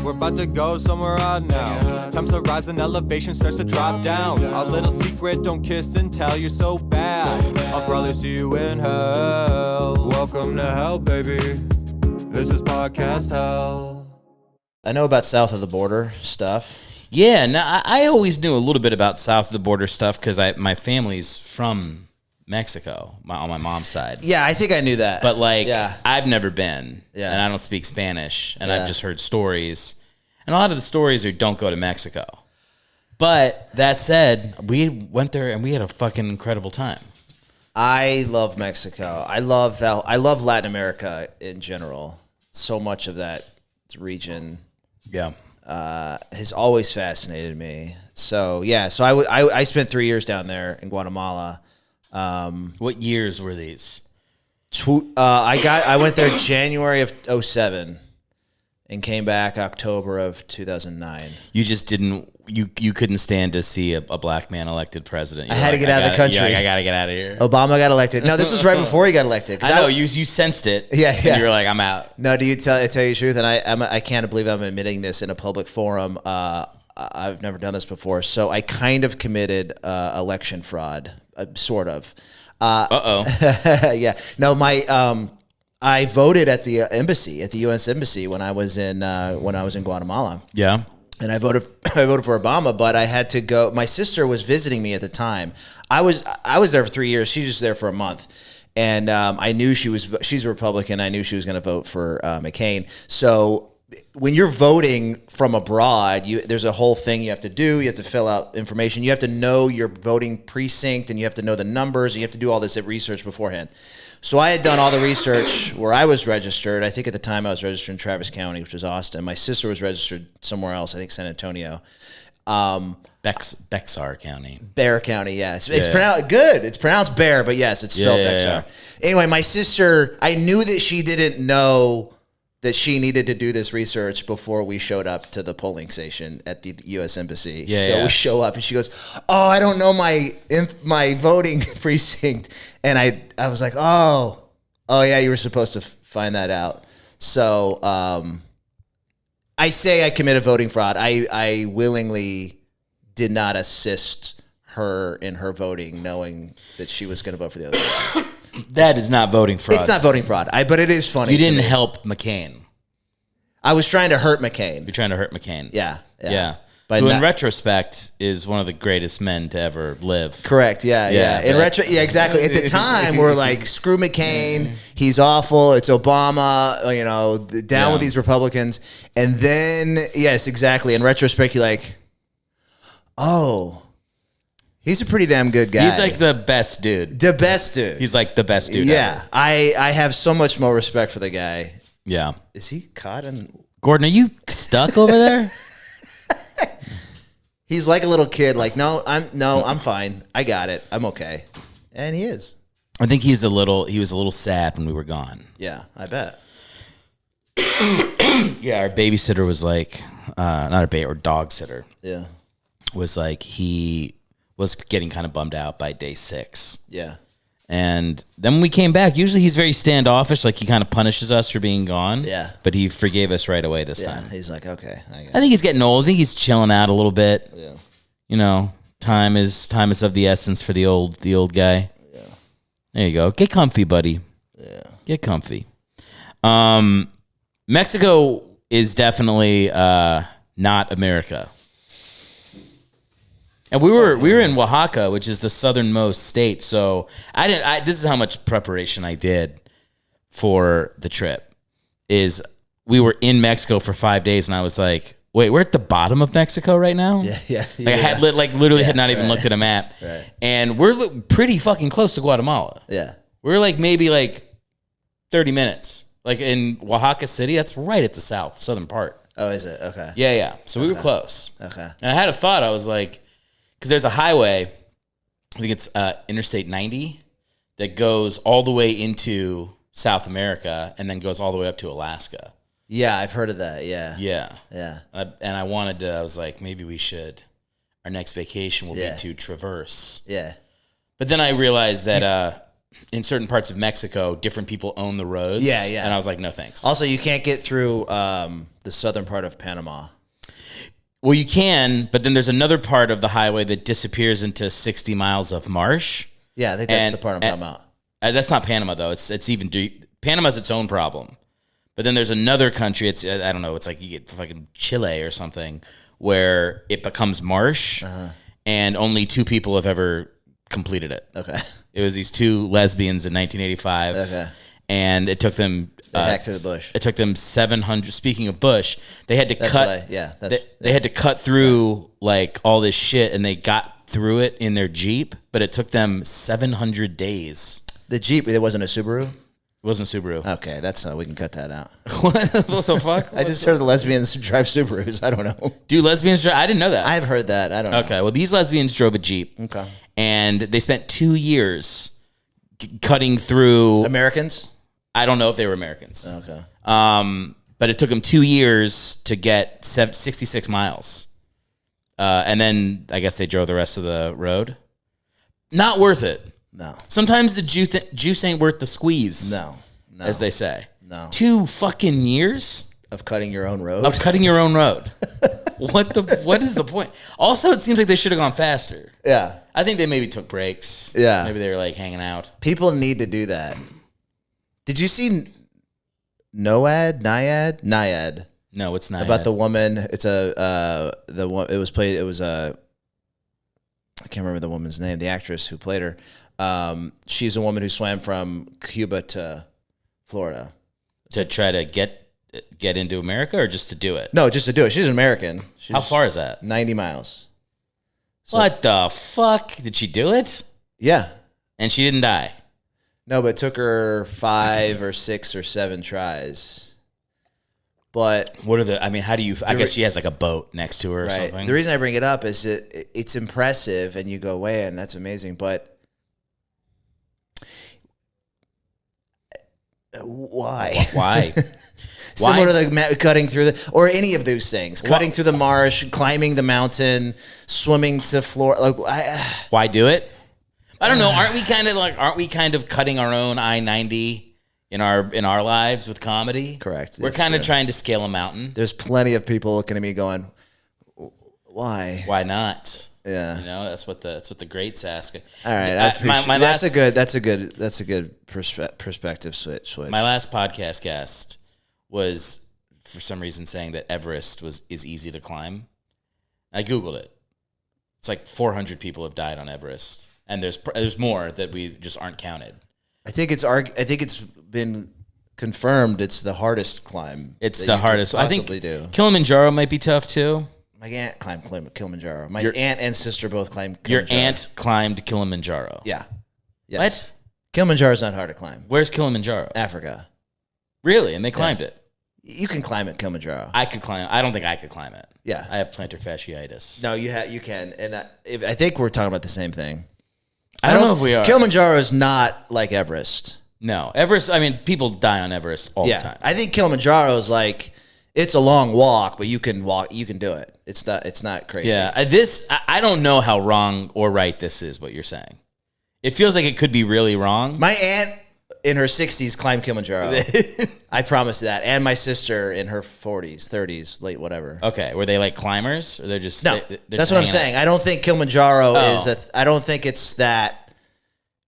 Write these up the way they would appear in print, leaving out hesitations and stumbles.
we're about to go somewhere odd now. Times to rise and elevation starts to drop down. Our little secret, don't kiss and tell, you're so bad. I'll probably see you in hell. Welcome to hell, baby. This is podcast hell. I know about south of the border stuff. Yeah, no, I always knew a little bit about south of the border stuff because my family's from Mexico on my mom's side. Yeah, I think I knew that. But I've never been, yeah, and I don't speak Spanish, and I've just heard stories. And a lot of the stories are don't go to Mexico. But that said, we went there and we had a fucking incredible time. I love Mexico. I love Latin America in general. So much of that region. Yeah. Has always fascinated me. So I spent 3 years down there in Guatemala. What years were these? I went there January of 2007 and came back October of 2009. You just didn't. You couldn't stand to see a black man elected president. I had to get out of the country. I got to get out of here. Obama got elected. No, this was right before he got elected. I know you sensed it. Yeah. And you were like, I'm out. No, I tell you the truth, and I can't believe I'm admitting this in a public forum. I've never done this before, so I kind of committed election fraud, sort of. Yeah. No, I voted at the embassy, at the U.S. embassy when I was in Guatemala. Yeah. And I voted for Obama, but I had to go. My sister was visiting me at the time. I was there for 3 years. She was just there for a month, and I knew she's a Republican. I knew she was going to vote for McCain. So when you're voting from abroad, there's a whole thing you have to do. You have to fill out information. You have to know your voting precinct, and you have to know the numbers. And you have to do all this research beforehand. So I had done all the research where I was registered. I think at the time I was registered in Travis County, which was Austin. My sister was registered somewhere else, I think San Antonio. Bexar County. Bear County, yes. It's pronounced good. It's pronounced Bear, but yes, it's spelled Bexar. Yeah. Anyway, my sister, I knew that she didn't know that she needed to do this research before we showed up to the polling station at the U.S. Embassy. We show up, and she goes, "Oh, I don't know my voting precinct." And I was like, "Oh, yeah, you were supposed to find that out." So I say I committed voting fraud. I willingly did not assist her in her voting, knowing that she was going to vote for the other person. That is not voting fraud. It's not voting fraud. But it is funny. You didn't help McCain. I was trying to hurt McCain. You're trying to hurt McCain. Yeah. But who, in retrospect, is one of the greatest men to ever live. Correct. Yeah. Exactly. At the time, we're like, screw McCain. He's awful. It's Obama. Down with these Republicans. And then, yes, exactly. In retrospect, you're like, oh. He's a pretty damn good guy. He's like the best dude. The best dude. He's like the best dude ever. I have so much more respect for the guy. Yeah. Is he caught in... Gordon, are you stuck over there? He's like a little kid. Like, I'm fine. I got it. I'm okay. And he is. I think he was a little sad when we were gone. Yeah, I bet. Yeah, our babysitter was like, or dog sitter. Yeah. Was like, he was getting kind of bummed out by day 6. Yeah. And then when we came back, usually he's very standoffish, like he kind of punishes us for being gone. Yeah. But he forgave us right away this time. He's like, okay. I think he's getting old. I think he's chilling out a little bit. Yeah. Time is of the essence for the old guy. Yeah. There you go. Get comfy, buddy. Yeah. Get comfy. Mexico is definitely not America. And we were in Oaxaca, which is the southernmost state. So this is how much preparation I did for the trip. Is we were in Mexico for 5 days, and I was like, "Wait, we're at the bottom of Mexico right now." Yeah. I had literally had not even looked at a map, right. And we're pretty fucking close to Guatemala. Yeah, we're maybe 30 minutes. In Oaxaca City, that's right at the southern part. Oh, is it? Okay. Yeah. So we were close. Okay. And I had a thought. I was like, because there's a highway, I think it's Interstate 90, that goes all the way into South America and then goes all the way up to Alaska. Yeah, I've heard of that. Yeah. Yeah. And I was like, maybe we should, our next vacation will be to traverse. Yeah. But then I realized that in certain parts of Mexico, different people own the roads. Yeah, yeah. And I was like, no thanks. Also, you can't get through the southern part of Panama. Well, you can, but then there's another part of the highway that disappears into 60 miles of marsh. Yeah, I think that's the part I'm talking about. That's not Panama, though. It's even deep. Panama's its own problem. But then there's another country, it's I don't know, it's like you get fucking Chile or something, where it becomes marsh, and only 2 people have ever completed it. Okay. It was these 2 lesbians in 1985. Okay. And it took them... Back to the bush. It took them 700... Speaking of bush, they had to cut... They had to cut through, like, all this shit, and they got through it in their Jeep, but it took them 700 days. The Jeep, it wasn't a Subaru? It wasn't a Subaru. Okay, that's we can cut that out. What the fuck? I just heard the lesbians drive Subarus. I don't know. Do lesbians drive? I didn't know that. I've heard that. I don't know. Okay, well, these lesbians drove a Jeep. Okay. And they spent 2 years cutting through... Americans? I don't know if they were Americans. Okay. But it took them 2 years to get 66 miles. And then I guess they drove the rest of the road. Not worth it. No. Sometimes the juice ain't worth the squeeze. No. As they say. No. 2 fucking years of cutting your own road. What is the point? Also, it seems like they should have gone faster. Yeah. I think they maybe took breaks. Yeah. Maybe they were like hanging out. People need to do that. Did you see Naiad? No, it's not. About the woman. It's I can't remember the woman's name, the actress who played her. She's a woman who swam from Cuba to Florida. To try to get into America or just to do it? No, just to do it. She's an American. How far is that? 90 miles. So, what the fuck? Did she do it? Yeah. And she didn't die? No, but it took her 5 or 6 or 7 tries. But what are how do you, I guess she has like a boat next to her or something. The reason I bring it up is that it's impressive and you go, man, that's amazing. But why? Why? Similar to the cutting through or any of those things, cutting through the marsh, climbing the mountain, swimming to Florida. Why do it? I don't know. Aren't we kind of cutting our own I-90 in our lives with comedy? Correct. We're kind of trying to scale a mountain. There's plenty of people looking at me going, why? Why not? Yeah. You know, that's what the greats ask. All right. That's a good perspective switch. My last podcast guest was for some reason saying that Everest is easy to climb. I Googled it. It's like 400 people have died on Everest. And there's more that we just aren't counted. I think it's been confirmed. It's the hardest climb. It's the hardest. I think do. Kilimanjaro might be tough too. My aunt climbed Kilimanjaro. My aunt and sister both climbed Kilimanjaro. Your aunt climbed Kilimanjaro. Yeah. Yes. What? Kilimanjaro's not hard to climb. Where's Kilimanjaro? Africa. Really? And they climbed it. You can climb it, Kilimanjaro. I could climb. I don't think I could climb it. Yeah. I have plantar fasciitis. No, you can. And I think we're talking about the same thing. I don't know if we are. Kilimanjaro is not like Everest. No. Everest, people die on Everest all the time. I think Kilimanjaro is like, it's a long walk, but you can do it. It's not crazy. Yeah. I don't know how wrong or right this is, what you're saying. It feels like it could be really wrong. My aunt in her 60s climbed Kilimanjaro. I promise that. And my sister in her 40s, 30s, late whatever. Okay. Were they like climbers? Or they're just... No, that's what I'm saying. I don't think Kilimanjaro I don't think it's that...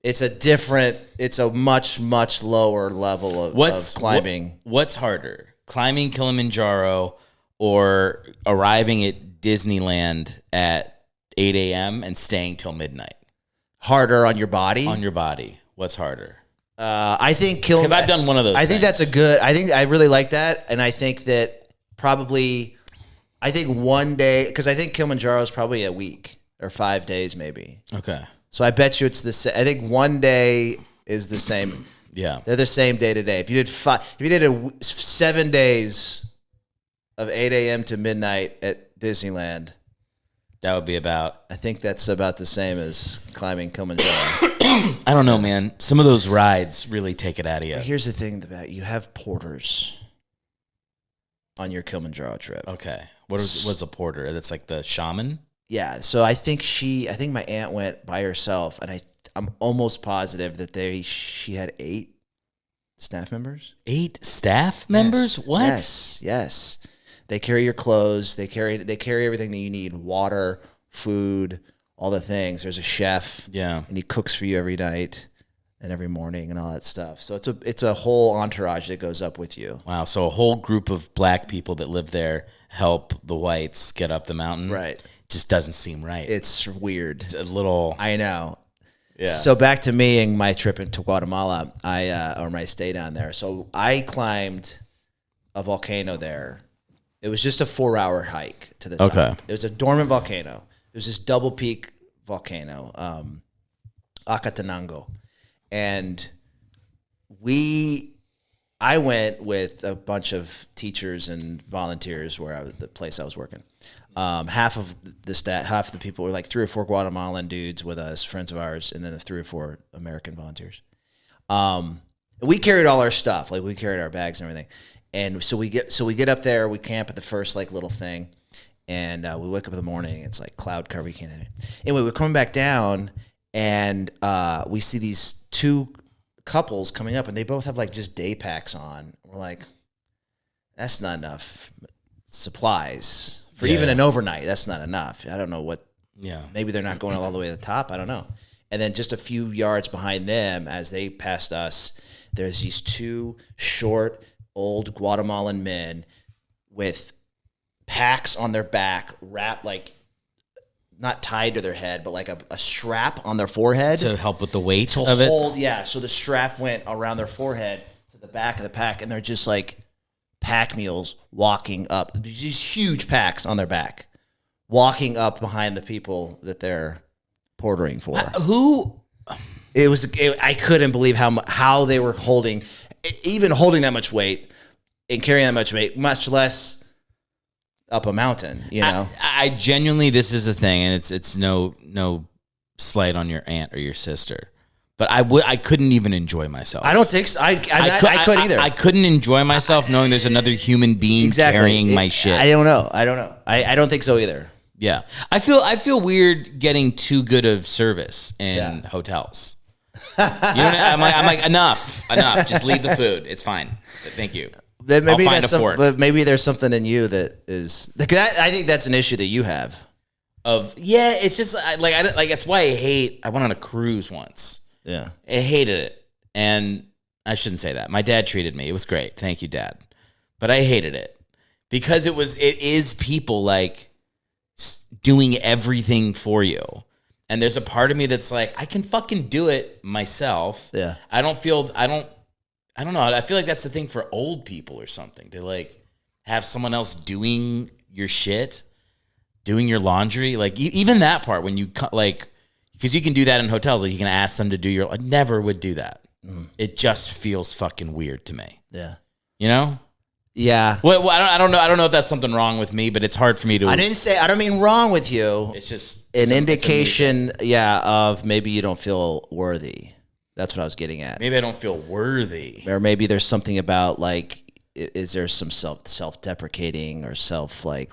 It's a much, much lower level of climbing. What's harder? Climbing Kilimanjaro or arriving at Disneyland at 8 a.m. and staying till midnight? Harder on your body? On your body. What's harder? I think because I've done one of those. I think that's I think I really like that, and I think that one day, because I think Kilimanjaro is probably a week or 5 days maybe. Okay. So I bet you it's the same. I think one day is the same. Yeah. They're the same day to day. If you did 7 days of 8 a.m. to midnight at Disneyland, that would be about... I think that's about the same as climbing Kilimanjaro. I don't know, man. Some of those rides really take it out of you. Here's the thing about you have porters on your Kilimanjaro trip. Okay. What's a porter? That's like the shaman? Yeah. So I think my aunt went by herself, and I'm almost positive that she had 8 staff members. 8 staff members? Yes. What? Yes. They carry your clothes. They carry everything that you need: water, food, all the things. There's a chef. Yeah. And he cooks for you every night and every morning and all that stuff. So it's a whole entourage that goes up with you. Wow. So a whole group of black people that live there help the whites get up the mountain. Right. Just doesn't seem right. It's weird. It's a little. I know. Yeah. So back to me and my trip into Guatemala, or my stay down there. So I climbed a volcano there. It was just a 4-hour hike to the top. Okay. It was a dormant volcano. It was this double peak volcano, Acatenango. And I went with a bunch of teachers and volunteers the place I was working. Half of the people were like 3 or 4 Guatemalan dudes with us, friends of ours, and then the 3 or 4 American volunteers. We carried all our stuff, like we carried our bags and everything. And so we get up there, we camp at the first like little thing, and we wake up in the morning. It's like cloud cover. We can't. Anyway, we're coming back down, and we see these 2 couples coming up, and they both have like just day packs on. We're like, that's not enough supplies for even an overnight. That's not enough. I don't know what. Yeah. Maybe they're not going all the way to the top. I don't know. And then just a few yards behind them, as they passed us, there's these 2 short, old Guatemalan men with packs on their back, wrapped like not tied to their head, but like a strap on their forehead to help with the weight of it. Yeah, so the strap went around their forehead to the back of the pack, and they're just like pack mules walking up. These huge packs on their back, walking up behind the people that they're portering for. I couldn't believe how they were holding that much weight and carrying that much weight, much less up a mountain, you know. I genuinely, this is the thing, and it's no slight on your aunt or your sister, but I couldn't even enjoy myself. I don't think so. I couldn't either. I couldn't enjoy myself knowing there's another human being carrying my shit. I don't know. I don't think so either. Yeah, I feel weird getting too good of service in hotels. You know, I'm like enough. Just leave the food. It's fine. Thank you. Maybe but maybe there's something in you that is. I think that's an issue that you have. It's just like that's why I went on a cruise once. Yeah, I hated it, and I shouldn't say that. My dad treated me. It was great. Thank you, Dad. But I hated it because it is people like doing everything for you. And there's a part of me that's like, I can fucking do it myself. Yeah. I don't know. I feel like that's the thing for old people or something, to like have someone else doing your shit, doing your laundry. Like even that part when you like, because you can do that in hotels. Like you can ask them to do I never would do that. It just feels fucking weird to me. Yeah. You know? Yeah. Well, I don't know. I don't know if that's something wrong with me, but it's hard for me to. I don't mean wrong with you. It's just an indication, of maybe you don't feel worthy. That's what I was getting at. Maybe I don't feel worthy. Or maybe there's something about like, is there some self-deprecating or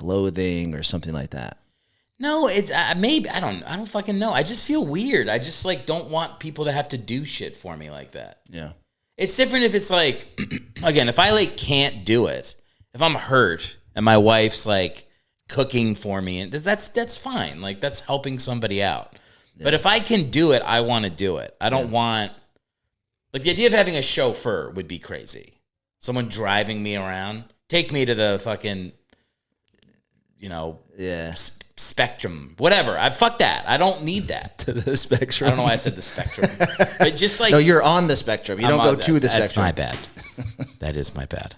loathing or something like that? No, it's maybe I don't fucking know. I just feel weird. I just like don't want people to have to do shit for me like that. Yeah. It's different if it's like, again, if I like can't do it, if I'm hurt and my wife's like cooking for me, and that's fine. Like that's helping somebody out. Yeah. But if I can do it, I want to do it. I don't want, like the idea of having a chauffeur would be crazy. Someone driving me around, take me to the fucking, Spectrum, whatever. Fuck that. I don't need that. To the spectrum. I don't know why I said the spectrum. But just like, no, you're on the spectrum. You don't go to the spectrum. That's my bad. That is my bad.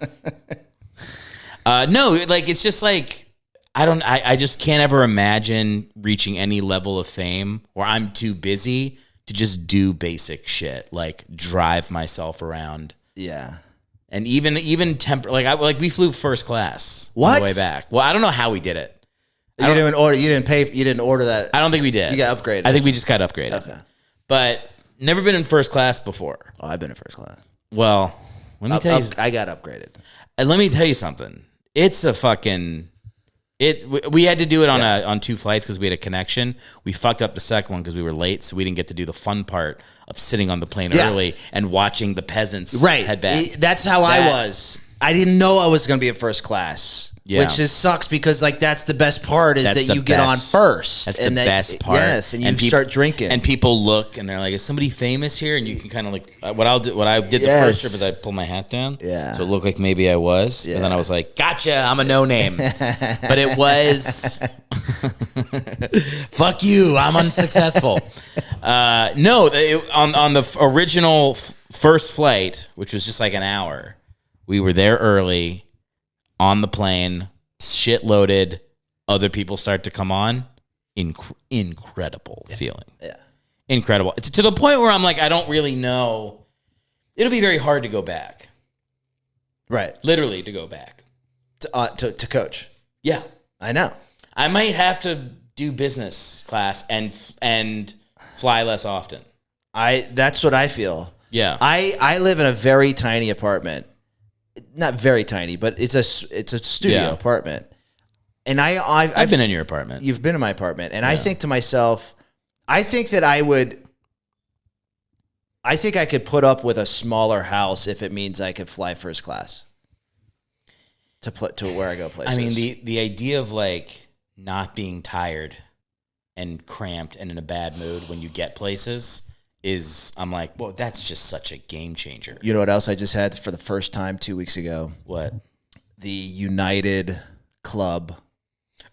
No, like it's just like I just can't ever imagine reaching any level of fame where I'm too busy to just do basic shit, like drive myself around. Yeah. And even we flew first class on the way back. Well, I don't know how we did it. You didn't order that. I don't think we did. You got upgraded. I think we just got upgraded. Okay. But never been in first class before. Oh, I've been in first class. Well, let me tell you. I got upgraded. And let me tell you something. It's a fucking We had to do it on 2 flights because we had a connection. We fucked up the second one because we were late, so we didn't get to do the fun part of sitting on the plane early and watching the peasants head back. That's how I was. I didn't know I was going to be in first class, which just sucks because like that's the best part is that you get on first. That's the best part. Yes, and you start drinking. And people look and they're like, "Is somebody famous here?" And you can kind of like what I did the first trip is I pulled my hat down, so it looked like maybe I was, and then I was like, "Gotcha, I'm a no name," but it was, "Fuck you, I'm unsuccessful." No, on the original first flight, which was just like an hour. We were there early, on the plane, shit loaded. Other people start to come on. Incredible feeling. Yeah, incredible. It's to the point where I'm like, I don't really know. It'll be very hard to go back. Right, literally to go back to coach. Yeah, I know. I might have to do business class and fly less often. That's what I feel. Yeah, I live in a very tiny apartment. Not very tiny, but it's a studio apartment. And I've been in your apartment. You've been in my apartment. And I think to myself, I think I could put up with a smaller house if it means I could fly first class to where I go places. I mean, the idea of like not being tired and cramped and in a bad mood when you get places I'm like, well, that's just such a game changer. You know what else I just had for the first time 2 weeks ago? What? The United Club.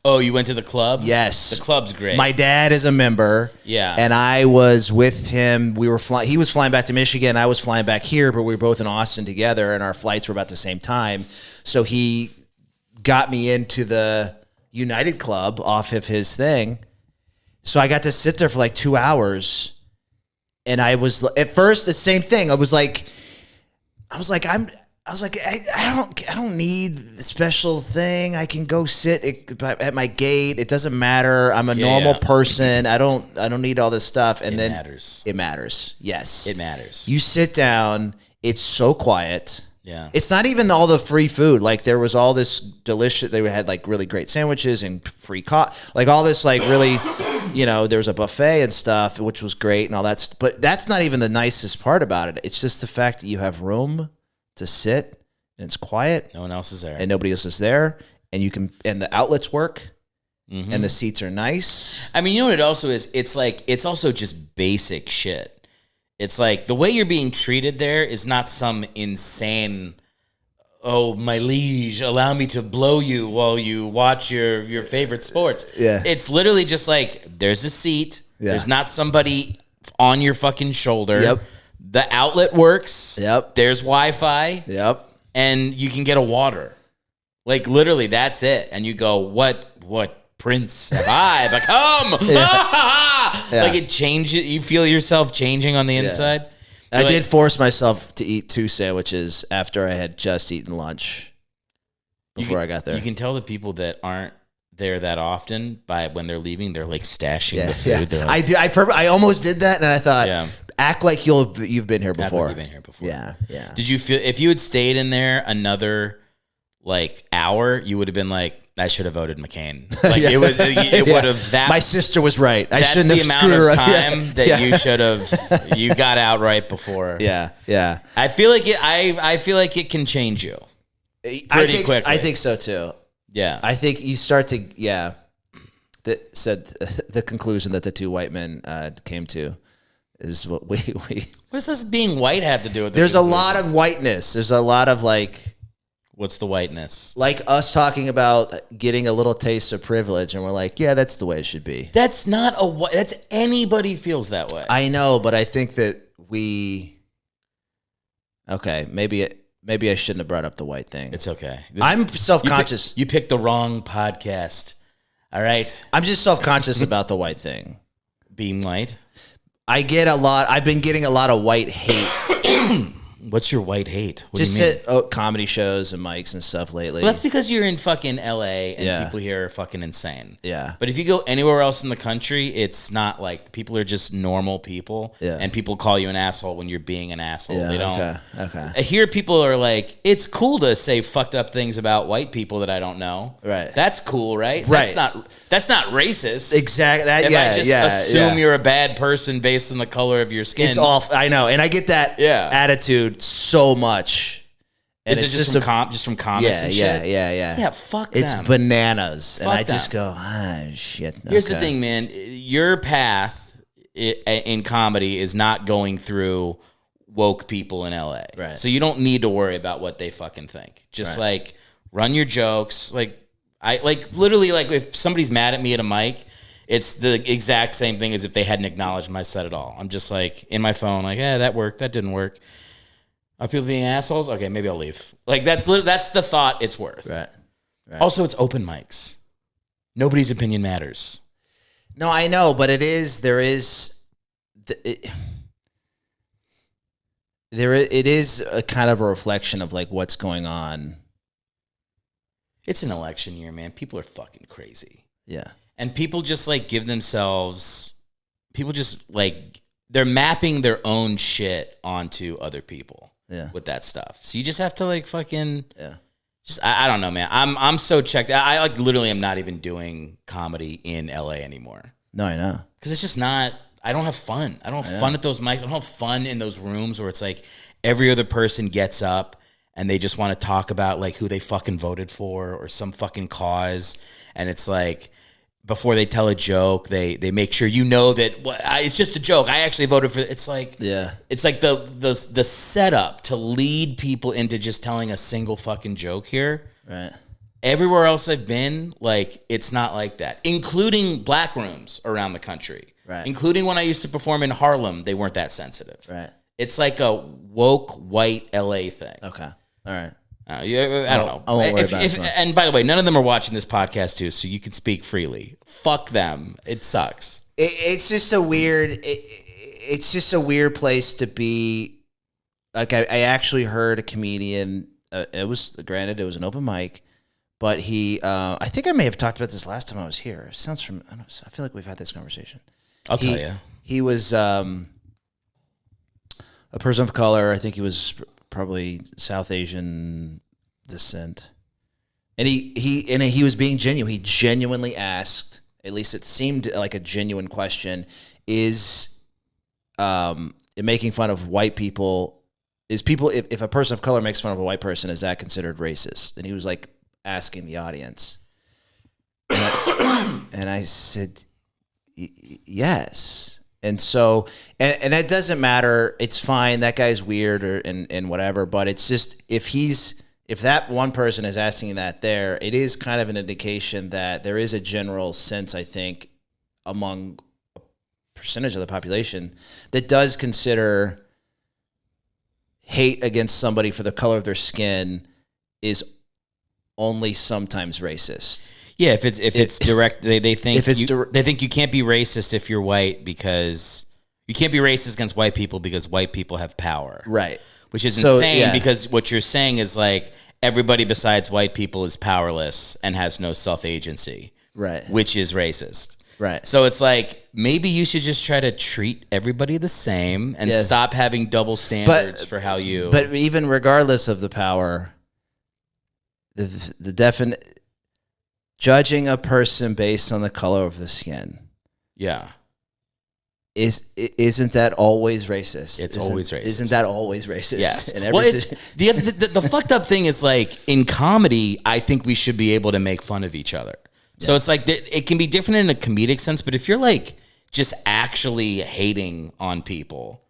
Oh, you went to the club? Yes. The club's great. My dad is a member. Yeah. And I was with him. He was flying back to Michigan. I was flying back here, but we were both in Austin together, and our flights were about the same time. So he got me into the United Club off of his thing. So I got to sit there for like 2 hours. And I was at first the same thing. I was like, I don't need the special thing. I can go sit at my gate. It doesn't matter. I'm a normal person. I don't need all this stuff. And then it matters. Yes, it matters. You sit down. It's so quiet. Yeah. It's not even all the free food. Like there was all this delicious. They had like really great sandwiches and free coffee. Like all this like really. There was a buffet and stuff, which was great and all that. But that's not even the nicest part about it. It's just the fact that you have room to sit and it's quiet. No one else is there. And nobody else is there. And and the outlets work and the seats are nice. I mean, you know what it also is? It's also just basic shit. It's like the way you're being treated there is not some insane, oh, my liege, allow me to blow you while you watch your favorite sports. Yeah. It's literally just like, there's a seat. Yeah. There's not somebody on your fucking shoulder. Yep. The outlet works. Yep. There's Wi-Fi. Yep. And you can get a water. Like, literally, that's it. And you go, what prince have I become? Yeah. Like, it changes. You feel yourself changing on the inside. I did force myself to eat 2 sandwiches after I had just eaten lunch before I got there. You can tell the people that aren't there that often by when they're leaving, they're like stashing the food. Yeah. Like, I almost did that, and I thought, act like you've been here before. Act like you've been here before. Yeah. Did you feel if you had stayed in there another like hour, you would have been like, I should have voted McCain. Like it would have. My sister was right. I that's shouldn't the have amount screwed of around. time that you should have. You got out right before. Yeah. I feel like it. I feel like it can change you. Pretty quickly. I think so too. Yeah. I think you start to That said the conclusion that the 2 white men came to is what we. What does this being white have to do with? There's a lot of whiteness. There's a lot of like. What's the whiteness? Like us talking about getting a little taste of privilege, and we're like, yeah, that's the way it should be. That's not that's anybody feels that way. I know, but I think that okay, maybe I shouldn't have brought up the white thing. It's okay. I'm self-conscious. You picked the wrong podcast. All right. I'm just self-conscious about the white thing. Being white? I've been getting a lot of white hate. What's your white hate? What Just do you mean? comedy shows and mics and stuff lately. Well, that's because you're in fucking LA and people here are fucking insane. Yeah. But if you go anywhere else in the country, it's not like people are just normal people. Yeah. And people call you an asshole when you're being an asshole. Yeah, They don't. Okay. Here, people are like, it's cool to say fucked up things about white people that I don't know. Right. That's cool, right? Right. That's not racist. Exactly. If I just assume you're a bad person based on the color of your skin. It's awful. I know. And I get that attitude so much. And Is it just from comics and shit? Yeah. Yeah, fuck It's them. bananas. Fuck and I them. just go, shit. Here's the thing, man. Your path in comedy is not going through woke people in LA. Right. So you don't need to worry about what they fucking think. Just like run your jokes. Like literally if somebody's mad at me at a mic, it's the exact same thing as if they hadn't acknowledged my set at all. I'm just like in my phone, like, that worked, that didn't work. Are people being assholes? Okay, maybe I'll leave. Like that's the thought it's worth. Right. Also, it's open mics. Nobody's opinion matters. No, I know, but it is a kind of a reflection of like what's going on. It's an election year, man. People are fucking crazy. Yeah. And people just give themselves, they're mapping their own shit onto other people with that stuff. So you just have to I don't know, man. I'm so checked. I literally am not even doing comedy in LA anymore. No, I know. Because it's just not, I don't have fun. I don't have fun at those mics. I don't have fun in those rooms where it's like every other person gets up and they just want to talk about who they fucking voted for or some fucking cause. And it's like, before they tell a joke, they make sure that it's just a joke. I actually voted for. It's like it's like the setup to lead people into just telling a single fucking joke here. Right. Everywhere else I've been, it's not like that, including black rooms around the country. Right. Including when I used to perform in Harlem, they weren't that sensitive. Right. It's like a woke white LA thing. Okay. All right. I don't know. I won't worry about it. And by the way, none of them are watching this podcast too, so you can speak freely. Fuck them. It sucks. It's just a weird. It's just a weird place to be. Like I actually heard a comedian. It was an open mic, but he. I think I may have talked about this last time I was here. It sounds from. I feel like we've had this conversation. I'll tell you. He was a person of color. I think he was probably South Asian descent, and he was being genuine. He genuinely asked, at least it seemed like a genuine question, is making fun of white people, if a person of color makes fun of a white person, is that considered racist? And he was asking the audience, and I said yes. And so, and that doesn't matter. It's fine. That guy's weird and whatever. But it's just if that one person is asking that there, it is kind of an indication that there is a general sense, I think, among a percentage of the population that does consider hate against somebody for the color of their skin is only sometimes racist. Yeah, if it's direct, they think they think you can't be racist if you're white because you can't be racist against white people because white people have power, right? Which is insane because what you're saying is everybody besides white people is powerless and has no self-agency, right? Which is racist, right? So it's maybe you should just try to treat everybody the same and stop having double standards for how you. But even regardless of the power, the definite. Judging a person based on the color of the skin, isn't that always racist? It's always racist. Isn't that always racist? Yes. The fucked up thing is in comedy, I think we should be able to make fun of each other. So it's it can be different in a comedic sense, but if you're just actually hating on people,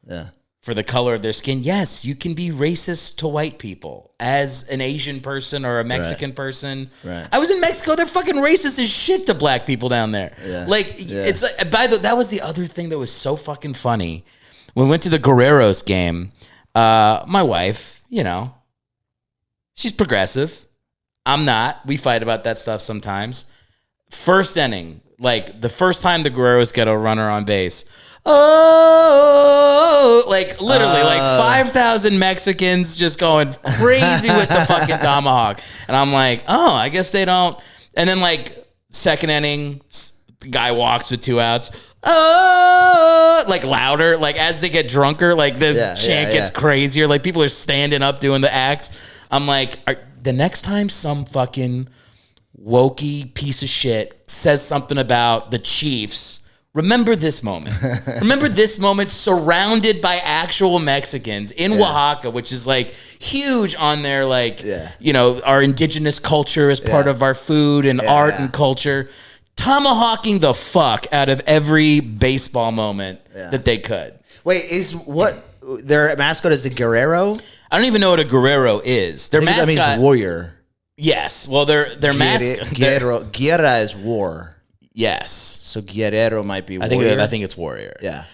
for the color of their skin, yes, you can be racist to white people as an Asian person or a Mexican person. Right. I was in Mexico; they're fucking racist as shit to black people down there. Yeah. It's that was the other thing that was so fucking funny. When we went to the Guerreros game, my wife, she's progressive. I'm not. We fight about that stuff sometimes. First inning, the first time the Guerreros get a runner on base. oh, like literally like 5,000 Mexicans just going crazy with the fucking tomahawk. And I'm like, oh, I guess they don't. And then like second inning, the guy walks with 2 outs. Oh, like louder, like as they get drunker, like the chant gets crazier. Like people are standing up doing the acts. I'm like, the next time some fucking wokey piece of shit says something about the Chiefs, remember this moment. Remember this moment surrounded by actual Mexicans in Oaxaca, which is like huge on their like, you know, our indigenous culture as part of our food and art and culture. Tomahawking the fuck out of every baseball moment that they could. Wait, is what their mascot is the Guerrero? I don't even know what a Guerrero is. Their mascot, that means warrior. Yes. Well, their mascot. Guerra is war. Yes. So Guerrero might be warrior. I think it's warrior. Yeah.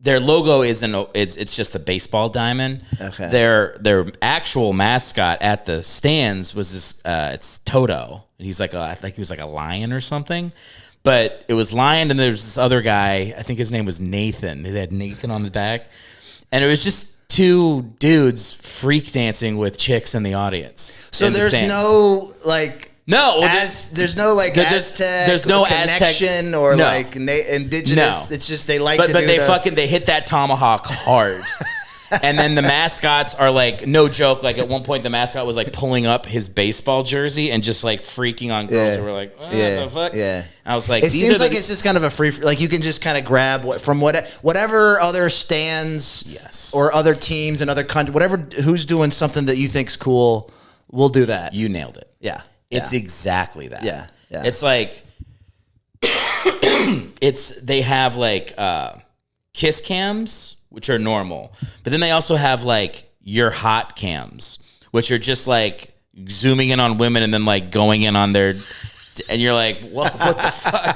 Their logo it's just a baseball diamond. Okay. Their actual mascot at the stands was this it's Toto. And he's like I think he was like a lion or something. But it was lion, and there's this other guy, I think his name was Nathan. They had Nathan on the back. And it was just 2 dudes freak dancing with chicks in the audience. So there's no like there's no like Aztec. There's no connection Aztec, or like indigenous. No. It's just they like. But they hit that tomahawk hard. And then the mascots are like, no joke, like at one point the mascot was like pulling up his baseball jersey and just like freaking on girls who were like, what the fuck? Yeah. I was like, it seems like it's just kind of a free, like you can just kind of grab from whatever other stands or other teams and other countries, whatever, who's doing something that you think's cool, we'll do that. You nailed it. Yeah. It's exactly that. Yeah. It's like, they have like kiss cams, which are normal. But then they also have like your hot cams, which are just like zooming in on women and then like going in on their, and you're like, what the fuck?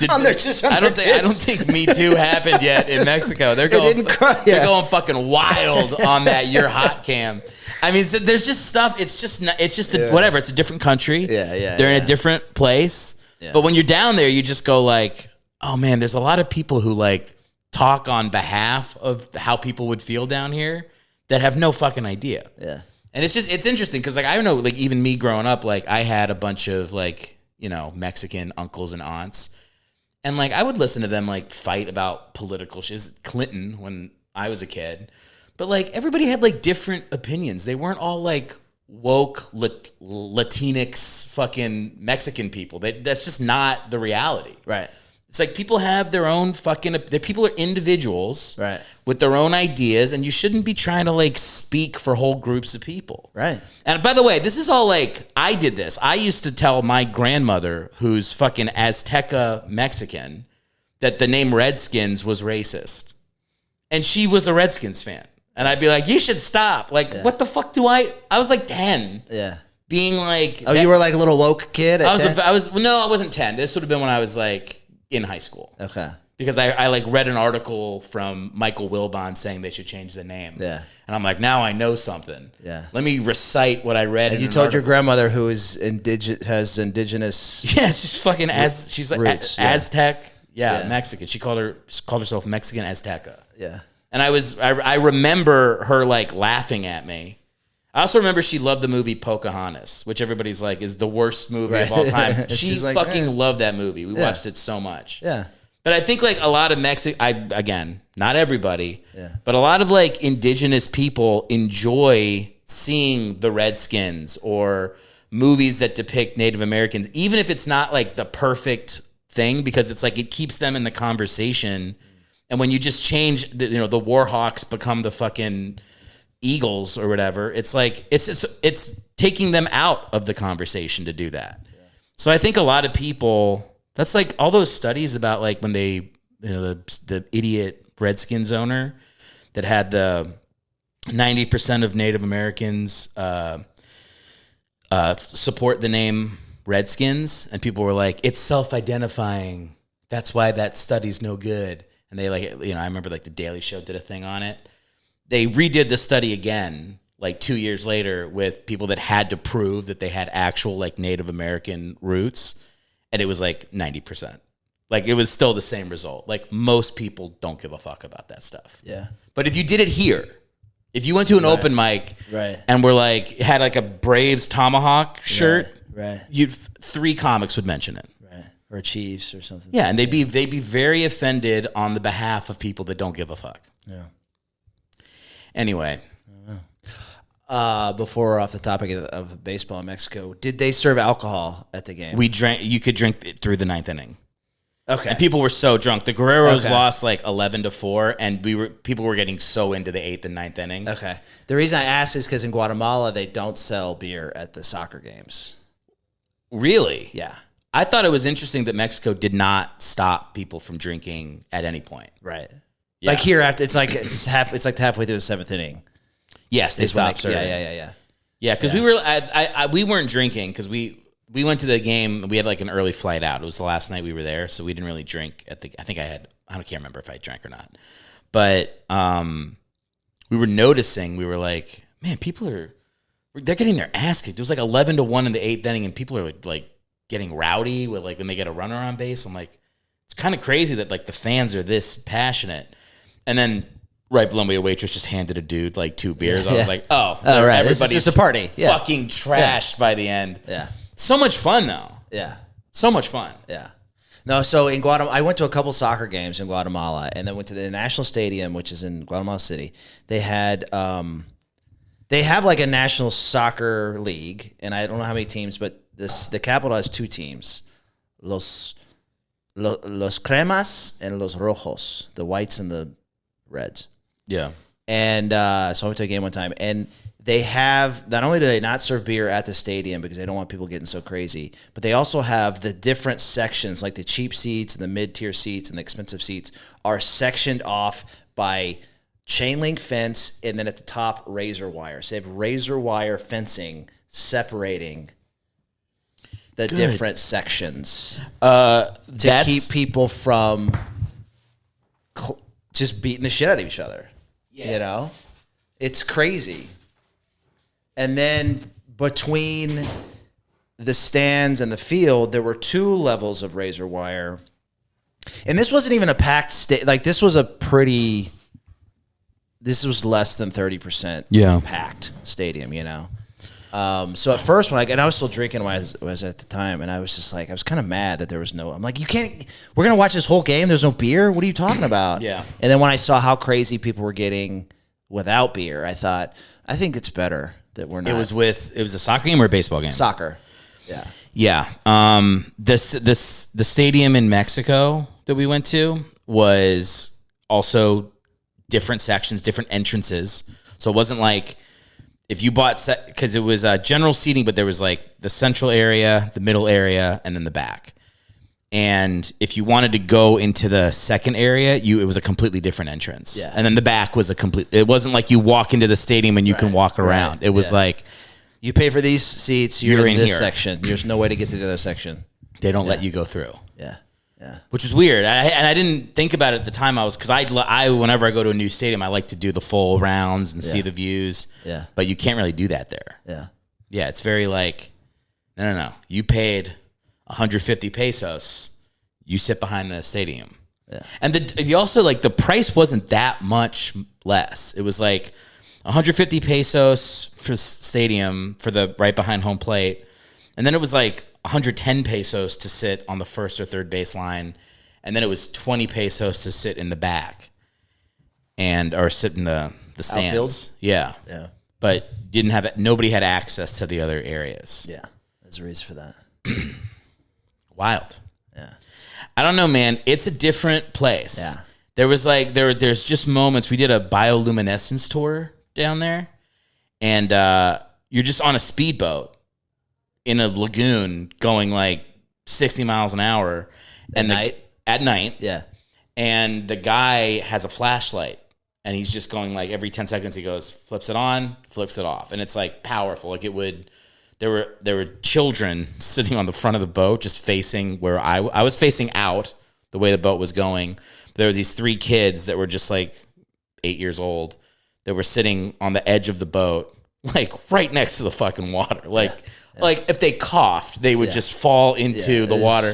I don't think Me Too happened yet in Mexico. They're going fucking wild on that your hot cam. I mean, so there's just stuff. It's just whatever. It's a different country. They're in a different place. Yeah. But when you're down there, you just go like, oh man, there's a lot of people who like talk on behalf of how people would feel down here that have no fucking idea. Yeah. And it's interesting because like I don't know, like even me growing up, like I had a bunch of like, you know, Mexican uncles and aunts. And like I would listen to them like fight about political shit. It was Clinton when I was a kid. But like everybody had like different opinions. They weren't all like woke Latinx fucking Mexican people. That's just not the reality. Right. It's like people have their own fucking, people are individuals with their own ideas, and you shouldn't be trying to like speak for whole groups of people. Right. And by the way, this is all like, I did this. I used to tell my grandmother, who's fucking Azteca Mexican, that the name Redskins was racist. And she was a Redskins fan. And I'd be like, you should stop. Like, what the fuck I was like 10. Yeah. Being like. Oh, you were like a little woke kid at 10? I wasn't 10. This would have been when I was like in high school. Okay. Because I like read an article from Michael Wilbon saying they should change the name. Yeah. And I'm like, now I know something. Yeah. Let me recite what I read. And you told your grandmother who is has indigenous. Yeah, she's fucking she's like roots, Aztec. Yeah, Mexican. She called herself Mexican Azteca. Yeah. And I remember her like laughing at me. I also remember she loved the movie Pocahontas, which everybody's like is the worst movie of all time. She like, fucking loved that movie. We watched it so much. Yeah. But I think like a lot of not everybody, but a lot of like indigenous people enjoy seeing the Redskins or movies that depict Native Americans, even if it's not like the perfect thing, because it's like it keeps them in the conversation. And when you just change, the Warhawks become the fucking Eagles or whatever, it's like it's taking them out of the conversation to do that. Yeah. So I think a lot of people, that's like all those studies about like when they, the idiot Redskins owner that had the 90% of Native Americans support the name Redskins, and people were like, it's self-identifying. That's why that study's no good. And they like, I remember like the Daily Show did a thing on it. They redid the study again, like 2 years later, with people that had to prove that they had actual like Native American roots, and it was like 90%. Like, it was still the same result. Like, most people don't give a fuck about that stuff. Yeah. But if you did it here, if you went to an open mic and were like, had like a Braves Tomahawk shirt, you'd 3 comics would mention it. Right. Or Chiefs or something. Yeah, and they'd be very offended on the behalf of people that don't give a fuck. Yeah. Anyway. Before we're off the topic of baseball in Mexico, did they serve alcohol at the game? We drank. You could drink it through the 9th inning. Okay. And people were so drunk. The Guerreros lost like 11-4, and people were getting so into the 8th and 9th inning. Okay. The reason I asked is because in Guatemala they don't sell beer at the soccer games. Really? Yeah. I thought it was interesting that Mexico did not stop people from drinking at any point. Right. Yeah. Like here, after it's like halfway through the 7th inning. Yes, they stopped serving. Yeah, because we weren't drinking because we went to the game. We had like an early flight out. It was the last night we were there, so we didn't really drink I can't remember if I drank or not. But we were noticing. We were like, man, they're getting their ass kicked. It was like 11-1 in the 8th inning, and people are like getting rowdy with like when they get a runner on base. I'm like, it's kind of crazy that like the fans are this passionate. And then right below me, a waitress just handed a dude like 2 beers. I was like, right. Everybody's just a party. Fucking trashed by the end. Yeah. So much fun though. Yeah. So much fun. Yeah. No, so in Guatemala, I went to a couple soccer games in Guatemala, and then went to the National Stadium, which is in Guatemala City. They had, they have like a national soccer league, and I don't know how many teams, but the capital has 2 teams, Los Cremas and Los Rojos, the whites and the reds. Yeah. And so I went to a game one time, and they have, not only do they not serve beer at the stadium because they don't want people getting so crazy, but they also have the different sections, like the cheap seats and the mid-tier seats and the expensive seats are sectioned off by chain link fence, and then at the top, razor wire. So they have razor wire fencing separating the different sections to keep people from just beating the shit out of each other. Yeah. You know? It's crazy. And then between the stands and the field, there were 2 levels of razor wire. And this wasn't even a packed like this was less than 30% packed stadium, you know? So at first, and I was still drinking when I was at the time, and I was just like, I was kind of mad that there was no, I'm like, we're going to watch this whole game, there's no beer? What are you talking about? Yeah. And then when I saw how crazy people were getting without beer, I thought, I think it's better that we're not. It was a soccer game or a baseball game? Soccer. Yeah. Yeah. The stadium in Mexico that we went to was also different sections, different entrances. So it wasn't like if you bought because it was general seating, but there was like the central area, the middle area, and then the back. And if you wanted to go into the second area, it was a completely different entrance. Yeah. And then the back was it wasn't like you walk into the stadium and you can walk around. It was like you pay for these seats, you're in this section. There's no way to get to the other section. They don't let you go through. Yeah. Yeah. Which was weird. And I didn't think about it at the time. Because whenever I go to a new stadium, I like to do the full rounds and see the views. Yeah. But you can't really do that there. Yeah. Yeah. It's very like, no. You paid 150 pesos. You sit behind the stadium. Yeah. And the also like the price wasn't that much less. It was like 150 pesos for stadium for the right behind home plate. And then it was like 110 pesos to sit on the first or third baseline, and then it was 20 pesos to sit in the back or sit in the stands. Outfield? Yeah. Yeah. But nobody had access to the other areas. Yeah. There's a reason for that. Wild. Yeah. I don't know, man. It's a different place. Yeah. There was like there's just moments. We did a bioluminescence tour down there, and you're just on a speedboat in a lagoon going like 60 miles an hour at night. Yeah. And the guy has a flashlight, and he's just going like every 10 seconds he goes, flips it on, flips it off. And it's like powerful. Like there were children sitting on the front of the boat just facing where I was facing out the way the boat was going. There were these 3 kids that were just like 8 years old that were sitting on the edge of the boat like right next to the fucking water. Like if they coughed, they would just fall into the water.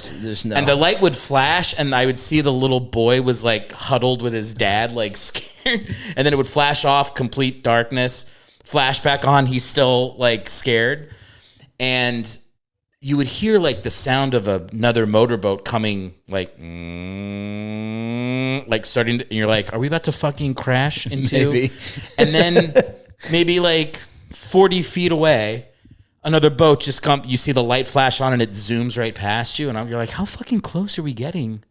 And the light would flash, and I would see the little boy was like huddled with his dad, like scared. And then it would flash off, complete darkness. Flash back on, he's still like scared. And you would hear like the sound of another motorboat coming, like starting to, and you're like, are we about to fucking crash into? Maybe. And then maybe like 40 feet away, another boat just come. You see the light flash on, and it zooms right past you, and you're like, how fucking close are we getting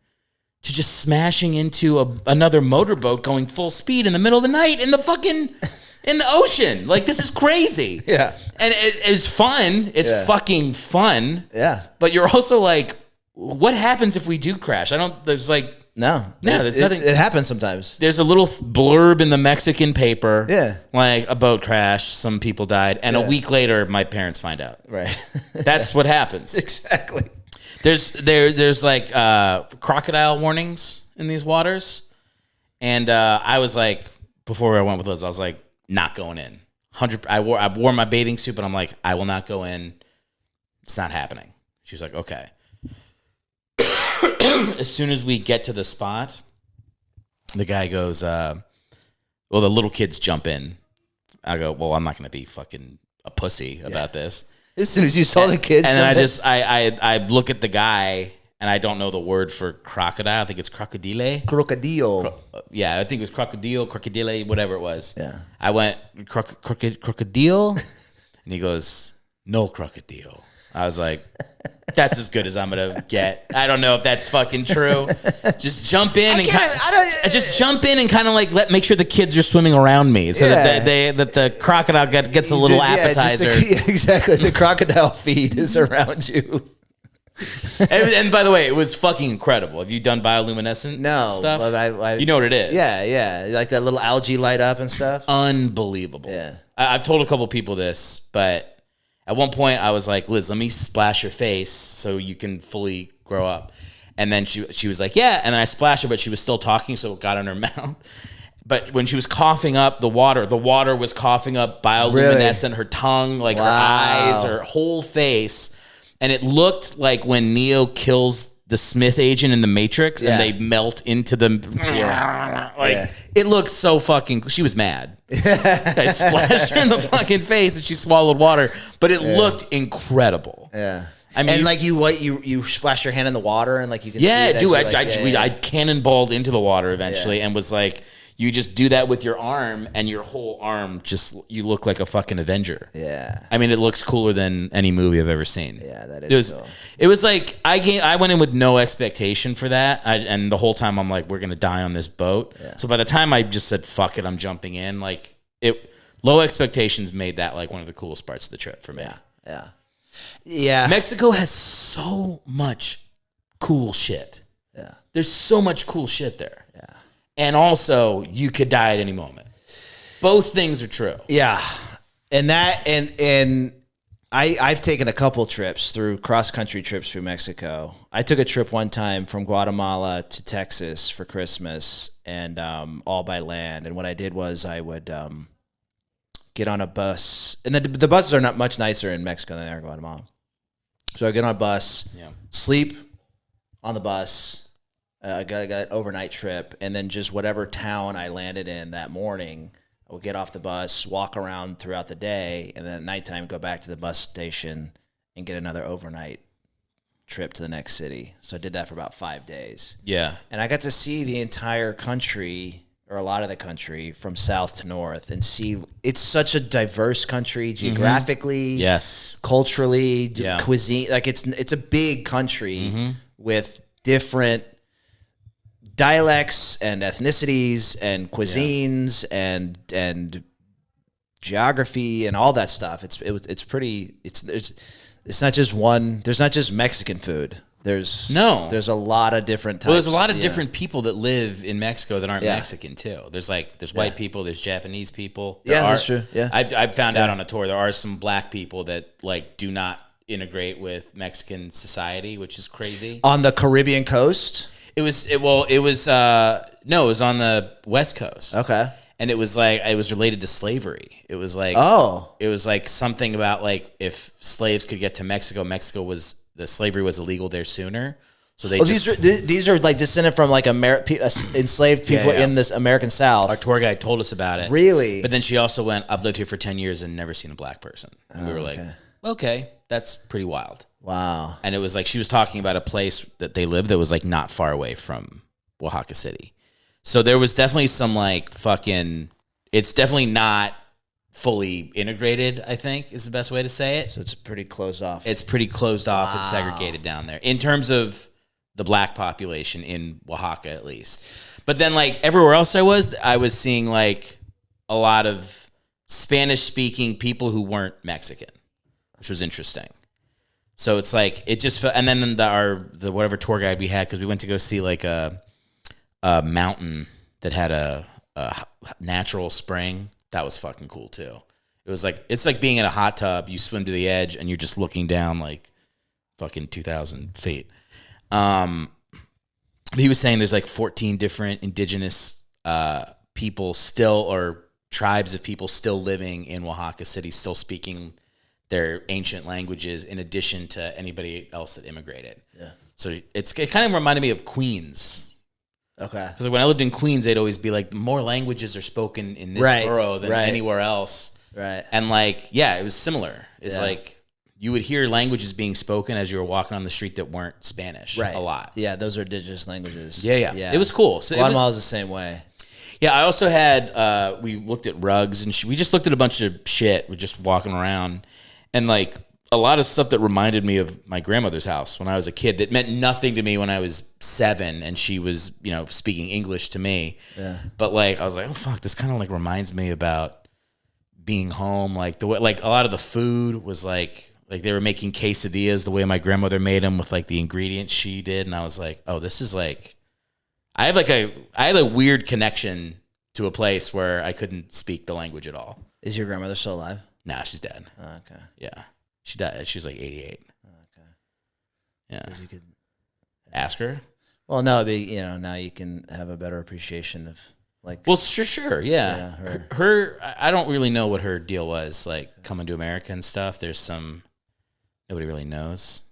to just smashing into another motorboat going full speed in the middle of the night in the ocean? Like, this is crazy. Yeah. And it's fun. It's fucking fun. Yeah. But you're also like, what happens if we do crash? There's nothing. It happens sometimes. There's a little blurb in the Mexican paper. Yeah. Like, a boat crash, some people died. And a week later, my parents find out. Right. That's what happens. Exactly. There's like crocodile warnings in these waters. And I was like, before I went with Liz, I was like, not going in. I wore my bathing suit, but I'm like, I will not go in. It's not happening. She was like, okay. As soon as we get to the spot, the guy goes, the little kids jump in. I go, well, I'm not going to be fucking a pussy about this. As soon as you saw the kids and jump I look at the guy, and I don't know the word for crocodile. I think it's crocodile. Crocodile. Yeah, I think it was crocodile, whatever it was. Yeah. I went, crocodile? And he goes, no crocodile. I was like, that's as good as I'm going to get. I don't know if that's fucking true. Just jump in and kind of like make sure the kids are swimming around me so that the crocodile gets a little appetizer. Exactly. The crocodile feed is around you. and by the way, it was fucking incredible. Have you done bioluminescent stuff? I you know what it is. Yeah. Like that little algae light up and stuff. Unbelievable. Yeah. I've told a couple people this, but at one point I was like, Liz, let me splash your face so you can fully grow up. And then she was like, yeah. And then I splashed her, but she was still talking, so it got in her mouth. But when she was coughing up the water was coughing up bioluminescent, really? Her tongue, like her eyes, her whole face. And it looked like when Neo kills the Smith agent in the Matrix and they melt into the... It looked so fucking... She was mad. I splashed her in the fucking face and she swallowed water. But it looked incredible. Yeah. I mean, and like you splashed your hand in the water and like you can see it. Dude, I cannonballed into the water eventually and was like... You just do that with your arm, and your whole arm you look like a fucking Avenger. Yeah. I mean, it looks cooler than any movie I've ever seen. Yeah, that is cool. It was like, I went in with no expectation for that, and the whole time I'm like, we're going to die on this boat. Yeah. So by the time I just said, fuck it, I'm jumping in, like, low expectations made that like one of the coolest parts of the trip for me. Yeah. Mexico has so much cool shit. Yeah. There's so much cool shit there. Yeah. And also, you could die at any moment. Both things are true. Yeah. And I've taken a couple trips through cross-country trips through Mexico. I took a trip one time from Guatemala to Texas for Christmas, and all by land. And what I did was I would get on a bus. And the buses are not much nicer in Mexico than they are in Guatemala. So I get on a bus, sleep on the bus. I got an overnight trip, and then just whatever town I landed in that morning, I would get off the bus, walk around throughout the day, and then at nighttime go back to the bus station and get another overnight trip to the next city. So I did that for about 5 days. Yeah. And I got to see the entire country, or a lot of the country, from south to north, and see it's such a diverse country geographically, culturally, cuisine. Like it's a big country with different dialects and ethnicities and cuisines and geography and all that stuff. It's not just one. There's not just Mexican food. There's a lot of different types. Well, there's a lot of different people that live in Mexico that aren't Mexican too. There's white people, there's Japanese people. That's true. Yeah, I found out on a tour there are some black people that like do not integrate with Mexican society, which is crazy. On the Caribbean coast. It was on the West Coast. Okay. And it was like, it was related to slavery. It was like, it was like something about like if slaves could get to Mexico, the slavery was illegal there sooner. So they these are like descended from like enslaved people in this American South. Our tour guide told us about it. Really? But then she also went, I've lived here for 10 years and never seen a black person. And we were like, okay, that's pretty wild. Wow. And it was like, she was talking about a place that they lived that was like not far away from Oaxaca City. So there was definitely some like it's definitely not fully integrated, I think is the best way to say it. So it's pretty closed off. It's pretty closed off and segregated down there in terms of the black population in Oaxaca, at least. But then like everywhere else I was seeing like a lot of Spanish speaking people who weren't Mexican, which was interesting. So it's like, it just felt, and then the whatever tour guide we had, because we went to go see like a mountain that had a natural spring. That was fucking cool too. It was like, it's like being in a hot tub. You swim to the edge and you're just looking down like fucking 2,000 feet. He was saying there's like 14 different indigenous people still, or tribes of people still living in Oaxaca City, still speaking their ancient languages in addition to anybody else that immigrated. Yeah. So it kind of reminded me of Queens. Okay. Because when I lived in Queens, they'd always be like, more languages are spoken in this borough than anywhere else. Right. And like, yeah, it was similar. It's like you would hear languages being spoken as you were walking on the street that weren't Spanish a lot. Yeah, those are indigenous languages. Yeah. It was cool. So Guatemala's the same way. Yeah, I also had, we looked at rugs and we just looked at a bunch of shit. We're just walking around. And like a lot of stuff that reminded me of my grandmother's house when I was a kid that meant nothing to me when I was 7 and she was, speaking English to me. Yeah. But like, I was like, oh fuck, this kind of like reminds me about being home. Like the way, like a lot of the food was like they were making quesadillas the way my grandmother made them with like the ingredients she did. And I was like, oh, this is like, I had a weird connection to a place where I couldn't speak the language at all. Is your grandmother still alive? Nah, she's dead. Oh, okay. Yeah. She died. She was like 88. Oh, okay. Yeah. You could ask her. Well, no, it'd be, now you can have a better appreciation of like. Well, sure. Yeah. Her, I don't really know what her deal was, like coming to America and stuff. There's some, nobody really knows.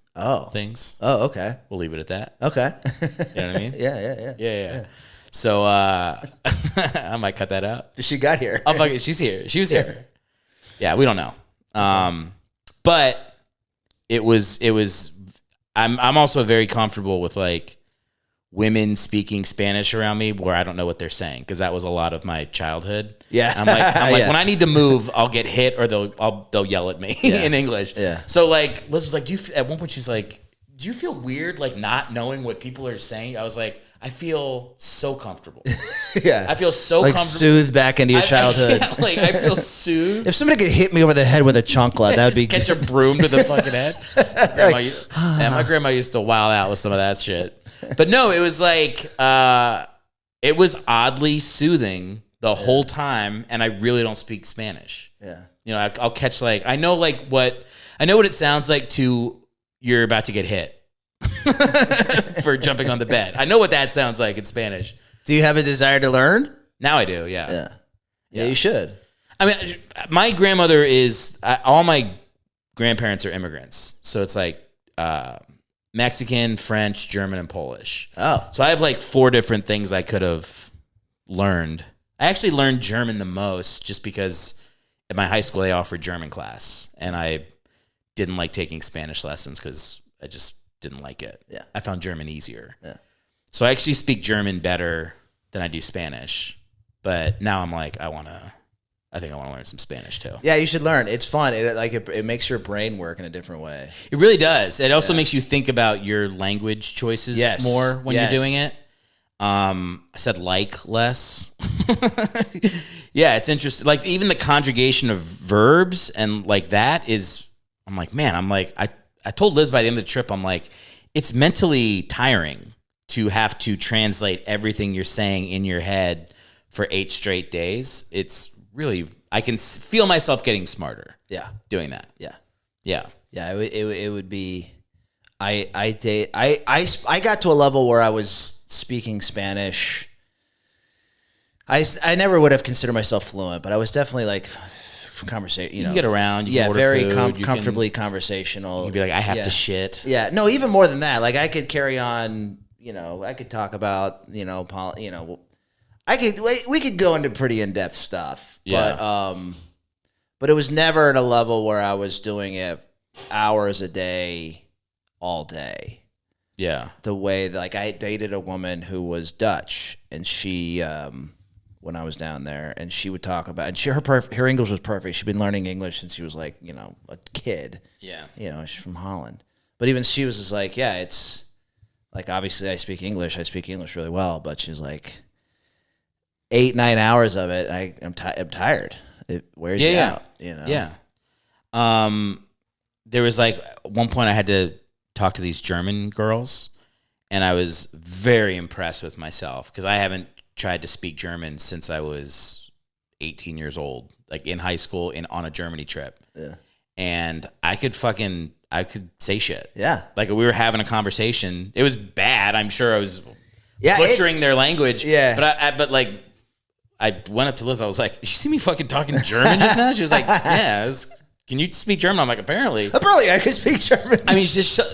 Things. Oh, okay. We'll leave it at that. Okay. You know what I mean? Yeah. So, I might cut that out. She got here. Oh, fuck it. She's here. She was here. Yeah, we don't know. But it was, I'm also very comfortable with like women speaking Spanish around me where I don't know what they're saying. Cause that was a lot of my childhood. Yeah. I'm like, when I need to move, I'll get hit or they'll yell at me in English. Yeah. So like, Liz was like, at one point she's like, do you feel weird like not knowing what people are saying? I was like, I feel so comfortable. Yeah. I feel so like comfortable. Soothed back into your childhood. I feel soothed. If somebody could hit me over the head with a chancla, that would be catch a broom to the fucking head. My grandma used to wild out with some of that shit. But no, it was like it was oddly soothing the whole time, and I really don't speak Spanish. Yeah. I'll catch like I know what it sounds like to you're about to get hit for jumping on the bed. I know what that sounds like in Spanish. Do you have a desire to learn? Now I do, yeah. Yeah, you should. I mean, my grandmother all my grandparents are immigrants. So it's like Mexican, French, German, and Polish. Oh. So I have like 4 different things I could have learned. I actually learned German the most just because at my high school they offered German class. And I didn't like taking Spanish lessons because I just didn't like it. Yeah. I found German easier. Yeah. So I actually speak German better than I do Spanish. But now I'm like, I think I want to learn some Spanish too. Yeah, you should learn. It's fun. It makes your brain work in a different way. It really does. It also makes you think about your language choices more when you're doing it. I said like less. Yeah, it's interesting. Like even the conjugation of verbs and like that is, I'm like, I told Liz by the end of the trip, I'm like, it's mentally tiring to have to translate everything you're saying in your head for 8 straight days. It's really, I can feel myself getting smarter. Yeah. Doing that. Yeah. Yeah. Yeah. It would be, I got to a level where I was speaking Spanish. I never would have considered myself fluent, but I was definitely like from conversation. You can get around. You can order very food, comfortably conversational. You can be like, I have to shit. Yeah, no, even more than that. Like I could carry on. I could talk about we could go into pretty in depth stuff. Yeah. But it was never at a level where I was doing it hours a day, all day. Yeah. The way that, like, I dated a woman who was Dutch, and she, when I was down there, and she would talk about, and her English was perfect. She'd been learning English since she was like, a kid. Yeah. She's from Holland. But even she was just like, yeah, it's like, obviously I speak English really well, but she was like, 8-9 hours of it, I'm tired. It wears you out, Yeah. There was like one point I had to talk to these German girls, and I was very impressed with myself because I haven't tried to speak German since I was 18 years old, like in high school on a Germany trip. Yeah. And I could say shit. Yeah. Like we were having a conversation. It was bad. I'm sure I was butchering their language. Yeah. But I went up to Liz. I was like, "Did you see me fucking talking German just now?" She was like, "Yeah. Can you speak German?" I'm like, "Apparently." Apparently, I could speak German. I mean,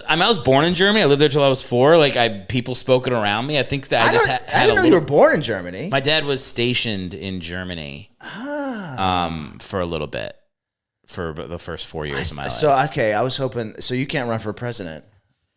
I was born in Germany. I lived there till I was 4. Like, people spoke it around me. I think that I didn't know you were born in Germany. My dad was stationed in Germany for a little bit, for the first 4 years of my life. So, okay, I was hoping. So you can't run for president.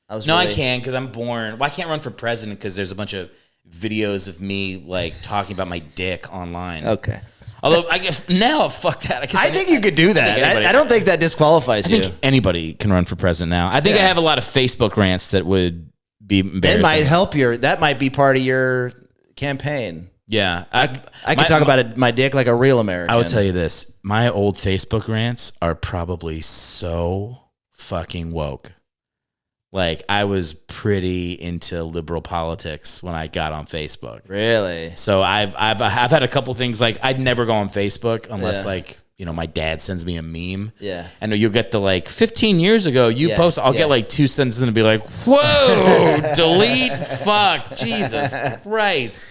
I can because I'm born. Well, I can't run for president because there's a bunch of videos of me like talking about my dick online. Okay. Although fuck that. I think you could do that. I don't think that disqualifies you. I think anybody can run for president now. I think I have a lot of Facebook rants that would be embarrassing. It might help that might be part of your campaign. Yeah. I can talk about my dick like a real American. I will tell you this. My old Facebook rants are probably so fucking woke. Like, I was pretty into liberal politics when I got on Facebook. Really? So I've had a couple things, like, I'd never go on Facebook unless, my dad sends me a meme. Yeah. And you'll get the, 15 years ago, post, I'll get, 2 sentences and be like, whoa, delete, fuck, Jesus Christ.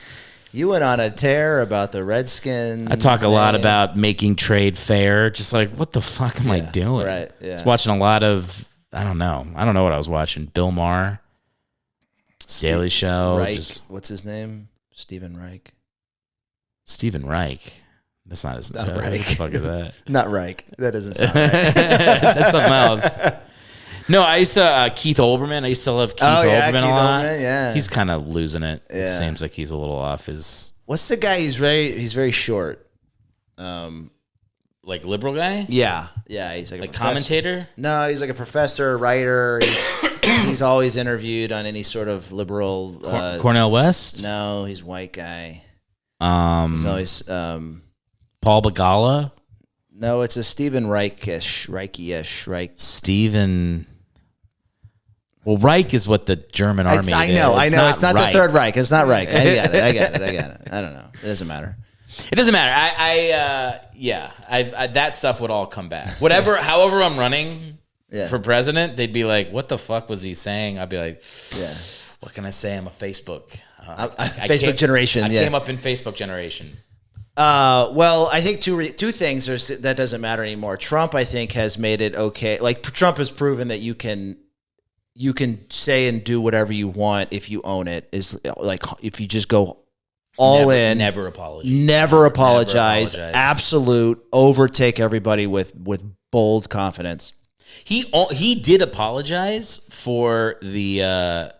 You went on a tear about the Redskins. I talk a lot about making trade fair. Just like, what the fuck am I doing? Right, yeah. I was watching a lot of... I don't know what I was watching. Bill Maher, Daily Show. Reich. What's his name? Stephen Reich. Stephen Reich. That's not his name. What the fuck is that? Not Reich. That doesn't sound right. That's something else. No, I used to Keith Olbermann. I used to love Keith Olbermann a lot. Yeah. He's kind of losing it. Yeah. It seems like he's a little off his... What's the guy? He's very short. Like liberal guy? Yeah. He's like a commentator. No, he's like a professor, writer. He's always interviewed on any sort of liberal. Cornel West? No, he's a white guy. He's always Paul Begala. No, it's a Stephen Reich-ish. Stephen. Well, Reich is what the German army did. I know. It's not Reich. the Third Reich. It's not Reich. I got it. I don't know. It doesn't matter. It doesn't matter. I that stuff would all come back. However I'm running for president, they'd be like, "What the fuck was he saying?" I'd be like, "Yeah, what can I say? I'm a Facebook Facebook generation. I came up in Facebook generation." Well, I think two things that doesn't matter anymore. Trump, I think, has made it okay. Like, Trump has proven that you can say and do whatever you want if you own it. Is like if you just go all in. Never apologize. Never apologize. Absolute. Overtake everybody with bold confidence. He did apologize for the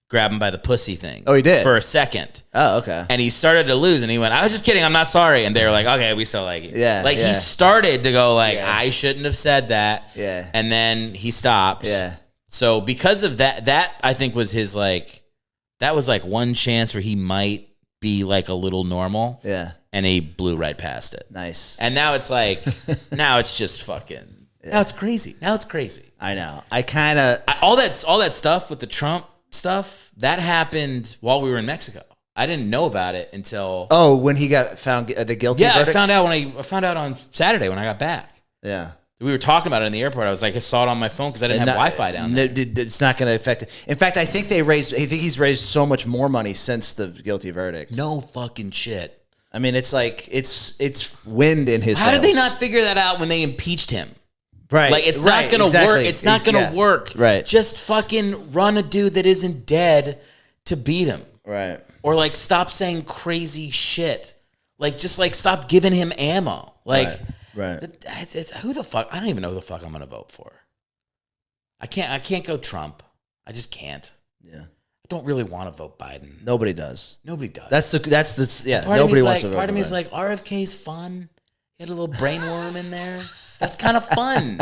grab him by the pussy thing. Oh, he did? For a second. Oh, okay. And he started to lose, and he went, "I was just kidding. I'm not sorry." And they were like, "Okay, we still like you." Yeah. He started to go "I shouldn't have said that." Yeah. And then he stopped. Yeah. So because of that I think was his that was one chance where he might be a little normal. Yeah. And he blew right past it. Nice. And now it's now it's just fucking, now it's crazy. I know. I kind of, all that stuff with the Trump stuff, that happened while we were in Mexico. I didn't know about it until... Oh, when he got found the guilty verdict? I found out on Saturday when I got back. Yeah. We were talking about it in the airport. I was like, I saw it on my phone because I didn't have Wi-Fi down there. It's not going to affect it. In fact, I think he's raised so much more money since the guilty verdict. No fucking shit. I mean, it's like it's wind in his. How sails. did they not figure that out when they impeached him? Right. Like, it's not going to work. It's not going to work. Right. Just fucking run a dude that isn't dead to beat him. Right. Or, like, stop saying crazy shit. Like, just, like, stop giving him ammo. Like, right. It's who the fuck? I don't even know who the fuck I'm going to vote for. I can't go Trump. I just can't. Yeah. I don't really want to vote Biden. Nobody does. Nobody does. That's the nobody wants to vote. Part of me is like, RFK's fun. He had a little brainworm in there. That's kind of fun.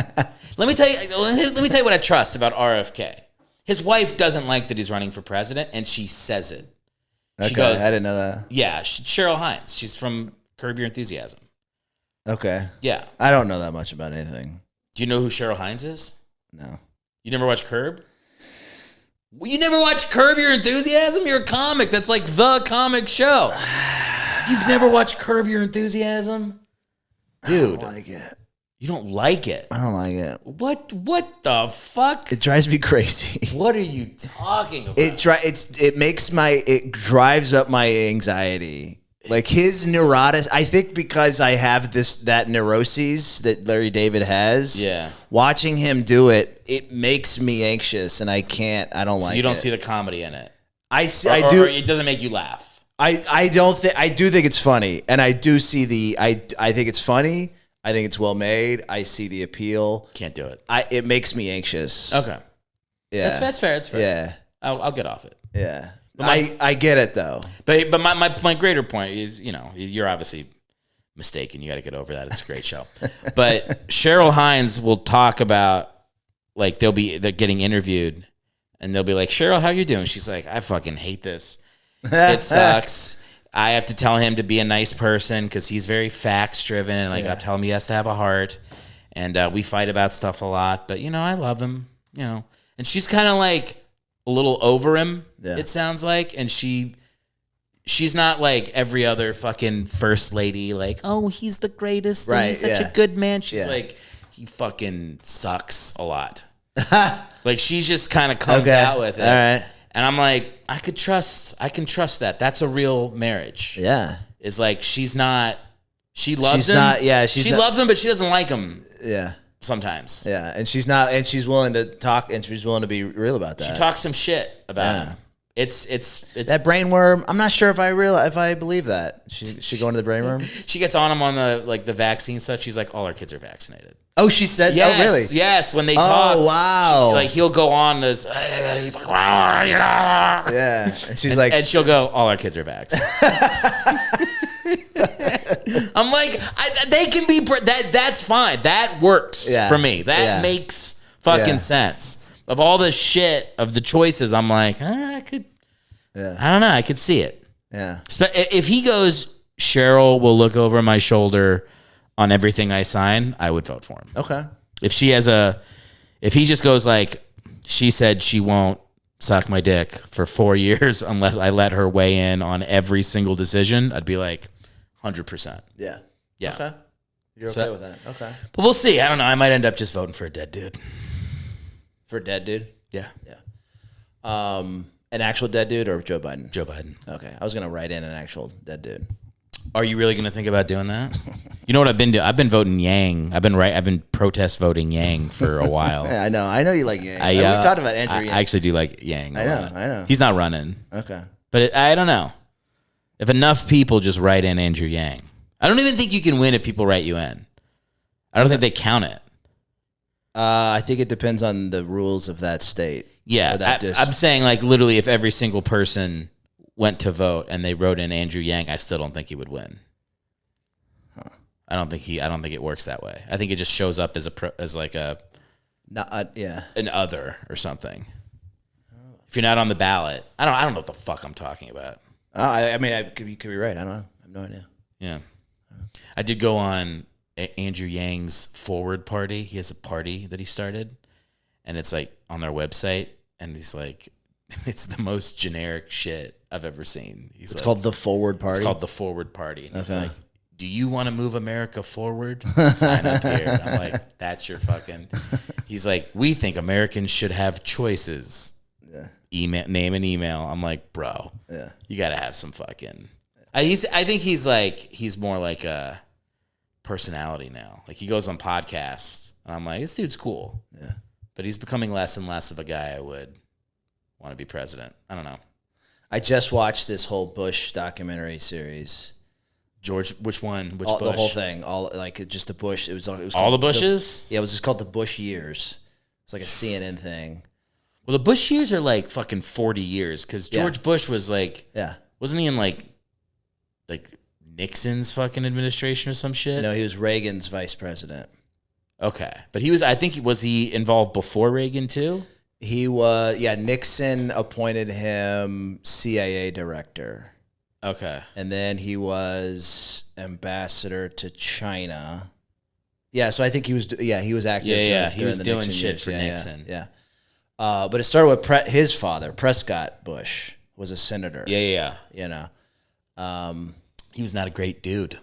Let me tell you what I trust about RFK. His wife doesn't like that he's running for president, and she says it. Okay, she goes, I didn't know that. Yeah, Cheryl Hines. She's from Curb Your Enthusiasm. Okay. Yeah. I don't know that much about anything. Do you know who Cheryl Hines is? No. You never watched Curb? You never watched Curb Your Enthusiasm? You're a comic. That's like the comic show. You've never watched Curb Your Enthusiasm? Dude. I don't like it. You don't like it? I don't like it. What the fuck? It drives me crazy. What are you talking about? It drives up my anxiety. Like his neurotic, I think because I have that neuroses that Larry David has. Yeah. Watching him do it, it makes me anxious, and I don't like it. You don't see the comedy in it. I do. Or it doesn't make you laugh. I do think it's funny, and I do see I think it's funny. I think it's well made. I see the appeal. Can't do it. It makes me anxious. Okay. Yeah. That's fair. That's fair. Yeah. I'll get off it. Yeah. I get it though. But my greater point is, you're obviously mistaken. You got to get over that. It's a great show. But Cheryl Hines will talk about, like, they're getting interviewed, and they'll be like, Cheryl, how you doing? She's like, I fucking hate this. It sucks. I have to tell him to be a nice person because he's very facts driven, and I tell him he has to have a heart. And we fight about stuff a lot, but I love him. And she's kind of like a little over him. Yeah. It sounds like, and she's not like every other fucking first lady. Like, oh, he's the greatest. Right? And he's such a good man. She's like, he fucking sucks a lot. Like she just kind of comes out with it. All right. And I'm like, I can trust that. That's a real marriage. Yeah. It's like she loves him. She loves him, but she doesn't like him. Yeah. Sometimes. Yeah. And she's willing to talk, and she's willing to be real about that. She talks some shit about him. It's that brainworm. I'm not sure if I believe that. She going to the brainworm? She gets on him on the vaccine stuff. She's like, all our kids are vaccinated. Oh, she said yes, oh really? Yes, when they talk. Oh, wow. He'll go on this. He's like, yeah. And she's like, and she'll go, all our kids are vaxxed. I'm like, they can be, that's fine. That works for me. That makes fucking sense. Of all the shit, of the choices, I'm like, I could, I don't know. I could see it. Yeah. If he goes, Cheryl will look over my shoulder on everything I sign, I would vote for him. Okay. If he just goes like, she said she won't suck my dick for 4 years unless I let her weigh in on every single decision, I'd be like 100%. Yeah. Yeah. Okay. You're okay with that. Okay. But we'll see. I don't know. I might end up just voting for a dead dude. For a dead dude? Yeah. Yeah. An actual dead dude or Joe Biden? Joe Biden. Okay. I was going to write in an actual dead dude. Are you really going to think about doing that? You know what I've been doing? I've been voting Yang. I've been protest voting Yang for a while. Yeah, I know. I know you like Yang. We talked about Andrew Yang. I actually do like Yang. I know. He's not running. Okay. But I don't know. If enough people just write in Andrew Yang. I don't even think you can win if people write you in. I don't think they count it. I think it depends on the rules of that state. Yeah. I'm saying like literally if every single person went to vote and they wrote in Andrew Yang, I still don't think he would win. Huh. I don't think it works that way. I think it just shows up as an other or something. If you're not on the ballot, I don't know what the fuck I'm talking about. I mean, you could be right. I don't know. I have no idea. Yeah. I did go on Andrew Yang's Forward Party. He has a party that he started, and it's like on their website, and he's like, it's the most generic shit I've ever seen. It's called the Forward Party? It's called the Forward Party. And it's like, do you want to move America forward? Sign up here. I'm like, that's your fucking... He's like, we think Americans should have choices. Yeah. Name and email. I'm like, bro, you got to have some fucking... I think he's more like a personality now. Like he goes on podcasts, and I'm like, this dude's cool. Yeah. But he's becoming less and less of a guy I would want to be president. I don't know. I just watched this whole Bush documentary series. George, which one? Which Bush? The whole thing, just the Bush. It was all the Bushes. It was just called the Bush years. It's like a CNN thing. Well, the Bush years are like fucking 40 years because George Bush was like, wasn't he in like Nixon's fucking administration or some shit? No, he was Reagan's vice president. Okay, but was he involved before Reagan too? He was, Nixon appointed him CIA director. Okay. And then he was ambassador to China. Yeah, so I think he was active. Yeah, he was doing Nixon shit years. for Nixon. Yeah. But it started with his father, Prescott Bush, was a senator. Yeah. You know. He was not a great dude.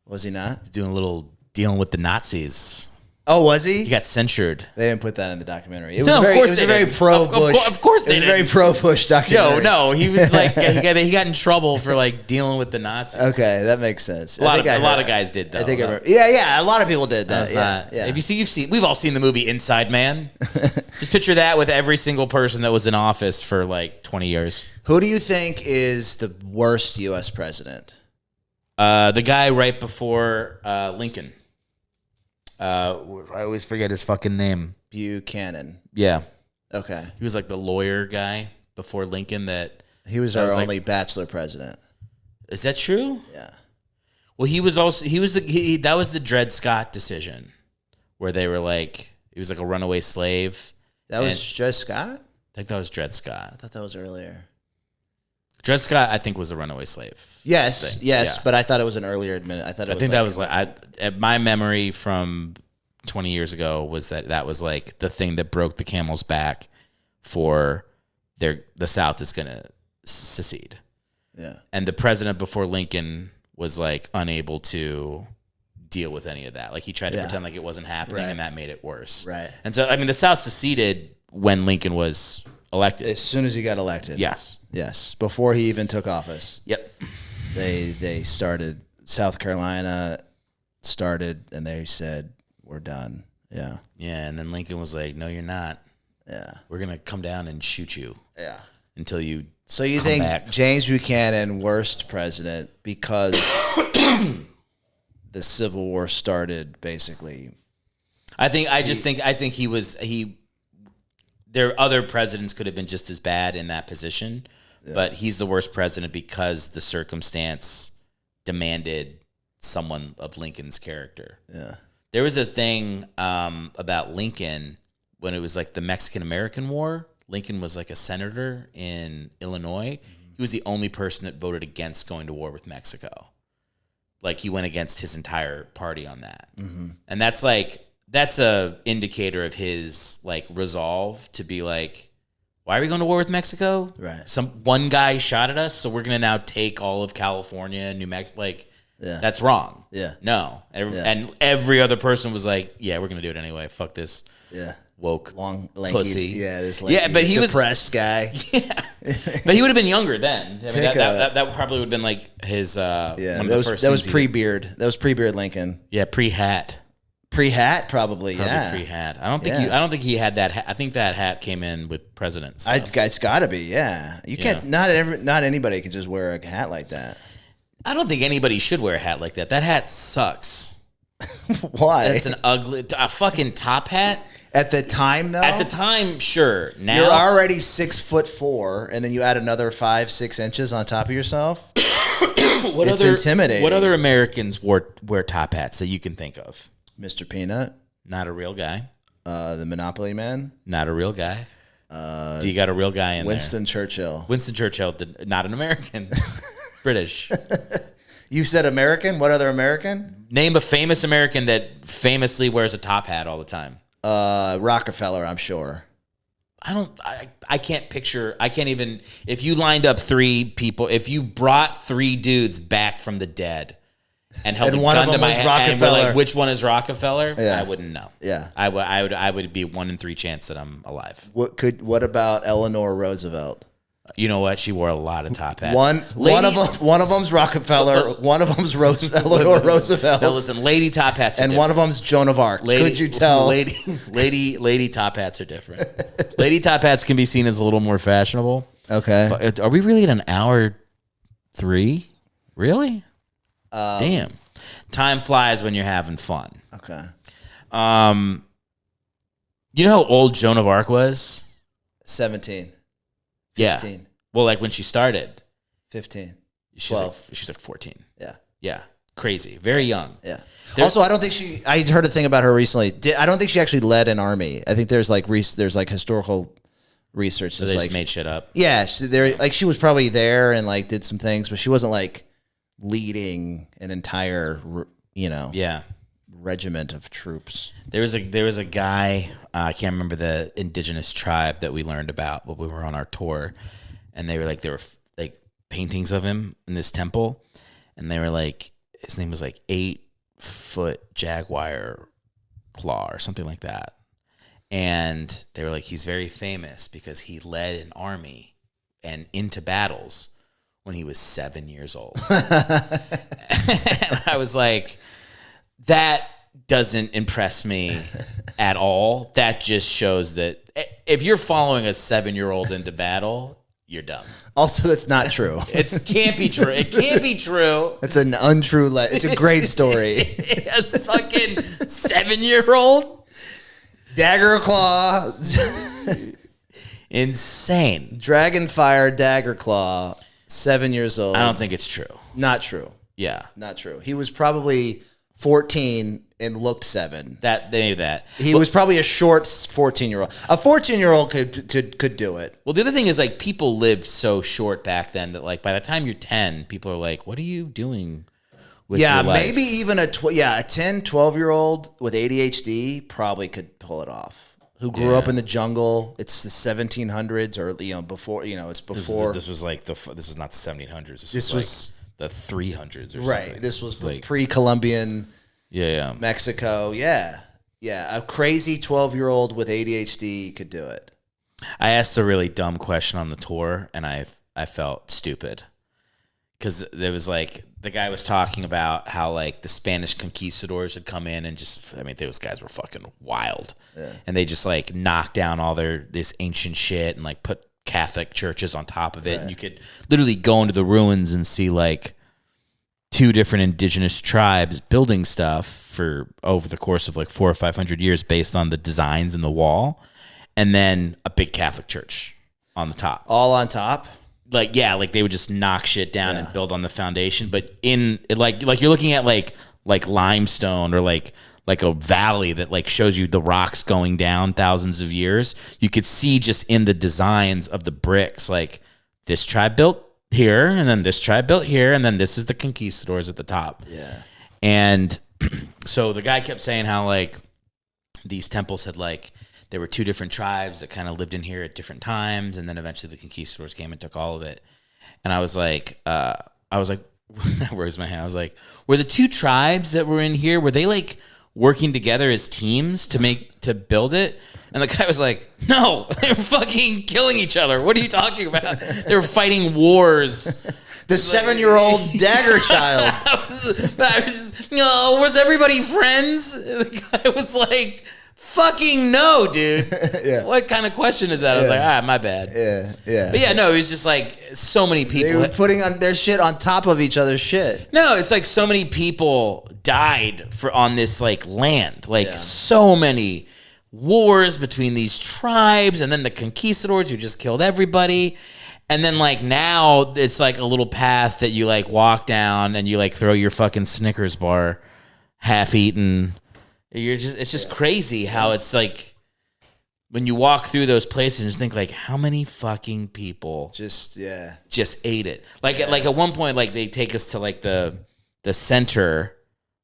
Was he not? He's doing a little dealing with the Nazis. Oh, was he? He got censured. They didn't put that in the documentary. It was a very pro-Bush. Of course they did. It was a very pro-Bush documentary. No, he was like he got in trouble for like dealing with the Nazis. Okay, that makes sense. A lot of guys did though. I think I remember. Yeah, a lot of people did that. Yeah. We've all seen the movie Inside Man. Just picture that with every single person that was in office for like 20 years. Who do you think is the worst U.S. president? The guy right before Lincoln. I always forget his fucking name. Buchanan. Yeah. Okay. He was like the lawyer guy before Lincoln that... He was our only bachelor president. Is that true? Yeah. Well, that was the Dred Scott decision where they were like, he was like a runaway slave. That was Dred Scott? I think that was Dred Scott. I thought that was earlier. Dred Scott, I think, was a runaway slave. Yes, but I thought it was an earlier I think that was my memory from 20 years ago was that was like the thing that broke the camel's back for the South is going to secede. Yeah. And the president before Lincoln was like unable to deal with any of that. Like he tried to pretend like it wasn't happening, and that made it worse. Right. And so, I mean, the South seceded when Lincoln was elected. As soon as he got elected. Yes. Before he even took office. Yep. They started, South Carolina started, and they said, we're done. Yeah. Yeah, and then Lincoln was like, no, you're not. Yeah. We're going to come down and shoot you. Yeah. Until you So you think back. James Buchanan, worst president, because the Civil War started, basically. I think there other presidents could have been just as bad in that position, but he's the worst president because the circumstance demanded someone of Lincoln's character. Yeah. There was a thing about Lincoln when it was like the Mexican-American War. Lincoln was like a senator in Illinois. He was the only person that voted against going to war with Mexico. Like he went against his entire party on that. Mm-hmm. And that's a indicator of his like resolve to be like, why are we going to war with Mexico? Right. One guy shot at us, so we're going to now take all of California, New Mexico. Like, that's wrong. Yeah. No. And every other person was like, yeah, we're going to do it anyway. Fuck this. Yeah. Woke. Long, lanky. Pussy. Yeah, this lanky, but he depressed guy. Yeah. But he would have been younger then. I mean, that probably would have been like his one of the first that was pre-beard. That was pre-beard Lincoln. Yeah, pre-hat. Pre-hat, probably pre-hat. I don't think he had that hat. I think that hat came in with presidents. It's got to be, yeah. You can't. Not anybody can just wear a hat like that. I don't think anybody should wear a hat like that. That hat sucks. Why? It's a fucking top hat. At the time, though. At the time, sure. Now you're already 6'4", and then you add another 5-6 inches on top of yourself. It's intimidating. What other Americans wear top hats that you can think of? Mr. Peanut, not a real guy. The Monopoly Man, not a real guy. Do you got a real guy in Winston there? Churchill. Winston Churchill, not an American. British. You said American? What other American? Name a famous American that famously wears a top hat all the time. Rockefeller, I'm sure. I can't even, if you lined up three people, if you brought three dudes back from the dead and held a gun to my head and were like, which one is Rockefeller? Yeah. I wouldn't know. Yeah. I would be 1 in 3 chance that I'm alive. What about Eleanor Roosevelt? You know what? She wore a lot of top hats. One of them's Rockefeller. One of them's Eleanor Roosevelt. No, listen, lady top hats are and different. one of them's Joan of Arc. Could you tell? Lady top hats are different. Lady top hats can be seen as a little more fashionable. Okay. Are we really at an hour 3? Really? Damn. Time flies when you're having fun. Okay. You know how old Joan of Arc was? 17. 15. Yeah. Well, like when she started. 15. 12. She's like 14. Yeah. Yeah. Crazy. Very young. Yeah. Also, I don't think I heard a thing about her recently. I don't think she actually led an army. I think there's like historical research. So they just made shit up. Yeah. She was probably there and like did some things, but she wasn't like leading an entire, regiment of troops. There was a guy, I can't remember the indigenous tribe that we learned about when we were on our tour, and there were paintings of him in this temple, and they were like, his name was like 8-foot Jaguar Claw or something like that, and they were like, he's very famous because he led an army and into battles when he was 7 years old. And I was like, that doesn't impress me at all. That just shows that if you're following a 7-year-old into battle, you're dumb. Also, that's not true. It can't be true. It can't be true. It's an untrue. It's a great story. A fucking 7-year-old dagger claw. Insane. Dragonfire dagger claw. 7 years old. I don't think it's true. Not true. Yeah, not true. He was probably 14 and looked 7. He was probably a short 14-year-old. A 14-year-old could do it. Well, the other thing is like people lived so short back then that like by the time you're 10, people are like, "What are you doing with your life?" Maybe even a 10, 12-year-old with ADHD probably could pull it off. Who grew up in the jungle? It's the 1700s or before. It's before. This was like this was not the 1700s. This was like the 300s or something. Right. This was like pre-Columbian. Yeah. Mexico. Yeah. A crazy 12-year-old with ADHD could do it. I asked a really dumb question on the tour, and I felt stupid because there was like the guy was talking about how like the Spanish conquistadors had come in and those guys were fucking wild, and they just like knocked down all this ancient shit and like put Catholic churches on top of it, and you could literally go into the ruins and see like 2 different indigenous tribes building stuff for over the course of like 400 or 500 years based on the designs in the wall, and then a big Catholic church on the top. All on top? Like they would just knock shit down and build on the foundation, but in like you're looking at like limestone or like a valley that like shows you the rocks going down thousands of years. You could see just in the designs of the bricks, like this tribe built here, and then this tribe built here, and then this is the conquistadors at the top. Yeah. And so the guy kept saying how like these temples had like there were 2 different tribes that kind of lived in here at different times, and then eventually the conquistadors came and took all of it. And I was like, where's my hand? I was like, were the 2 tribes that were in here, were they like working together as teams to build it? And the guy was like, no, they were fucking killing each other. What are you talking about? They were fighting wars. The 7-year-old dagger child. Was everybody friends? The guy was like, fucking no, dude. Yeah. What kind of question is that? I was like, my bad. Yeah. But it was just like so many people. They were putting on their shit on top of each other's shit. No, it's like so many people died on this like land. Like so many wars between these tribes, and then the conquistadors who just killed everybody. And then like now it's like a little path that you like walk down and you like throw your fucking Snickers bar half eaten. It's just crazy how it's like when you walk through those places and just think like how many fucking people just ate it. Like at one point like they take us to like the center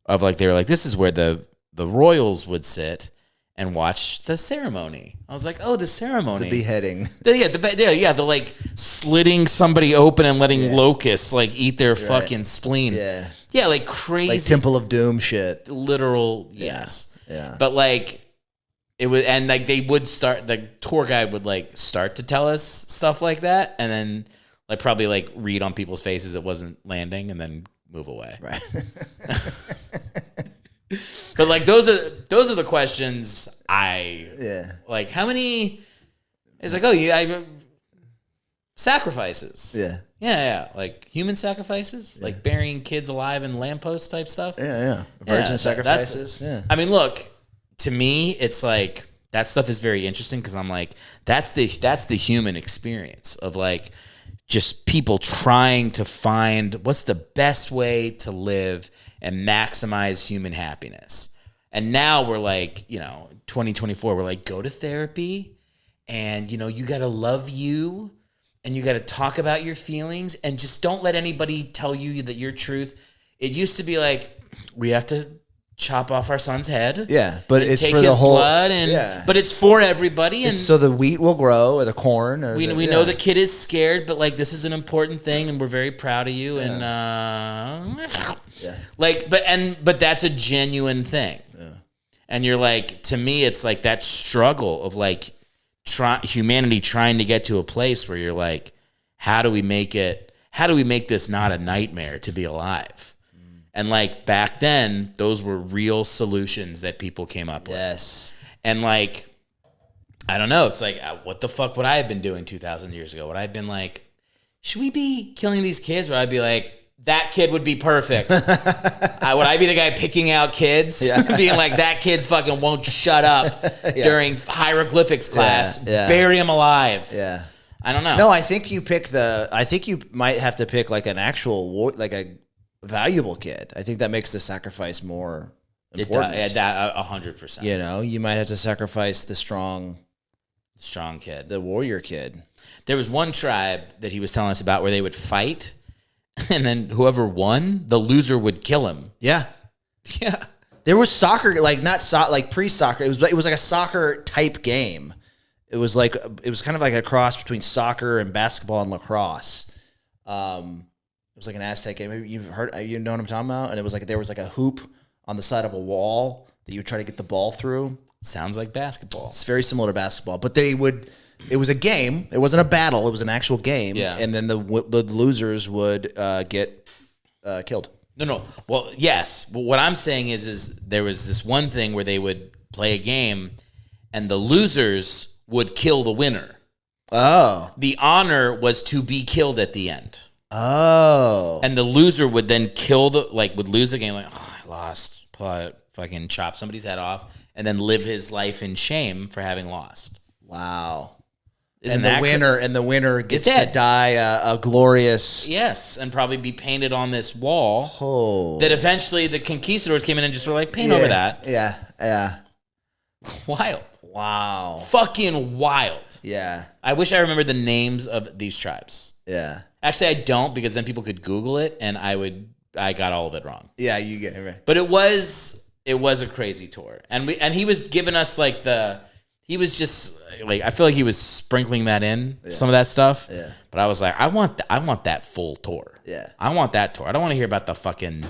of like they were like this is where the royals would sit and watch the ceremony. I was like, oh, the ceremony. The beheading. The like slitting somebody open and letting locusts like eat their fucking spleen. Yeah. Yeah, like crazy. Like Temple of Doom shit. Literal, yes. Yeah. But like, it was, and like they would start, the tour guide would like start to tell us stuff like that, and then like probably like read on people's faces it wasn't landing, and then move away. Right. But like those are the questions like. How many? It's like, I sacrifices. Yeah. Like human sacrifices, like burying kids alive in lampposts type stuff. Virgin sacrifices. I mean, look, to me, it's like that stuff is very interesting because I'm like, that's the human experience of like just people trying to find what's the best way to live and maximize human happiness. And now we're like, 2024, we're like, go to therapy and, you got to love you. And you got to talk about your feelings and just don't let anybody tell you that your truth. It used to be like, we have to chop off our son's head. Yeah, but it's take for his the whole blood but it's for everybody. And so the wheat will grow or the corn. Or we know the kid is scared, but like this is an important thing and we're very proud of you. And but that's a genuine thing. Yeah. And you're like, to me, it's like that struggle of like, humanity trying to get to a place where you're like, how do we make this not a nightmare to be alive? And like back then, those were real solutions that people came up with. Yes. And like, I don't know. It's like, what the fuck would I have been doing 2,000 years ago? Would I have been like, should we be killing these kids? Or I'd be like, that kid would be perfect. Would I be the guy picking out kids? Yeah. Being like, that kid fucking won't shut up during hieroglyphics class. Yeah. Bury him alive. Yeah. I don't know. No, I think you might have to pick like an actual, like a valuable kid. I think that makes the sacrifice more important. 100%. You might have to sacrifice the strong kid, the warrior kid. There was one tribe that he was telling us about where they would fight. And then whoever won, the loser would kill him. Yeah. Yeah. There was soccer, like not like pre-soccer. It was like a soccer type game. It was kind of like a cross between soccer and basketball and lacrosse. It was like an Aztec game. Maybe you know what I'm talking about? And it was like there was like a hoop on the side of a wall that you would try to get the ball through. Sounds like basketball. It's very similar to basketball, but it was a game. It wasn't a battle. It was an actual game. Yeah. And then the losers would get killed. No. Well, yes. But what I'm saying is there was this one thing where they would play a game and the losers would kill the winner. Oh. The honor was to be killed at the end. Oh. And the loser would then would lose the game like, oh, I lost. Fucking chop somebody's head off and then live his life in shame for having lost. Wow. Isn't the winner gets to die a glorious. Yes, and probably be painted on this wall. That eventually the conquistadors came in and just were like, paint over that. Yeah. Wild. Wow. Fucking wild. Yeah. I wish I remembered the names of these tribes. Yeah. Actually, I don't, because then people could Google it and I got all of it wrong. Yeah, you get it right. But it was a crazy tour. And he was giving us like he was just like, I feel like he was sprinkling that in, some of that stuff. Yeah. But I was like, I want that full tour. Yeah. I want that tour. I don't want to hear about the fucking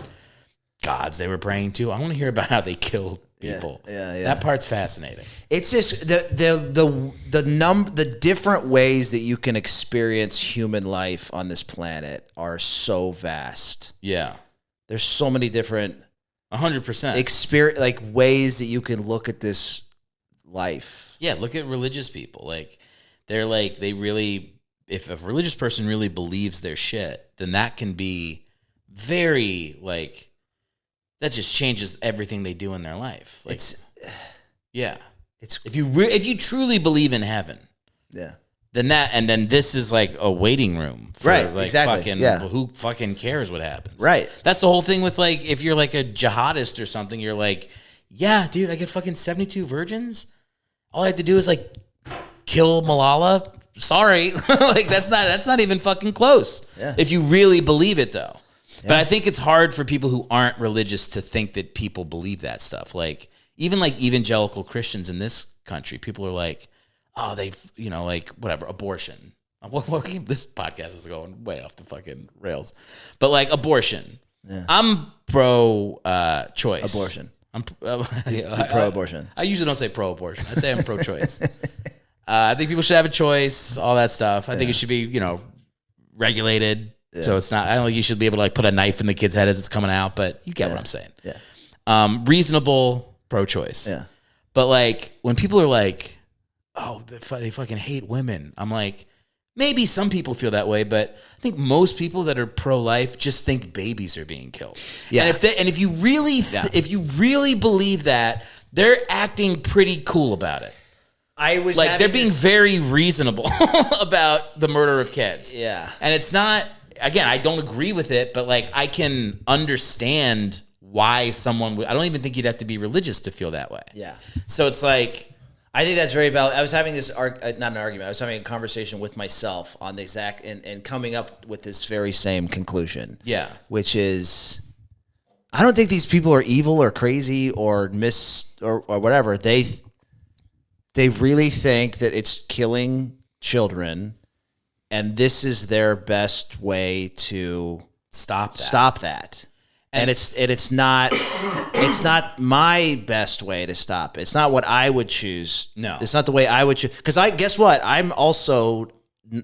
gods they were praying to. I want to hear about how they killed people. Yeah. That part's fascinating. It's just the different ways that you can experience human life on this planet are so vast. Yeah. There's so many different 100% like ways that you can look at this life. Yeah, look at religious people. Like, they're like, if a religious person really believes their shit, then that can be very, like, that just changes everything they do in their life. Like, if you truly believe in heaven, then this is like a waiting room for, right, like, exactly. Who fucking cares what happens? Right. That's the whole thing with, like, if you're like a jihadist or something, you're like, yeah, dude, I get fucking 72 virgins. All I have to do is like kill Malala. Sorry. Like that's not even fucking close. Yeah. If you really believe it though. Yeah. But I think it's hard for people who aren't religious to think that people believe that stuff. Like even like evangelical Christians in this country, people are like, oh, like whatever, abortion. This podcast is going way off the fucking rails. But like abortion. Yeah. I'm pro choice. Abortion. I'm pro-abortion. I usually don't say pro-abortion. I say I'm pro-choice. I think people should have a choice, all that stuff. I think it should be, regulated. Yeah. So it's not, I don't think you should be able to like put a knife in the kid's head as it's coming out, but you get what I'm saying. Yeah. Reasonable pro-choice. Yeah. But like when people are like, oh, they fucking hate women. I'm like, maybe some people feel that way, but I think most people that are pro-life just think babies are being killed. Yeah. And if you really believe that, they're acting pretty cool about it. They're being very reasonable about the murder of kids. Yeah. And it's not, again, I don't agree with it, but like I can understand why someone would, I don't even think you'd have to be religious to feel that way. Yeah. So it's like, I think that's very valid. I was having this, not an argument, I was having a conversation with myself on the exact, and coming up with this very same conclusion. Yeah. Which is, I don't think these people are evil or crazy or or whatever. They really think that it's killing children, and this is their best way to stop that. And it's not my best way to stop. It's not what I would choose. No, it's not the way I would choose. Because guess what? I'm also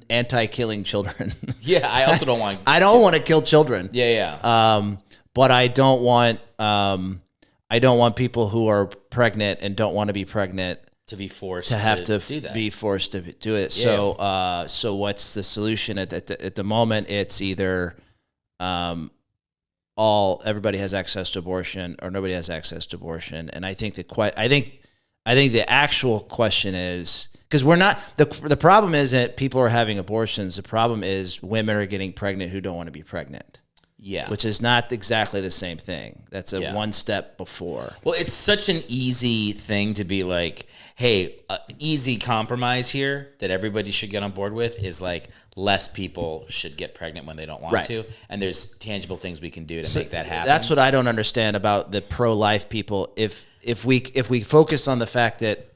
anti-killing children. Yeah, I also don't want. I don't want to kill children. Yeah. But I don't want people who are pregnant and don't want to be pregnant to be forced to have to do that. Be forced to do it. Yeah. So what's the solution at the moment? It's either everybody has access to abortion or nobody has access to abortion. And I think the actual question is, because we're not, the problem isn't people are having abortions. The problem is women are getting pregnant who don't want to be pregnant. Yeah. Which is not exactly the same thing. That's one step before. Well, it's such an easy thing to be like, hey, easy compromise here that everybody should get on board with is like less people should get pregnant when they don't want to. And there's tangible things we can do to make that happen. That's what I don't understand about the pro-life people. If we focus on the fact that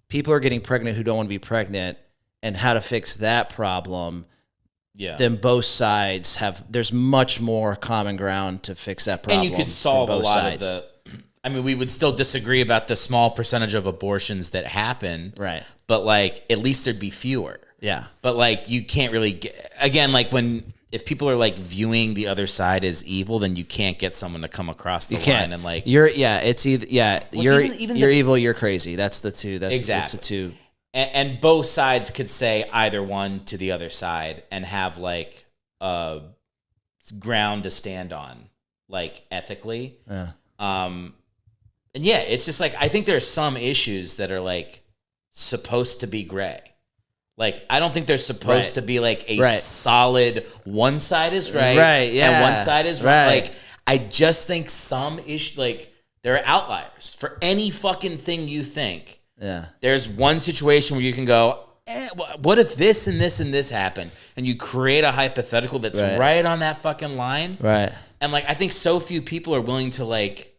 people are getting pregnant who don't want to be pregnant and how to fix that problem, then both sides there's much more common ground to fix that problem. And you could solve a lot of the, I mean, we would still disagree about the small percentage of abortions that happen. Right. But like, at least there'd be fewer. Yeah. But like, you can't really again, like if people are like viewing the other side as evil, then you can't get someone to come across the line and like, you're evil, you're crazy. That's the two. That's the two. And both sides could say either one to the other side and have like a ground to stand on, like ethically. Yeah. And yeah, it's just like, I think there are some issues that are like supposed to be gray. Like, I don't think there's supposed to be like a solid one side is right, and one side is wrong. Like, I just think some like there are outliers for any fucking thing you think. Yeah. There's one situation where you can go, what if this and this and this happened? And you create a hypothetical that's right on that fucking line. Right. And like, I think so few people are willing to like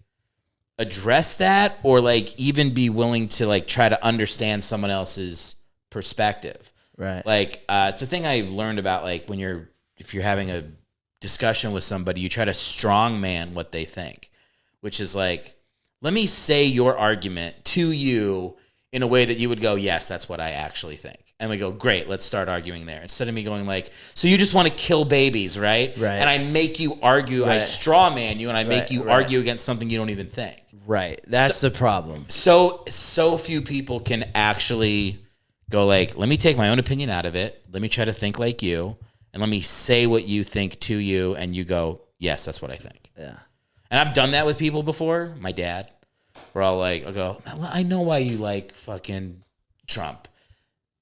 address that or like even be willing to like try to understand someone else's perspective. Right. Like, it's a thing I learned about like if you're having a discussion with somebody, you try to strongman what they think, which is like, let me say your argument to you in a way that you would go, yes, that's what I actually think. And we go, great, let's start arguing there. Instead of me going like, so you just want to kill babies, right? Right. And I make you argue, I straw man you, and I make you argue against something you don't even think. Right. That's the problem. So few people can actually go like, let me take my own opinion out of it. Let me try to think like you. And let me say what you think to you. And you go, yes, that's what I think. Yeah. And I've done that with people before. My dad. We're all like, I'll go, I know why you like fucking Trump.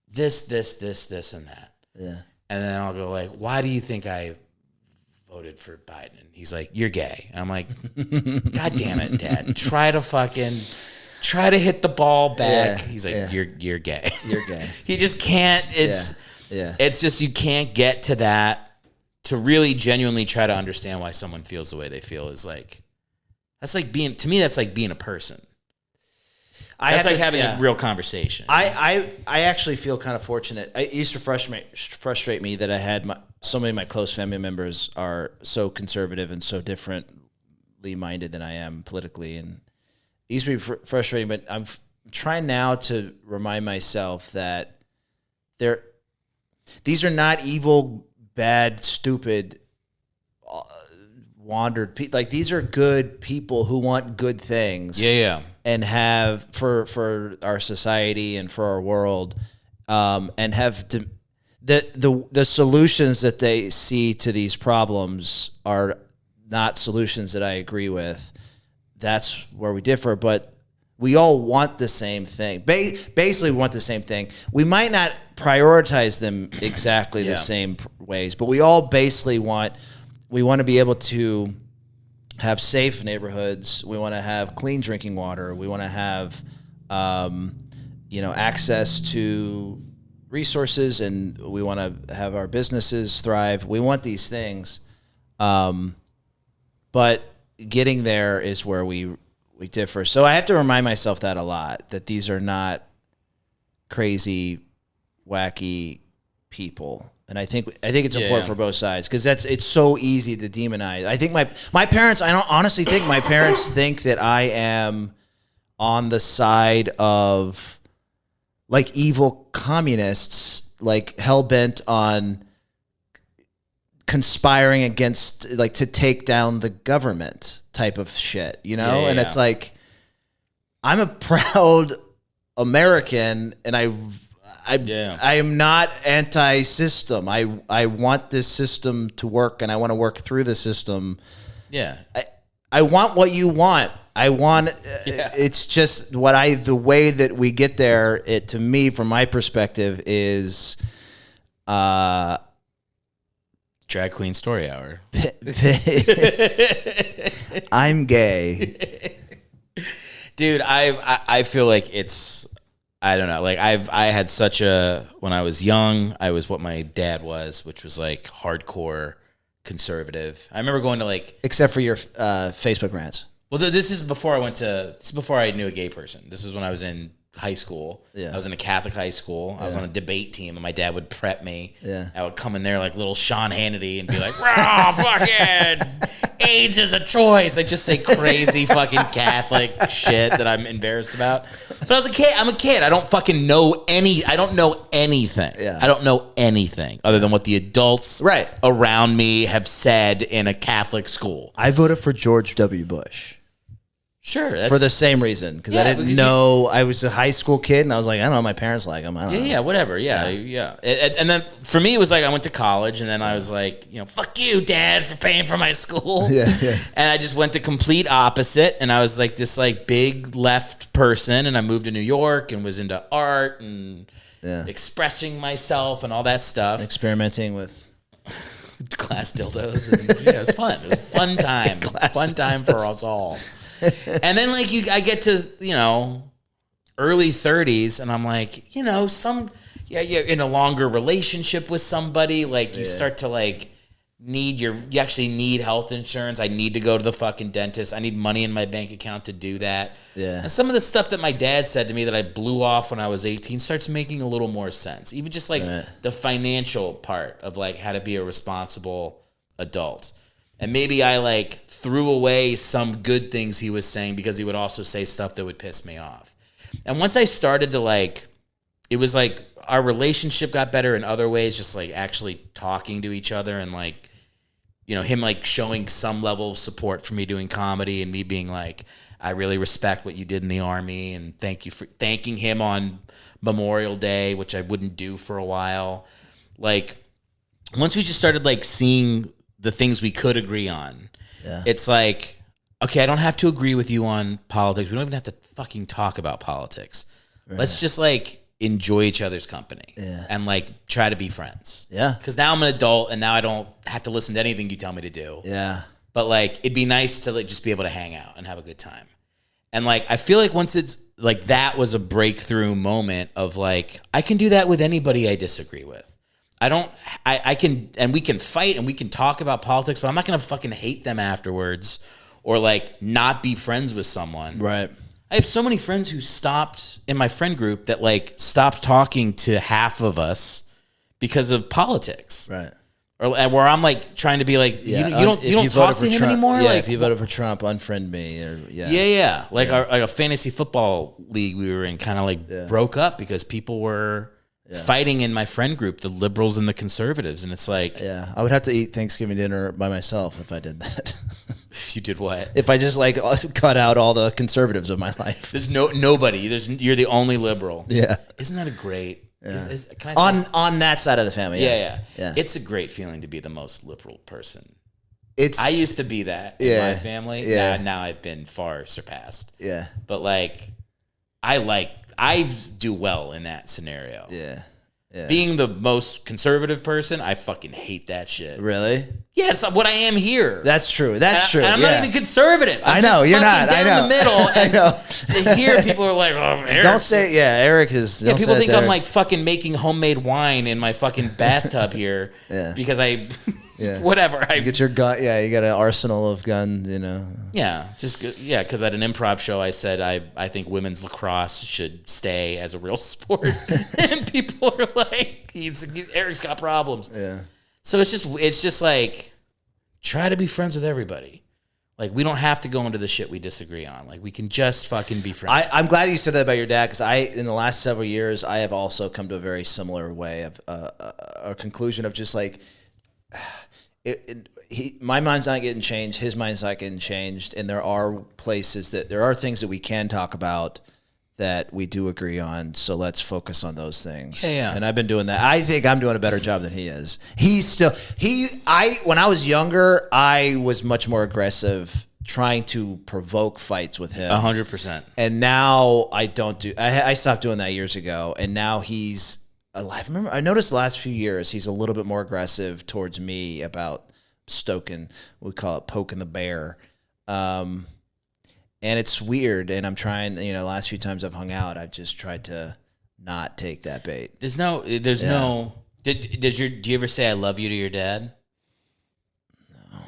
This, and that. Yeah. And then I'll go like, why do you think I voted for Biden? And he's like, you're gay. And I'm like, God damn it, Dad. Try to hit the ball back. He's like, you're gay. You're gay. He just can't. It's just, you can't get to that to really genuinely try to understand why someone feels the way they feel is like, that's like being a person. That's like having a real conversation. I actually feel kind of fortunate. It used to frustrate me that I had so many of my close family members are so conservative and so differently minded than I am politically. used to be frustrating, but I'm trying now to remind myself that these are not evil, bad, stupid, wandered people. Like, these are good people who want good things. Yeah. And have for our society and for our world, and have the solutions that they see to these problems are not solutions that I agree with. That's where we differ, but we all want the same thing. Basically, we want the same thing. We might not prioritize them exactly the same ways, but we all basically want to be able to have safe neighborhoods. We want to have clean drinking water. We want to have, access to resources, and we want to have our businesses thrive. We want these things, but getting there is where we differ. So I have to remind myself that a lot, that these are not crazy, wacky people. And I think it's important for both sides, because it's so easy to demonize. I think my parents, I don't honestly think my parents think that I am on the side of like evil communists, like hell-bent on conspiring against, like, to take down the government type of shit, and it's like, I'm a proud American, and I am not anti-system. I want this system to work, and I want to work through the system. Yeah. I want what you want. I want, it's just the way that we get there, it, to me, from my perspective, is, Drag Queen Story Hour. I'm gay. Dude, I feel like it's, I don't know. Like, I had such when I was young, I was what my dad was, which was like hardcore conservative. I remember going to like, except for your Facebook rants. Well, this is before I knew a gay person. This is when I was in high school. Yeah. I was in a Catholic high school. I was on a debate team, and my dad would prep me. Yeah. I would come in there like little Sean Hannity and be like, "Rah, fucking AIDS is a choice." I just say crazy fucking Catholic shit that I'm embarrassed about. But I was a kid. I'm a kid. I don't fucking know I don't know anything. Yeah. I don't know anything other than what the adults around me have said in a Catholic school. I voted for George W. Bush. Sure. For the same reason, because I didn't know. I was a high school kid, and I was like, I don't know, my parents like him. I don't know. Yeah, whatever. Yeah. And then for me, it was like I went to college, and then I was like, fuck you, Dad, for paying for my school. Yeah. And I just went the complete opposite, and I was like this like big left person, and I moved to New York and was into art and expressing myself and all that stuff. Experimenting with glass dildos. And, it was fun. It was a fun time. Fun time for us all. And then like I get to, early 30s, and I'm like, you're in a longer relationship with somebody, like you start to like you actually need health insurance. I need to go to the fucking dentist. I need money in my bank account to do that. Yeah. And some of the stuff that my dad said to me that I blew off when I was 18 starts making a little more sense. Even just like the financial part of like how to be a responsible adult. And maybe I like threw away some good things he was saying because he would also say stuff that would piss me off. And once I started to like, it was like our relationship got better in other ways, just like actually talking to each other and like, him like showing some level of support for me doing comedy and me being like, I really respect what you did in the Army and thank you for thanking him on Memorial Day, which I wouldn't do for a while. Like once we just started like seeing the things we could agree on. Yeah. It's like, okay, I don't have to agree with you on politics. We don't even have to fucking talk about politics. Right. Let's just like enjoy each other's company and like try to be friends. Yeah. Because now I'm an adult and now I don't have to listen to anything you tell me to do. Yeah. But like, it'd be nice to like just be able to hang out and have a good time. And like, I feel like once it's like, that was a breakthrough moment of like, I can do that with anybody I disagree with. I can, and we can fight and we can talk about politics, but I'm not going to fucking hate them afterwards or like not be friends with someone. Right. I have so many friends who stopped in my friend group that like stopped talking to half of us because of politics. Right. or where I'm like trying to be like, you don't talk to him Trump, anymore. Yeah, like, if you voted for Trump, unfriend me. Or, Like a fantasy football league we were in kind of like broke up because people were fighting in my friend group, the liberals and the conservatives, and it's like, I would have to eat Thanksgiving dinner by myself if I did that. If you did what? If I just like cut out all the conservatives of my life. There's nobody. You're the only liberal. Yeah. Isn't that a great? Yeah. Can I say on that side of the family? Yeah. It's a great feeling to be the most liberal person. I used to be that in my family. Yeah. Now I've been far surpassed. Yeah. But like, I do well in that scenario. Yeah. Yeah. Being the most conservative person, I fucking hate that shit. Really? Yeah, it's what I am here. That's true. That's true. And I'm not even conservative. I'm I know just you're not. Down I know. the middle. And I know. to hear people are like, "Oh, Eric." Don't say. Yeah, Eric is. Yeah, people think I'm like fucking making homemade wine in my fucking bathtub here. Yeah. Because I. Yeah. Whatever. You get your gun. Yeah, you got an arsenal of guns. You know. Yeah, because at an improv show I said I think women's lacrosse should stay as a real sport, and people are like, Eric's got problems. Yeah. So it's just like, try to be friends with everybody. Like, we don't have to go into the shit we disagree on. Like, we can just fucking be friends. I'm glad you said that about your dad, because in the last several years I have also come to a very similar way of a conclusion of just like. My mind's not getting changed. His mind's not getting changed. And there are things that we can talk about that we do agree on. So let's focus on those things. Yeah. And I've been doing that. I think I'm doing a better job than he is. When I was younger, I was much more aggressive, trying to provoke fights with him. 100%. And now I don't do, I stopped doing that years ago. And now I noticed the last few years, he's a little bit more aggressive towards me about stoking, we call it poking the bear. And it's weird. And I'm trying, the last few times I've hung out, I've just tried to not take that bait. Do you ever say I love you to your dad? No.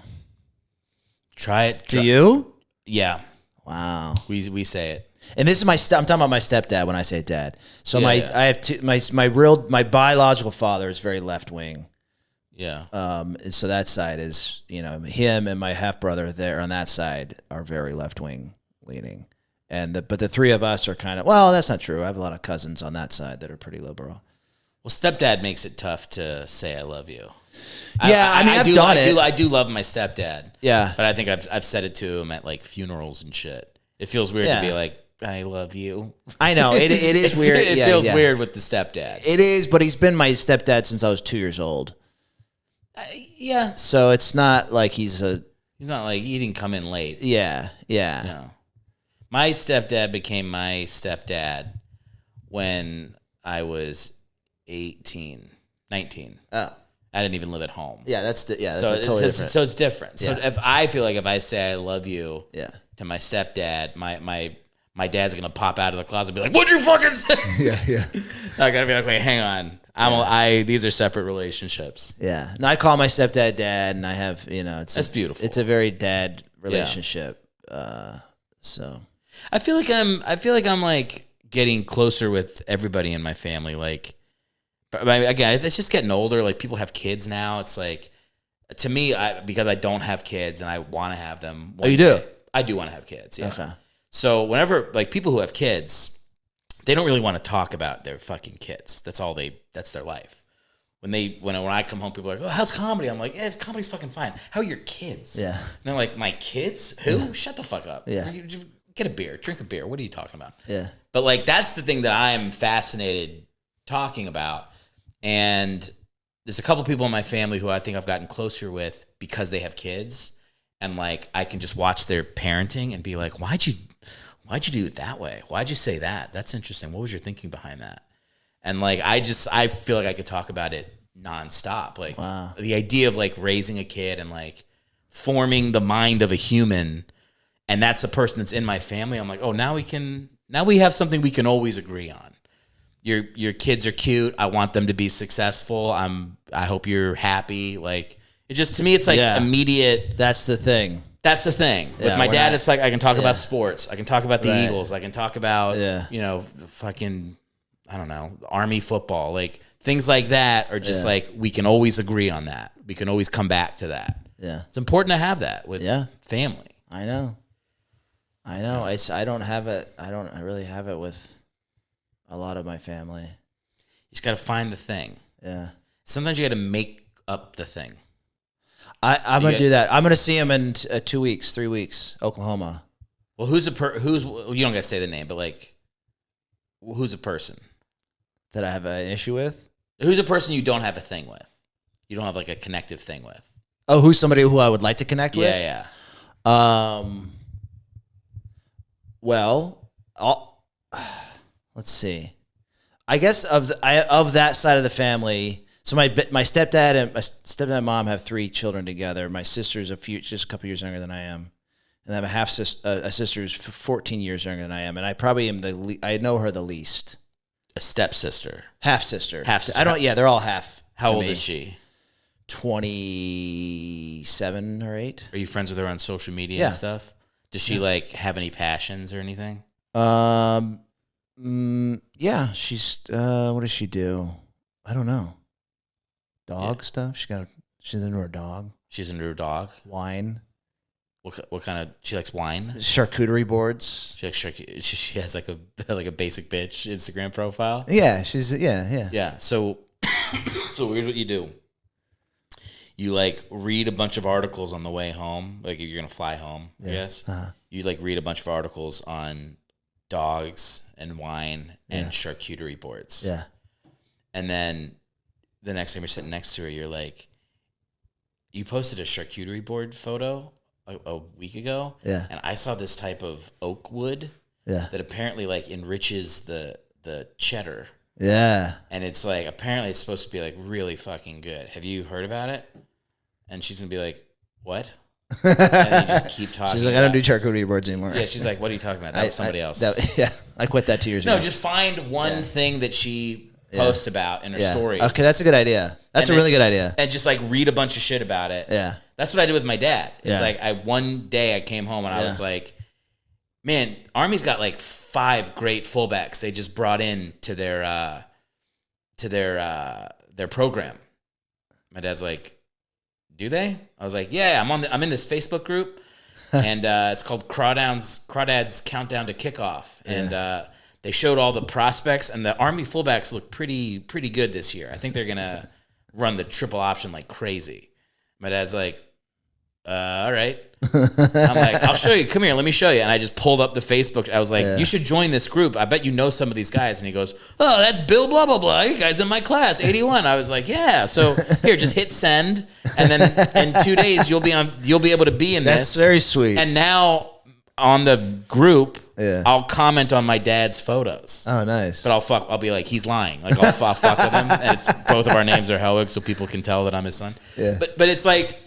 Try it. Do you? Yeah. Wow. We say it. And this is I'm talking about my stepdad when I say dad. So I have two, my biological father is very left wing. Yeah. And so that side is, him and my half brother there on that side are very left wing leaning. But the three of us are kind of, well, that's not true. I have a lot of cousins on that side that are pretty liberal. Well, stepdad makes it tough to say I love you. Yeah, I've done it. I do love my stepdad. Yeah. But I think I've said it to him at like funerals and shit. It feels weird to be like, I love you. I know. It is weird. It feels weird with the stepdad. It is, but he's been my stepdad since I was 2 years old. Yeah. So it's not like he's not like he didn't come in late. Yeah. No. My stepdad became my stepdad when I was 19. Oh. I didn't even live at home. Yeah, that's totally different. So it's different. So Yeah. if I say I love you to my stepdad, my dad's gonna pop out of the closet and be like, "What'd you fucking say?" Yeah. I gotta be like, "Wait, hang on. These are separate relationships." Yeah. No, I call my stepdad dad, and I have that's beautiful. It's a very dad relationship. So I feel like I'm like getting closer with everybody in my family. Like, but again, it's just getting older. Like, people have kids now. It's like, to me, because I don't have kids and I want to have them. Oh, you do? I do want to have kids. Yeah. Okay. So whenever, like, people who have kids, they don't really want to talk about their fucking kids. That's their life. When I come home, people are like, "Oh, how's comedy?" I'm like, comedy's fucking fine. How are your kids? Yeah. And they're like, "My kids? Who? Yeah. Shut the fuck up. Yeah. Get a beer, drink a beer. What are you talking about?" Yeah. But like, that's the thing that I'm fascinated talking about. And there's a couple people in my family who I think I've gotten closer with because they have kids. And like, I can just watch their parenting and be like, why'd you do it that way? Why'd you say that? That's interesting. What was your thinking behind that? And like, I feel like I could talk about it nonstop. Like, wow. The idea of like raising a kid and like forming the mind of a human, and that's the person that's in my family. I'm like, oh, now we have something we can always agree on. Your kids are cute. I want them to be successful. I hope you're happy. Like, it just, to me, it's like immediate. That's the thing. With my dad, it's like I can talk about sports. I can talk about the Eagles. I can talk about, fucking, I don't know, Army football. Like, things like that are just like, we can always agree on that. We can always come back to that. Yeah. It's important to have that with family. I know. I don't have it. I really have it with a lot of my family. You just got to find the thing. Yeah. Sometimes you got to make up the thing. I'm going to do that. I'm going to see him in 2 weeks, 3 weeks, Oklahoma. Well, who's you don't got to say the name, but like, who's a person that I have an issue with? Who's a person you don't have a thing with? You don't have like a connective thing with? Oh, who's somebody who I would like to connect with? Yeah. Well, let's see. I guess of that side of the family. So my stepdad and my stepdad and mom have 3 children together. My sister's just a couple years younger than I am, and I have a sister who's 14 years younger than I am, and I probably am I know her the least. A stepsister, half sister. I don't. Yeah, they're all half. How old is she? 27 or 8. Are you friends with her on social media and stuff? Does she like have any passions or anything? Yeah, she's what does she do? I don't know. Dog stuff. She's into her dog. She's into her dog. Wine. What kind of? She likes wine. Charcuterie boards. She likes she has like a basic bitch Instagram profile. Yeah, yeah. So here's what you do. You like read a bunch of articles on the way home. Like if you're gonna fly home, I guess. You like read a bunch of articles on dogs and wine and charcuterie boards. Yeah. And then the next time you're sitting next to her, you're like, you posted a charcuterie board photo a week ago. Yeah. And I saw this type of oak wood that apparently like enriches the cheddar. Yeah. And it's like, apparently it's supposed to be like really fucking good. Have you heard about it? And she's going to be like, what? And then you just keep talking. She's like, I don't do charcuterie boards anymore. Yeah, she's like, what are you talking about? That was somebody else. I quit that 2 years ago. No, just find one thing that she posts about in her stories. Okay, that's a good idea. That's a really good idea. And just like read a bunch of shit about it. Yeah. That's what I did with my dad. It's like one day I came home and I was like, man, Army's got like 5 great fullbacks they just brought in to their program. My dad's like, do they? I was like, yeah, I'm in this Facebook group and it's called Crawdad's Countdown to Kickoff. And they showed all the prospects, and the Army fullbacks look pretty good this year. I think they're gonna run the triple option like crazy. My dad's like, all right. I'm like, I'll show you. Come here, let me show you. And I just pulled up the Facebook. I was like, you should join this group. I bet you know some of these guys. And he goes, oh, that's Bill blah, blah, blah. You guys in my class, 81. I was like, yeah. So here, just hit send. And then in 2 days, you'll be able to be in this. That's very sweet. And now on the group, I'll comment on my dad's photos. Oh, nice. But I'll be like, he's lying. Like I'll fuck with him. And it's both of our names are Hellwig, so people can tell that I'm his son. Yeah. But it's like,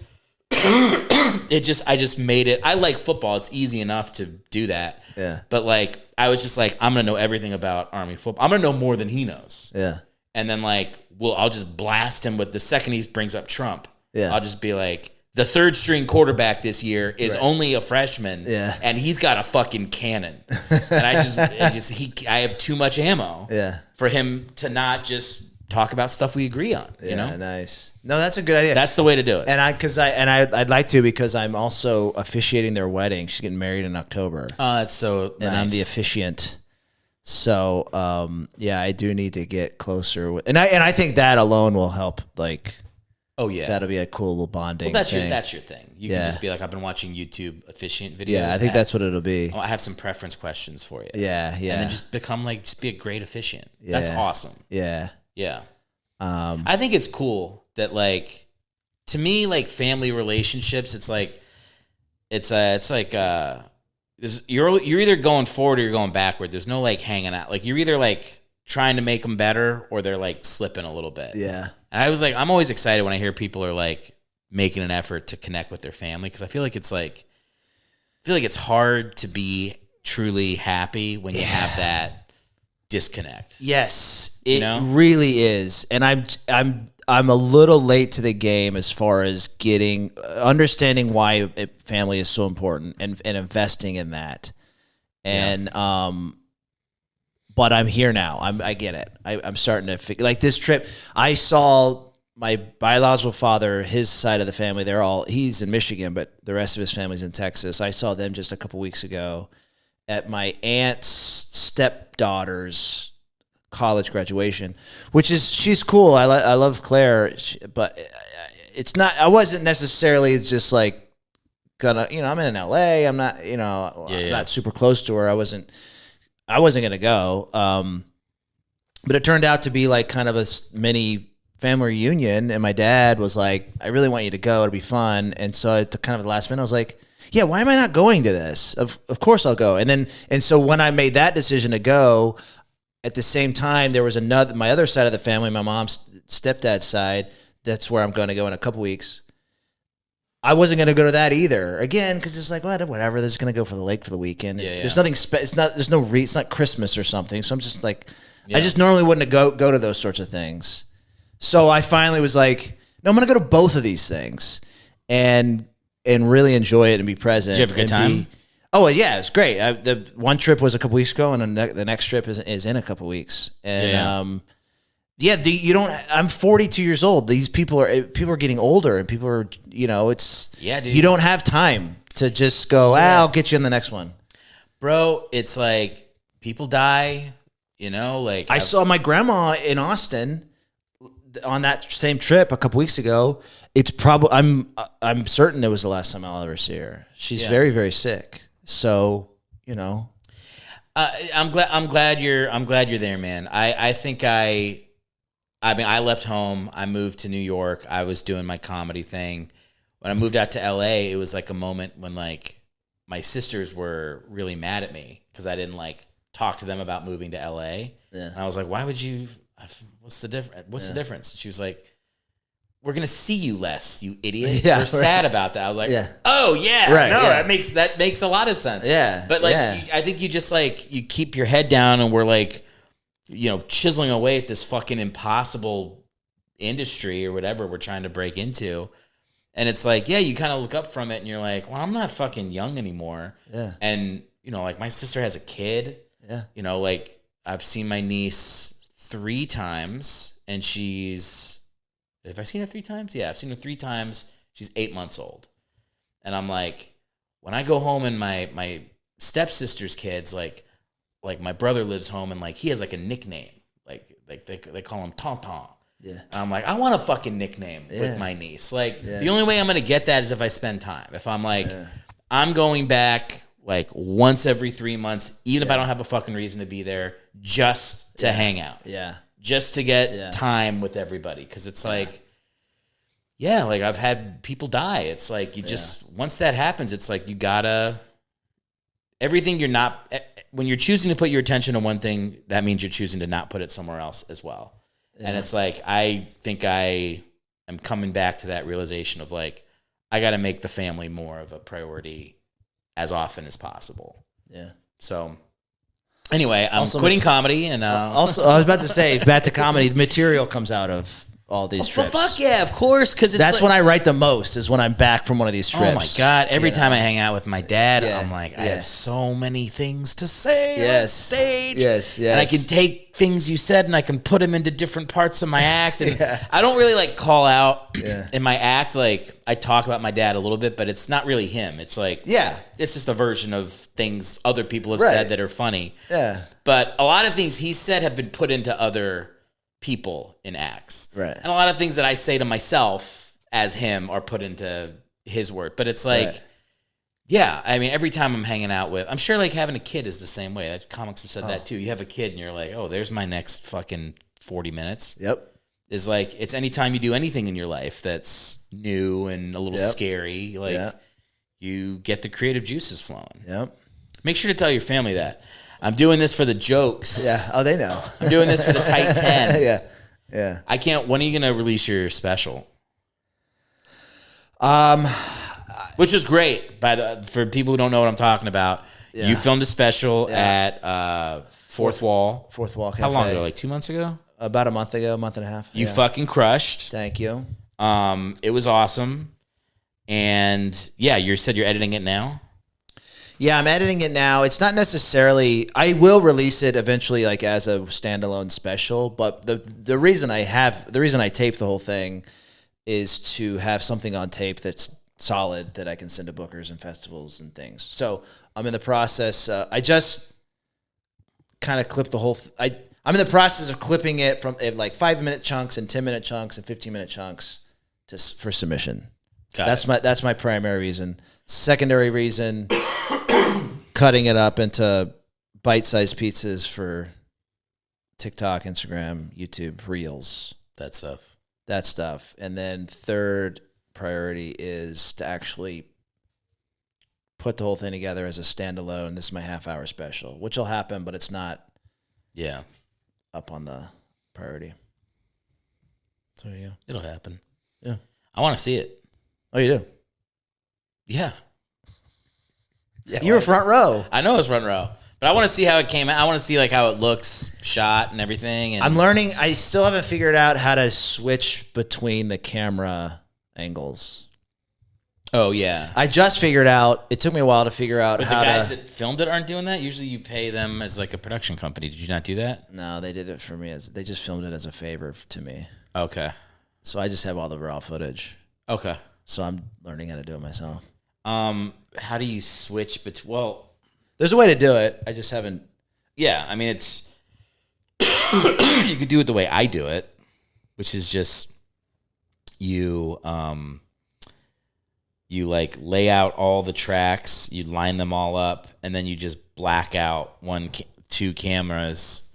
I just made it. I like football. It's easy enough to do that. Yeah. But like, I was just like, I'm gonna know everything about Army football. I'm gonna know more than he knows. Yeah. And then like, I'll just blast him with the second he brings up Trump. Yeah. I'll just be like, the 3rd string quarterback this year is only a freshman. Yeah. And he's got a fucking cannon. And I have too much ammo. Yeah. For him to not just talk about stuff we agree on. Yeah, you know? Nice. No, that's a good idea. That's the way to do it. And I'd like to, because I'm also officiating their wedding. She's getting married in October. Oh, that's so nice. And I'm the officiant. So, I do need to get closer and I think that alone will help. Like, oh yeah, that'll be a cool little bonding. Well, thing. That's your thing. You can just be like, I've been watching YouTube officiant videos. Yeah, I think that's what it'll be. I have some preference questions for you. Yeah. And then just be a great officiant. Yeah. That's awesome. Yeah. Yeah. I think it's cool that, like, to me, like, family relationships, it's like you're either going forward or you're going backward. There's no like hanging out. Like, you're either like trying to make them better or they're like slipping a little bit. Yeah. And I was like, I'm always excited when I hear people are like making an effort to connect with their family, because I feel like it's hard to be truly happy when you have that disconnect. Yes, it really is. And I'm a little late to the game as far as understanding why family is so important and investing in that. And but I'm here now. I get it. I'm starting to figure, like this trip. I saw my biological father, his side of the family. He's in Michigan, but the rest of his family's in Texas. I saw them just a couple weeks ago at my aunt's stepdaughter's college graduation, she's cool. I love Claire, but it's not. I wasn't necessarily just like gonna. I'm in LA. I'm not. I'm not super close to her. I wasn't gonna go. But it turned out to be like kind of a mini family reunion, and my dad was like, "I really want you to go. It'll be fun." And so at the kind of the last minute, I was like, "Yeah, why am I not going to this? Of course I'll go." And so when I made that decision to go, at the same time, there was my other side of the family, my mom's stepdad's side. That's where I'm going to go in a couple weeks. I wasn't going to go to that either. Again, because it's like, whatever. They're just going to go for the lake for the weekend. There's nothing. It's not Christmas or something. So I'm just like, I just normally wouldn't go to those sorts of things. So I finally was like, no, I'm going to go to both of these things and really enjoy it and be present. Did you have a good time? Oh yeah, it's great. The one trip was a couple weeks ago, and the next trip is in a couple weeks. And you don't. I'm 42 years old. These people are getting older, and people are it's dude. You don't have time to just go. I'll get you in the next one, bro. It's like people die. Like I saw my grandma in Austin on that same trip a couple weeks ago. It's probably I'm certain it was the last time I'll ever see her. She's very, very sick. So, I'm glad you're there, man. I think I left home. I moved to New York. I was doing my comedy thing. When I moved out to LA, it was like a moment when like my sisters were really mad at me because I didn't like talk to them about moving to LA. Yeah. And I was like, why would you, what's the difference? What's the difference? And she was like, we're going to see you less, you idiot. We're sad about that. I was like, oh yeah, right, that makes a lot of sense. Yeah. But like, I think you just like, you keep your head down and we're like, chiseling away at this fucking impossible industry or whatever we're trying to break into. And it's like, you kind of look up from it and you're like, well, I'm not fucking young anymore. Yeah. And, like my sister has a kid. Yeah. Like I've seen my niece 3 times and have I seen her 3 times? Yeah, I've seen her 3 times. She's 8 months old. And I'm like, when I go home and my stepsister's kids, like my brother lives home and like he has like a nickname. Like they call him Tonton. Yeah. And I'm like, I want a fucking nickname with my niece. Like the only way I'm going to get that is if I spend time. If I'm like, I'm going back like once every 3 months, even if I don't have a fucking reason to be there, just to hang out. Yeah. Just to get time with everybody. Because it's like, like I've had people die. It's like you just, once that happens, it's like you gotta, everything when you're choosing to put your attention on one thing, that means you're choosing to not put it somewhere else as well. Yeah. And it's like, I think I am coming back to that realization of like, I got to make the family more of a priority as often as possible. Yeah. So anyway, I'm also quitting comedy, and also I was about to say, back to comedy. The material comes out of all these trips. Fuck yeah, of course, because that's like, when I write the most. Is when I'm back from one of these trips. Oh my god! Every time I hang out with my dad, I'm like, I have so many things to say on stage. Yes, and I can take things you said and I can put them into different parts of my act. And I don't really like call out in my act. Like I talk about my dad a little bit, but it's not really him. It's like it's just a version of things other people have said that are funny. Yeah, but a lot of things he said have been put into other people in acts. Right. And a lot of things that I say to myself as him are put into his work. But it's like, I mean, every time I'm hanging out with, I'm sure like having a kid is the same way. Comics have said that too. You have a kid and you're like, oh, there's my next fucking 40 minutes. Yep. Is like, it's anytime you do anything in your life that's new and a little scary, like you get the creative juices flowing. Yep. Make sure to tell your family that. I'm doing this for the jokes. Yeah. Oh, they know. I'm doing this for the tight 10. Yeah. Yeah. I can't. When are you going to release your special? Which is great. For people who don't know what I'm talking about, you filmed a special at Fourth Wall. Fourth Wall Cafe. How long ago? Like 2 months ago? About a month ago, a month and a half. You fucking crushed. Thank you. It was awesome. And you said you're editing it now? Yeah, I'm editing it now. It's not necessarily. I will release it eventually, like as a standalone special. But the reason I tape the whole thing is to have something on tape that's solid that I can send to bookers and festivals and things. So I'm in the process. I just kind of clipped the whole. I'm in the process of clipping it from like 5-minute chunks and 10-minute chunks and 15-minute chunks for submission. That's my primary reason. Secondary reason, cutting it up into bite-sized pizzas for TikTok, Instagram, YouTube, Reels. That stuff. And then third priority is to actually put the whole thing together as a standalone. This is my half-hour special, which will happen, but it's not up on the priority. So, yeah. It'll happen. Yeah. I want to see it. Oh, you do? Yeah. You were front row. I know it's front row, but I want to see how it came out. I want to see like how it looks shot and everything. And I'm learning. I still haven't figured out how to switch between the camera angles. Oh yeah. I just figured out. It took me a while to figure out but how the guys that filmed it aren't doing that. Usually you pay them as like a production company. Did you not do that? No, they did it for me. They just filmed it as a favor to me. Okay. So I just have all the raw footage. Okay. So I'm learning how to do it myself. How do you switch between? Well, there's a way to do it. I just haven't. Yeah, I mean it's. You could do it the way I do it, which is just you like lay out all the tracks, you line them all up, and then you just black out two cameras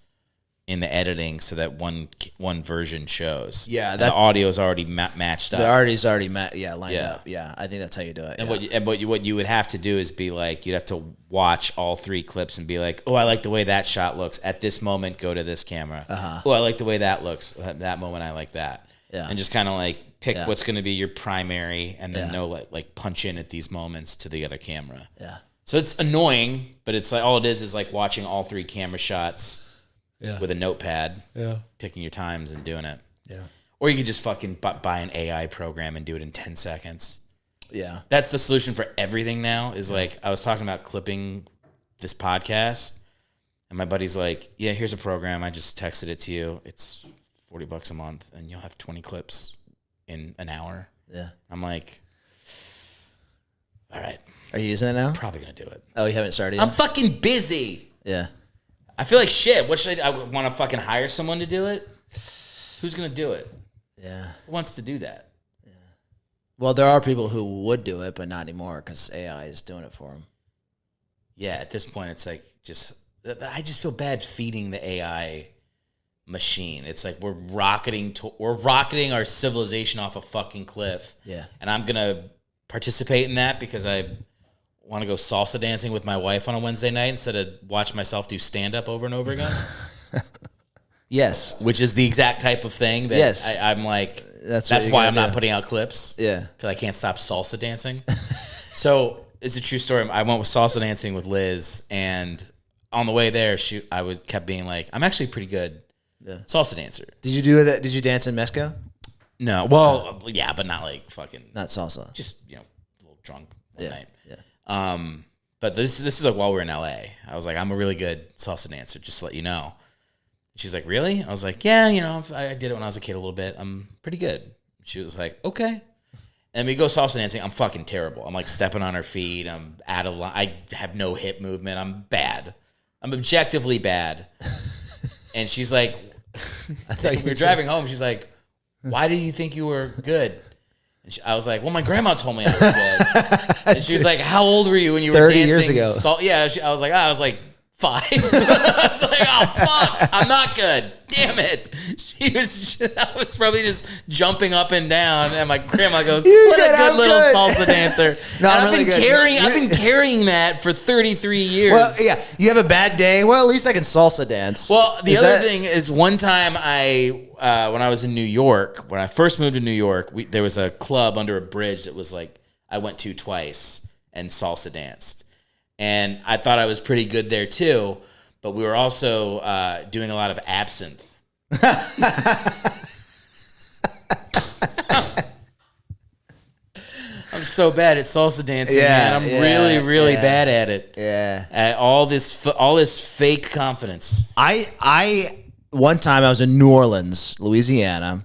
in the editing so that one version shows. Yeah, and the audio is already matched up. The audio's already lined up. Yeah, I think that's how you do it. And what you would have to do is be like, you'd have to watch all 3 clips and be like, oh, I like the way that shot looks. At this moment, go to this camera. Oh, I like the way that looks. At that moment, I like that. Yeah. And just kind of like pick what's going to be your primary and then like punch in at these moments to the other camera. Yeah. So it's annoying, but it's like all it is like watching all 3 camera shots. Yeah. With a notepad, picking your times and doing it. Yeah. Or you could just fucking buy an AI program and do it in 10 seconds. Yeah. That's the solution for everything now is like, I was talking about clipping this podcast and my buddy's like, yeah, here's a program. I just texted it to you. It's $40 a month and you'll have 20 clips in an hour. Yeah. I'm like, all right. Are you using it now? Probably going to do it. Oh, you haven't started yet? I'm fucking busy. Yeah. I feel like shit. What should I want to fucking hire someone to do it? Who's going to do it? Yeah. Who wants to do that? Yeah. Well, there are people who would do it, but not anymore because AI is doing it for them. Yeah, at this point, it's like I just feel bad feeding the AI machine. It's like we're rocketing our civilization off a fucking cliff. Yeah. And I'm going to participate in that because I want to go salsa dancing with my wife on a Wednesday night instead of watch myself do stand-up over and over again? Yes. Which is the exact type of thing that I'm like, that's why I'm not putting out clips. Yeah. Because I can't stop salsa dancing. So it's a true story. I went with salsa dancing with Liz, and on the way there, I kept being like, I'm actually pretty good salsa dancer. Did you do that? Did you dance in Mexico? No. Well, yeah, but not like fucking. Not salsa. Just, a little drunk one night. Yeah. But this is like while we were in LA. I was like, I'm a really good salsa dancer, just to let you know. She's like, really? I was like, yeah, I did it when I was a kid a little bit. I'm pretty good. She was like, okay. And we go salsa dancing. I'm fucking terrible. I'm like stepping on her feet. I'm out of line. I have no hip movement. I'm bad. I'm objectively bad. And she's like, we were driving home. She's like, why did you think you were good? And I was like, well, my grandma told me I was good. And she was like, how old were you when you were 30 dancing? years ago. I was like 5. I was like, oh, fuck, I'm not good. Damn it. I was probably just jumping up and down, and my grandma goes, what a good little salsa dancer. No, I'm really good. I've been carrying that for 33 years. Well, yeah, you have a bad day. Well, at least I can salsa dance. Well, the other thing is one time when I was in New York, when I first moved to New York, there was a club under a bridge that was like, I went to twice and salsa danced. And I thought I was pretty good there too, but we were also doing a lot of absinthe. I'm so bad at salsa dancing, man. I'm really bad at it. Yeah. At all this fake confidence. I one time I was in New Orleans, Louisiana,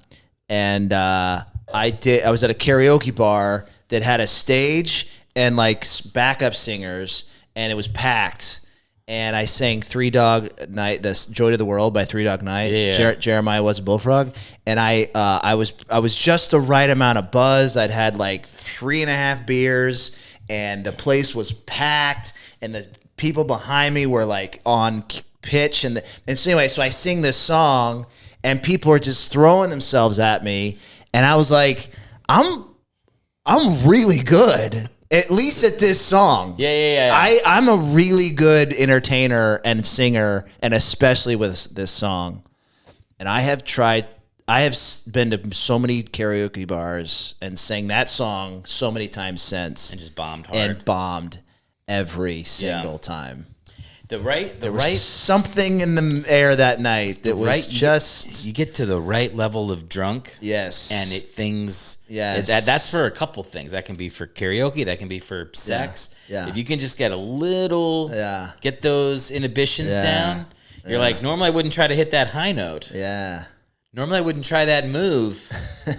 and I was at a karaoke bar that had a stage and like backup singers, and it was packed. And I sang Three Dog Night, the Joy to the World by Three Dog Night. Yeah. Jeremiah Was a Bullfrog. And I was just the right amount of buzz. I'd had like 3.5 beers, and the place was packed, and the people behind me were like on pitch. And so anyway, so I sing this song, and people are just throwing themselves at me. And I was like, I'm really good. At least at this song. Yeah. I'm a really good entertainer and singer, and especially with this song. And I have been to so many karaoke bars and sang that song so many times since. And just bombed hard. And bombed every single time. There was something in the air that night that was just... You get to the right level of drunk. Yes. And that's for a couple things. That can be for karaoke. That can be for sex. Yeah. If you can just get a little... Get those inhibitions down. You're like, normally I wouldn't try to hit that high note. Yeah. Normally I wouldn't try that move.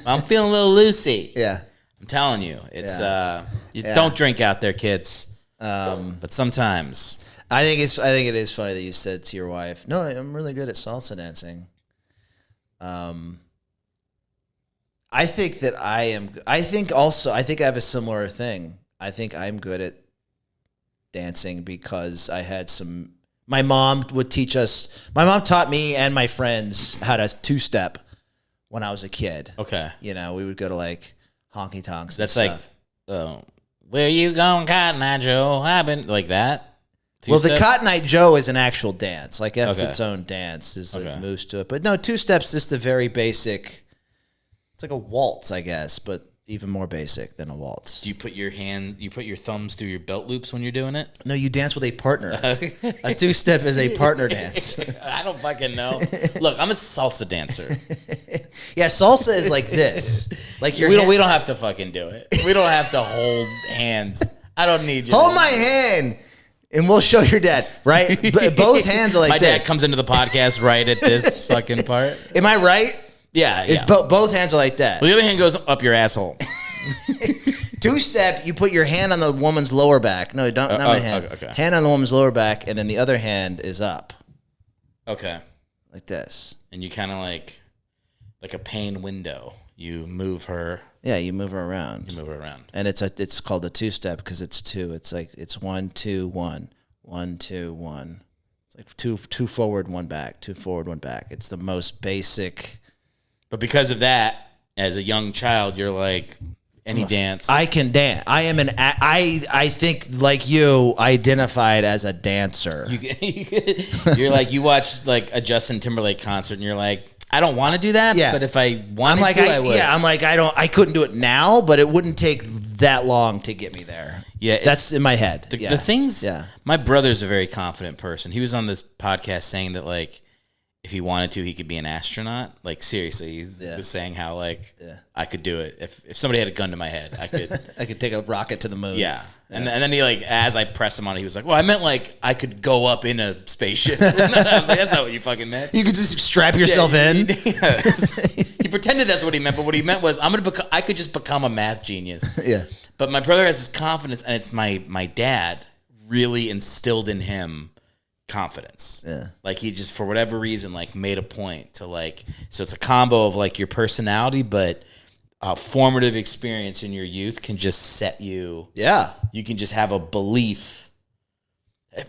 I'm feeling a little loosey. Yeah. I'm telling you. It's don't drink out there, kids. But sometimes... I think it is funny that you said to your wife, "No, I'm really good at salsa dancing." I think that I am. I think I have a similar thing. I think I'm good at dancing because I had some. My mom would teach us. My mom taught me and my friends how to two-step when I was a kid. Okay, we would go to like honky tonks. That's like, where you going, Cotton Eye Joe? I've been like that. Well, the Cotton Eye Joe is an actual dance. Like, that's its own dance. There's like moves to it. But no, two-step's just the very basic. It's like a waltz, I guess, but even more basic than a waltz. Do you put your thumbs through your belt loops when you're doing it? No, you dance with a partner. A two-step is a partner dance. I don't fucking know. Look, I'm a salsa dancer. Yeah, salsa is like this. Like we don't have to fucking do it. We don't have to hold hands. I don't need you. Hold my hand. And we'll show your dad, right? Both hands are like this. My dad comes into the podcast right at this fucking part. Am I right? Yeah. It's both hands are like that. Well, the other hand goes up your asshole. Two-step, you put your hand on the woman's lower back. No, not my hand. Okay. Hand on the woman's lower back, and then the other hand is up. Okay. Like this. And you kind of like a pane window. You move her. Yeah, you move her around. And it's called a two-step because it's two. It's like it's 1 2 1 1 2 1. It's like two forward, one back, 2 forward, one back. It's the most basic. But because of that, as a young child, you're like any dance. I can dance. I am I think like you identified as a dancer. You're like you watch like a Justin Timberlake concert and you're like, I don't want to do that, but if I wanted I would. Yeah, I'm like, I couldn't do it now, but it wouldn't take that long to get me there. Yeah. That's in my head. The things, my brother's a very confident person. He was on this podcast saying that, like, if he wanted to, he could be an astronaut. Like, seriously, he was saying how, like, I could do it. If somebody had a gun to my head, I could. I could take a rocket to the moon. Yeah. And then he, like, as I pressed him on it, he was like, well, I meant, like, I could go up in a spaceship. I was like, that's not what you fucking meant. You could just strap yourself in? He pretended that's what he meant, but what he meant was, I could just become a math genius. Yeah. But my brother has this confidence, and it's my dad really instilled in him confidence. Yeah. Like, he just, for whatever reason, like, made a point to, like, so it's a combo of, like, your personality, but a formative experience in your youth can just set you. Yeah. You can just have a belief.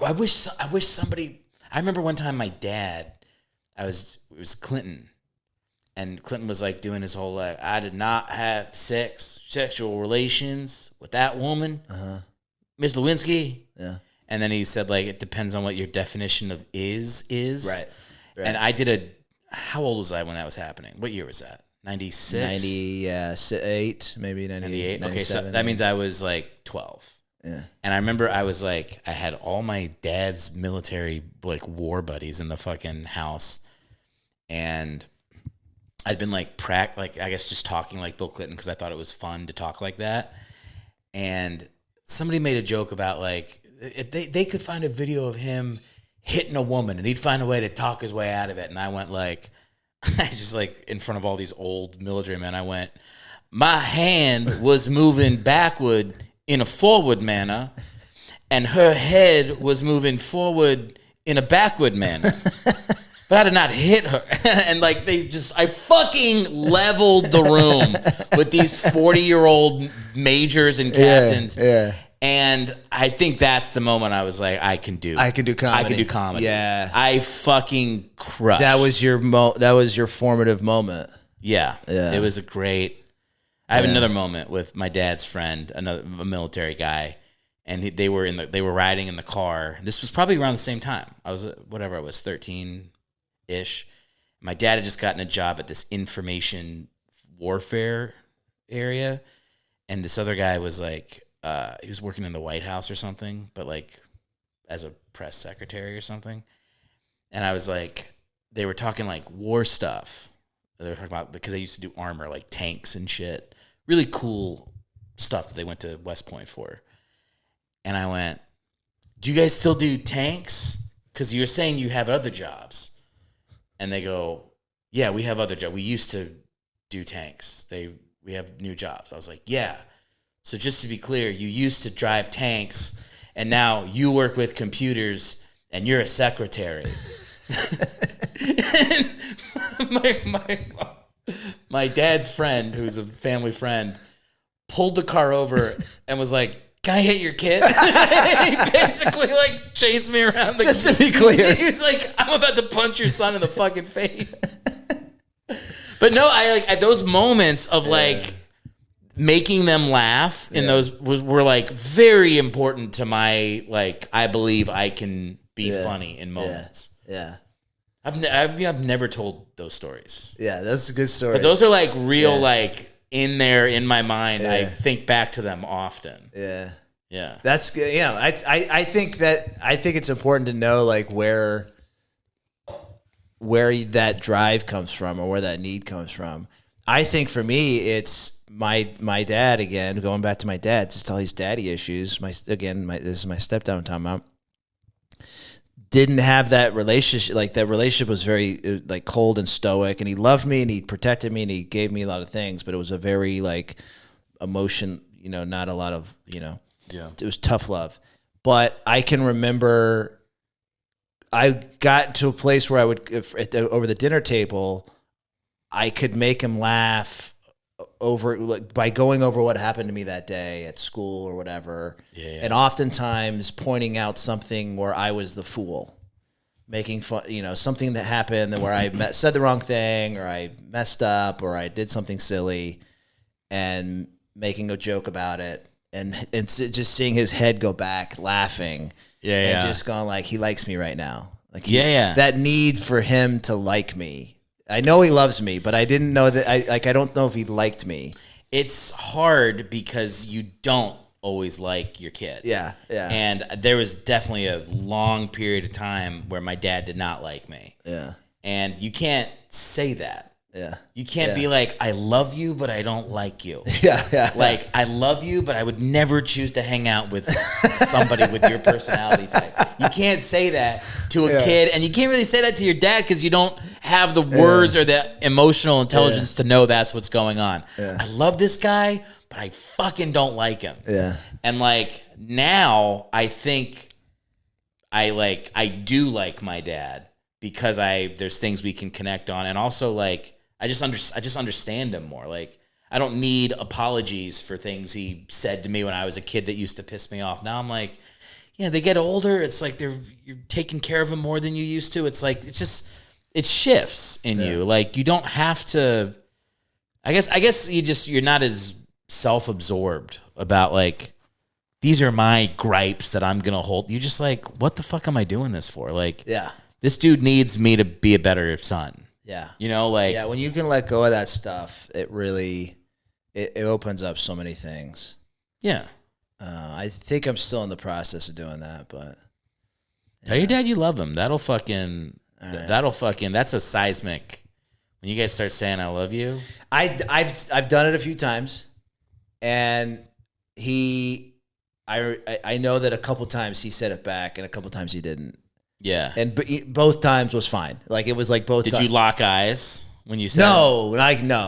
I wish somebody, I remember one time my dad, it was Clinton, and Clinton was like doing his whole, like, I did not have sexual relations with that woman, Miss Lewinsky. Yeah. And then he said, like, it depends on what your definition of is. Right. And I did how old was I when that was happening? What year was that? 96? 98, maybe 98. Okay, so that means I was like 12. Yeah. And I remember I was like, I had all my dad's military, like, war buddies in the fucking house. And I'd been like, I guess just talking like Bill Clinton because I thought it was fun to talk like that. and somebody made a joke about like if they could find a video of him hitting a woman and he'd find a way to talk his way out of it. And I went like, I just like in front of all these old military men, I went, my hand was moving backward in a forward manner and her head was moving forward in a backward manner. But I did not hit her. And like I fucking leveled the room with these 40-year-old majors and captains. Yeah. And I think that's the moment I was like, I can do comedy. Yeah. I fucking crushed. That was your formative moment. Yeah. It was a great. I have another moment with my dad's friend, a military guy, and they were riding in the car. This was probably around the same time. I was 13-ish. My dad had just gotten a job at this information warfare area, and this other guy was like, he was working in the White House or something, but like as a press secretary or something. And I was like, they were talking like war stuff. They were talking about, because they used to do armor, like tanks and shit. Really cool stuff that they went to West Point for. And I went, do you guys still do tanks? Because you're saying you have other jobs. And they go, yeah, we have other jobs. We used to do tanks. We have new jobs. I was like, yeah. So just to be clear, you used to drive tanks, and now you work with computers, and you're a secretary. my dad's friend, who's a family friend, pulled the car over and was like, can I hit your kid? He basically like chased me around. Just to be clear. He was like, I'm about to punch your son in the fucking face. But no, I like at those moments of like making them laugh and those were like very important to my, like, I believe I can be funny in moments. Yeah. I've never told those stories. Yeah, that's a good story. But those are like real, like in there, in my mind. Yeah. I think back to them often. Yeah. Yeah. That's good. Yeah. I think it's important to know like where that drive comes from or where that need comes from. I think for me, it's my dad, again, going back to my dad, just all these daddy issues. This is my stepdad I'm talking about. Didn't have that relationship. Like that relationship was very like cold and stoic, and he loved me and he protected me and he gave me a lot of things, but it was a very like emotion, not a lot of, it was tough love. But I can remember I got to a place where I would, over the dinner table, I could make him laugh over by going over what happened to me that day at school or whatever. And oftentimes pointing out something where I was the fool, making fun, something that happened where I said the wrong thing or I messed up or I did something silly and making a joke about it and just seeing his head go back laughing and just going like, he likes me right now. Like that need for him to like me. I know he loves me, but I didn't know that. I don't know if he liked me. It's hard because you don't always like your kid. Yeah. And there was definitely a long period of time where my dad did not like me. Yeah. And you can't say that. Yeah. You can't be like, I love you, but I don't like you. Yeah. Like, I love you, but I would never choose to hang out with somebody with your personality type. You can't say that to a kid, and you can't really say that to your dad because you don't have the words or the emotional intelligence to know that's what's going on. Yeah. I love this guy, but I fucking don't like him. Yeah. And like now, I think I do like my dad because there's things we can connect on, and also like I just understand him more. Like I don't need apologies for things he said to me when I was a kid that used to piss me off. Now I'm like, yeah, they get older. It's like you're taking care of them more than you used to. It's like it shifts in you. Like you don't have to. I guess you're not as self-absorbed about like these are my gripes that I'm gonna hold. You're just like, what the fuck am I doing this for? Like, this dude needs me to be a better son. Yeah. When you can let go of that stuff, it really it opens up so many things. Yeah. I think I'm still in the process of doing that, but tell your dad you love him. That's a seismic. When you guys start saying I love you. I've done it a few times, and I know that a couple times he said it back and a couple times he didn't. Yeah. And both times was fine. Like, it was like both Did you lock eyes when you said No,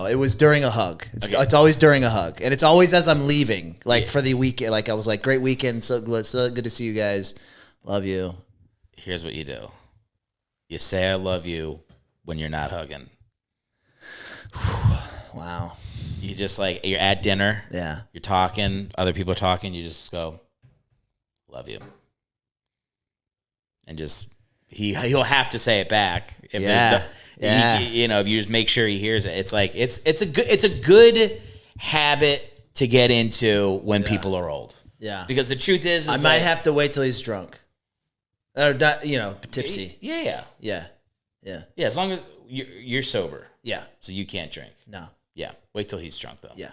it was during a hug. It's always during a hug. And it's always as I'm leaving, like for the weekend. Like, I was like, great weekend. So good to see you guys. Love you. Here's what you do. You say I love you when you're not hugging. Wow. You just like, you're at dinner. Yeah. You're talking. Other people are talking. You just go, love you. And just, he'll have to say it back. If there's if you just make sure he hears it. It's like, it's a good habit to get into when people are old. Yeah. Because the truth is I might have to wait till he's drunk. Or not, tipsy. Yeah. Yeah. As long as you're sober. Yeah. So you can't drink. No. Yeah. Wait till he's drunk, though. Yeah.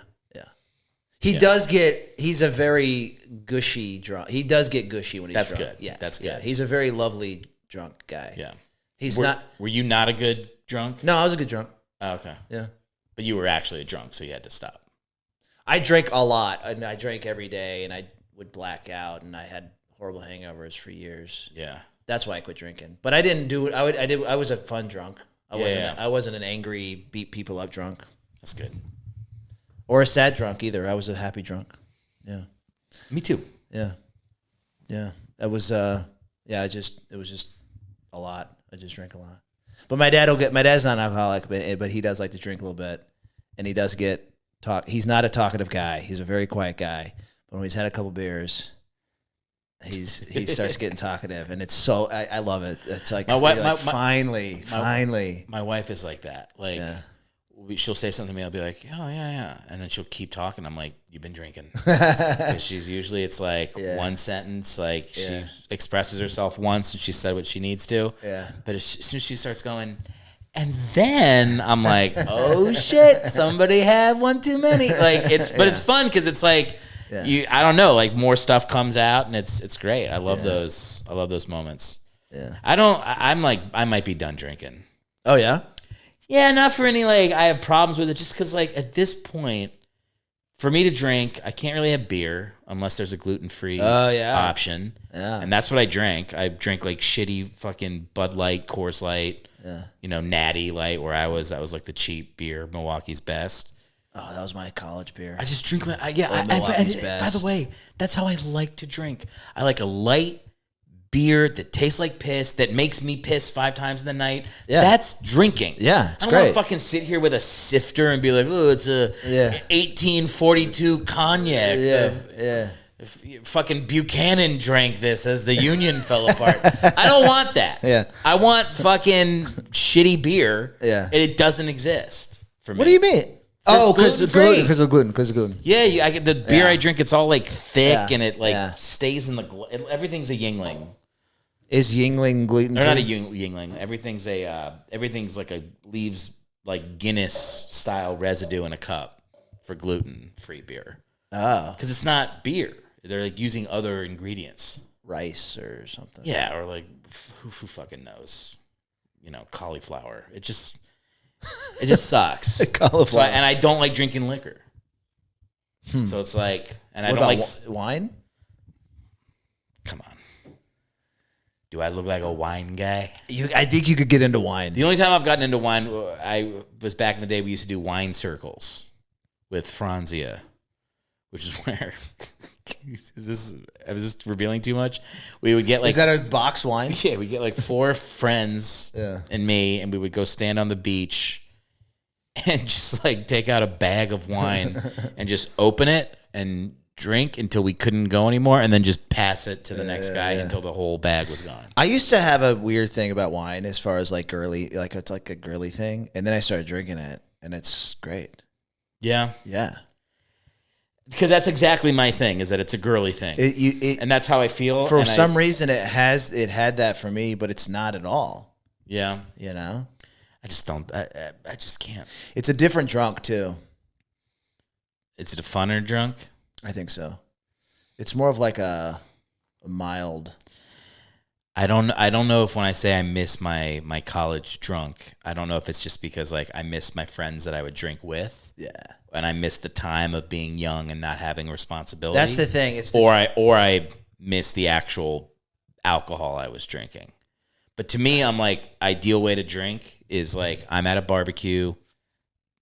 He's a very gushy drunk. He does get gushy when he's drunk. That's good. Yeah. That's good. Yeah. He's a very lovely drunk guy. Yeah. Were you not a good drunk? No, I was a good drunk. Oh, okay. Yeah. But you were actually a drunk, so you had to stop. I drank a lot. I drank every day, and I would black out, and I had horrible hangovers for years. Yeah. That's why I quit drinking. But I didn't do it. I was a fun drunk. I wasn't an angry, beat people up drunk. That's good. Or a sad drunk either. I was a happy drunk. Yeah. Me too. Yeah. Yeah. It was it was just a lot. I just drank a lot. But my dad's not an alcoholic, but he does like to drink a little bit. And he does he's not a talkative guy. He's a very quiet guy. But when he's had a couple beers, he starts getting talkative, and it's so I love it. It's like, finally. My wife is like that. Like, she'll say something to me, I'll be like, oh yeah, and then she'll keep talking. I'm like, you've been drinking, because it's like one sentence. Like, she expresses herself once, and she said what she needs to. Yeah. But as soon as she starts going, and then I'm like, oh shit, somebody had one too many. Like, it's fun because it's like. Yeah. I don't know, like, more stuff comes out, and it's great. I love those. I love those moments. Yeah. I might be done drinking. Oh yeah? Yeah, not for any, like, I have problems with it, just because, like, at this point, for me to drink, I can't really have beer unless there's a gluten-free option. Yeah. And that's what I drank. I drank, like, shitty fucking Bud Light, Coors Light, Natty Light, that was like the cheap beer, Milwaukee's Best. Oh, that was my college beer. I just drink. By the way, that's how I like to drink. I like a light beer that tastes like piss, that makes me piss 5 times in the night. Yeah. That's drinking. Yeah, it's great. I don't want to fucking sit here with a sifter and be like, oh, it's a 1842 cognac. Yeah. Fucking Buchanan drank this as the Union fell apart. I don't want that. Yeah. I want fucking shitty beer. Yeah. And it doesn't exist for me. What do you mean? Because of gluten. Yeah, the beer I drink, it's all like thick and it stays in the. Everything's a Yingling. Is Yingling gluten? Or not a Yingling. Everything's leaves like Guinness style residue in a cup for gluten free beer. Oh, because it's not beer. They're like using other ingredients, rice or something. Yeah, or like who fucking knows? Cauliflower. It just sucks. Cauliflower. And I don't like drinking liquor. So it's like, and what I don't like wine. Come on. Do I look like a wine guy? I think you could get into wine. The only time I've gotten into wine, I was back in the day. We used to do wine circles with Franzia, which is where. Is this revealing too much? We would get like. Is that a box wine? Yeah, we get like 4 friends and me, and we would go stand on the beach and just like take out a bag of wine and just open it and drink until we couldn't go anymore, and then just pass it to the next guy until the whole bag was gone. I used to have a weird thing about wine as far as like girly, like it's like a girly thing, and then I started drinking it, and it's great. Yeah. Yeah. Because that's exactly my thing, is that it's a girly thing. And that's how I feel. For some reason, it had that for me, but it's not at all. Yeah. I just don't, I just can't. It's a different drunk, too. Is it a funner drunk? I think so. It's more of like a mild. I don't know if when I say I miss my college drunk, I don't know if it's just because like I miss my friends that I would drink with. Yeah. and I miss the time of being young and not having responsibility. That's the thing. Or I miss the actual alcohol I was drinking. But to me, I'm like, ideal way to drink is like I'm at a barbecue,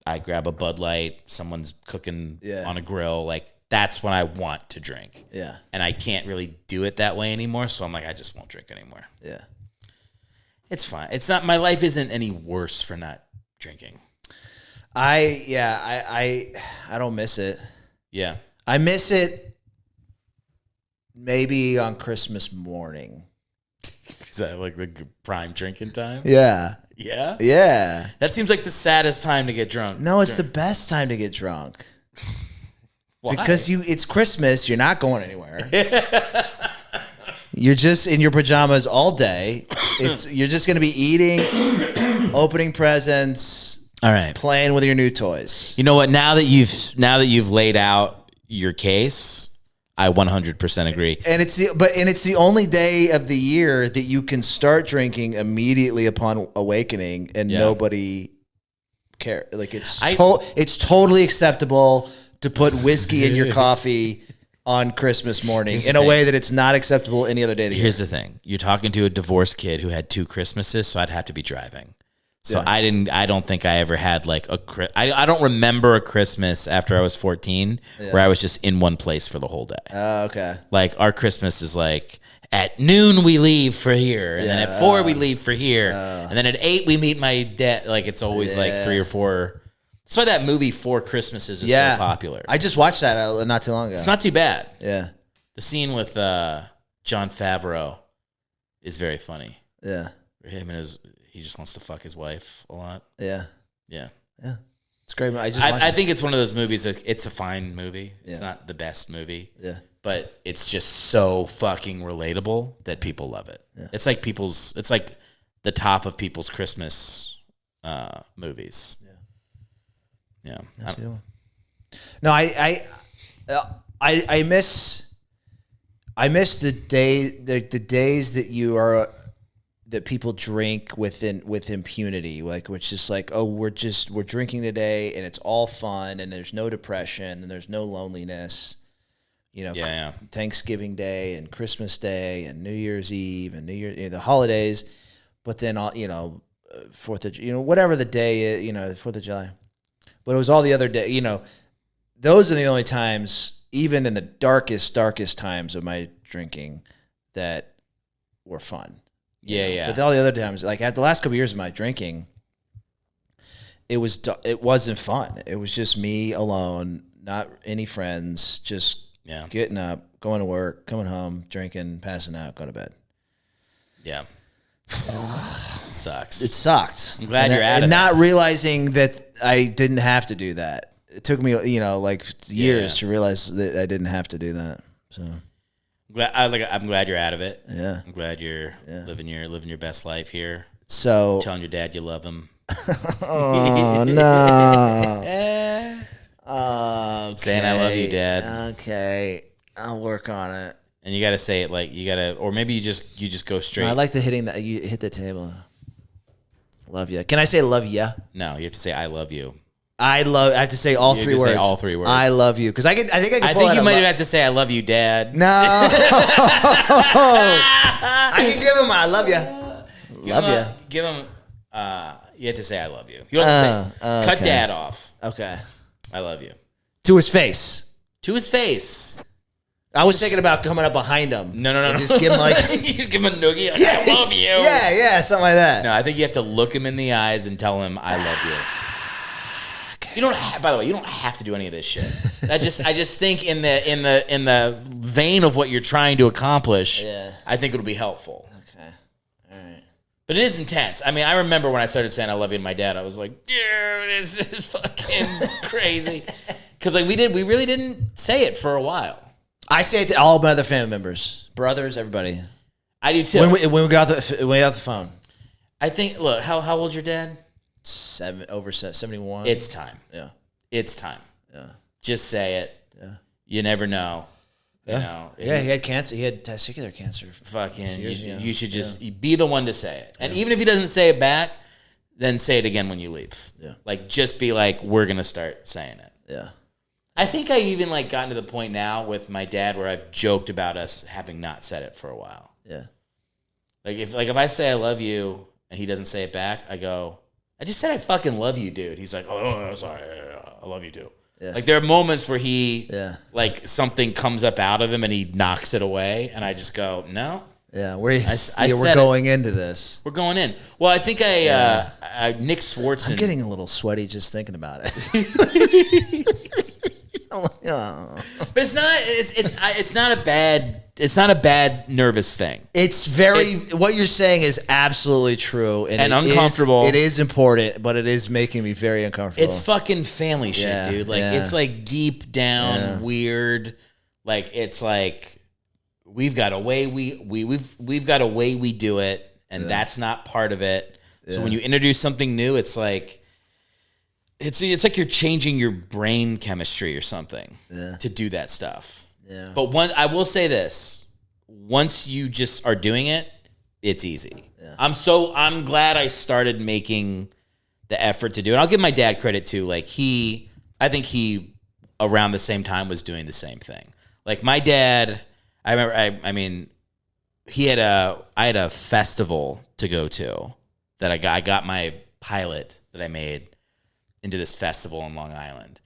I grab a Bud Light, someone's cooking on a grill, like that's when I want to drink. Yeah. And I can't really do it that way anymore, so I'm like, I just won't drink anymore. Yeah. It's fine. It's not, my life isn't any worse for not drinking. I don't miss it. Yeah. I miss it maybe on Christmas morning. Is that like the prime drinking time? Yeah. Yeah? Yeah. That seems like the saddest time to get drunk. No, it's the best time to get drunk. Why? Because it's Christmas, you're not going anywhere. You're just in your pajamas all day. You're just going to be eating, opening presents, all right, playing with your new toys. You know what? Now that you've laid out your case, I 100% agree. And it's the only day of the year that you can start drinking immediately upon awakening, and nobody care. Like it's totally acceptable to put whiskey in your coffee on Christmas morning in a way that it's not acceptable any other day of the year. Here's the thing: you're talking to a divorced kid who had 2 Christmases, so I'd have to be driving. So I don't think I ever had like I don't remember a Christmas after I was 14 where I was just in one place for the whole day. Oh, okay. Like our Christmas is like at noon we leave for here, and then at 4 we leave for here, and then at 8 we meet my dad. Like it's always like 3 or 4. That's why that movie 4 Christmases is so popular. I just watched that not too long ago. It's not too bad. Yeah. The scene with Jon Favreau is very funny. Yeah. Him and he just wants to fuck his wife a lot. Yeah. Yeah. Yeah. It's great. I think it's one of those movies that it's a fine movie. It's not the best movie. Yeah. But it's just so fucking relatable that people love it. Yeah. It's like the top of people's Christmas movies. Yeah. Yeah. That's a good one. No, I miss the days that you are that people drink with impunity, like which is like, oh, we're drinking today and it's all fun and there's no depression and there's no loneliness. You know, Thanksgiving Day and Christmas Day and New Year's Eve and the holidays, but then all 4th of whatever the day is, 4th of July. But it was all the other day, those are the only times, even in the darkest times of my drinking, that were fun. Yeah. But all the other times, like at the last couple of years of my drinking, it wasn't fun. It was just me alone, not any friends, just getting up, going to work, coming home, drinking, passing out, going to bed. Yeah. Sucks. It sucked. I'm glad you're out of it. And not realizing that I didn't have to do that. It took me, years to realize that I didn't have to do that. So I'm glad you're out of it. Yeah. I'm glad you're living your best life here. So telling your dad you love him. Oh no. Okay. Saying I love you, Dad. Okay. I'll work on it. And you got to say it or maybe you just go straight. No, I like the hitting that. You hit the table. Love ya. Can I say love ya? No, you have to say I love you. I have to say all 3 words. Say all 3 words. I love you. Because I think you might have to say I love you, Dad. No. I can give him I love ya. Love ya. Give him. You have to say I love you. You don't have to say cut Dad off. Okay. I love you. To his face. To his face. I was thinking about coming up behind him. No. Just give him you just give him a noogie. Like, I love you. Yeah, something like that. No, I think you have to look him in the eyes and tell him I love you. Okay. You don't. By the way, you don't have to do any of this shit. I just think in the vein of what you're trying to accomplish, I think it'll be helpful. Okay. All right. But it is intense. I mean, I remember when I started saying I love you to my dad, I was like, yeah, this is fucking crazy. Because we really didn't say it for a while. I say it to all my other family members, brothers, everybody. I do too. When we got the phone. I think. Look, how old's your dad? Over 71. It's time. Yeah. It's time. Yeah. Just say it. Yeah. You never know. Yeah. He had cancer. He had testicular cancer. Fucking. You should just be the one to say it. And even if he doesn't say it back, then say it again when you leave. Yeah. Like just be like, we're gonna start saying it. Yeah. I think I've even like gotten to the point now with my dad where I've joked about us having not said it for a while. Yeah. Like if I say I love you and he doesn't say it back, I go, I just said I fucking love you, dude. He's like, oh, sorry, I love you too. Yeah. Like there are moments where he, like something comes up out of him and he knocks it away, and I just go, no. Yeah, we're going into this. We're going in. Well, I think Nick Swartzen. I'm getting a little sweaty just thinking about it. But it's not a bad nervous thing. It's what you're saying is absolutely true and uncomfortable. It is important, but it is making me very uncomfortable. It's fucking family shit, dude. Like it's like deep down weird. Like it's like we've got a way we've got a way we do it, and that's not part of it. So when you introduce something new, it's like it's like you're changing your brain chemistry or something to do that stuff. Yeah. But I will say this: once you just are doing it, it's easy. Yeah. I'm glad I started making the effort to do it. I'll give my dad credit too. Like I think he around the same time was doing the same thing. Like my dad, I remember. I mean, I had a festival to go to that I got my pilot that I made into this festival in Long Island.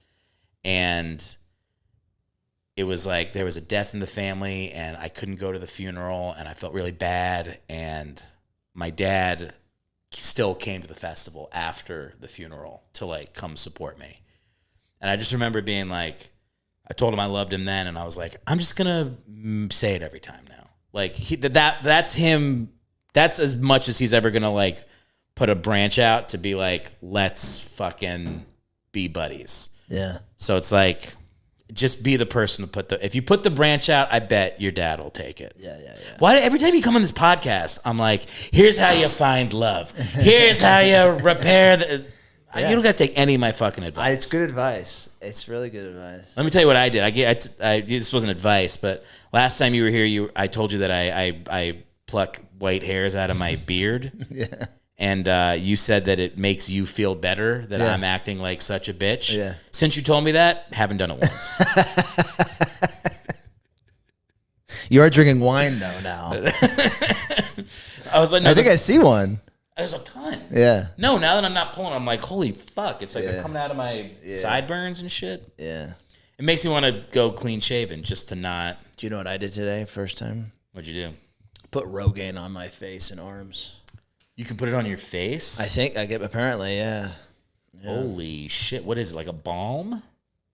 And it was like there was a death in the family and I couldn't go to the funeral and I felt really bad. And my dad still came to the festival after the funeral to like come support me. And I just remember being like, I told him I loved him then, and I was like, I'm just gonna say it every time now. Like that's him. That's as much as he's ever gonna like put a branch out to be like, let's fucking be buddies. Yeah. So it's like, just be the person to if you put the branch out, I bet your dad will take it. Yeah. Why every time you come on this podcast, I'm like, here's how you find love. Here's how you repair the. You don't got to take any of my fucking advice. It's good advice. It's really good advice. Let me tell you what I did. This wasn't advice, but last time you were here, I told you that I pluck white hairs out of my beard. Yeah. And you said that it makes you feel better that I'm acting like such a bitch. Yeah. Since you told me that, haven't done it once. You are drinking wine though now. I was like, no, I think I see one. There's a ton. Yeah. No, now that I'm not pulling, I'm like, holy fuck. It's like they're coming out of my sideburns and shit. Yeah. It makes me want to go clean shaven just to not. Do you know what I did today, first time? What'd you do? Put Rogaine on my face and arms. You can put it on your face? I think apparently, yeah. Holy shit. What is it, like a balm?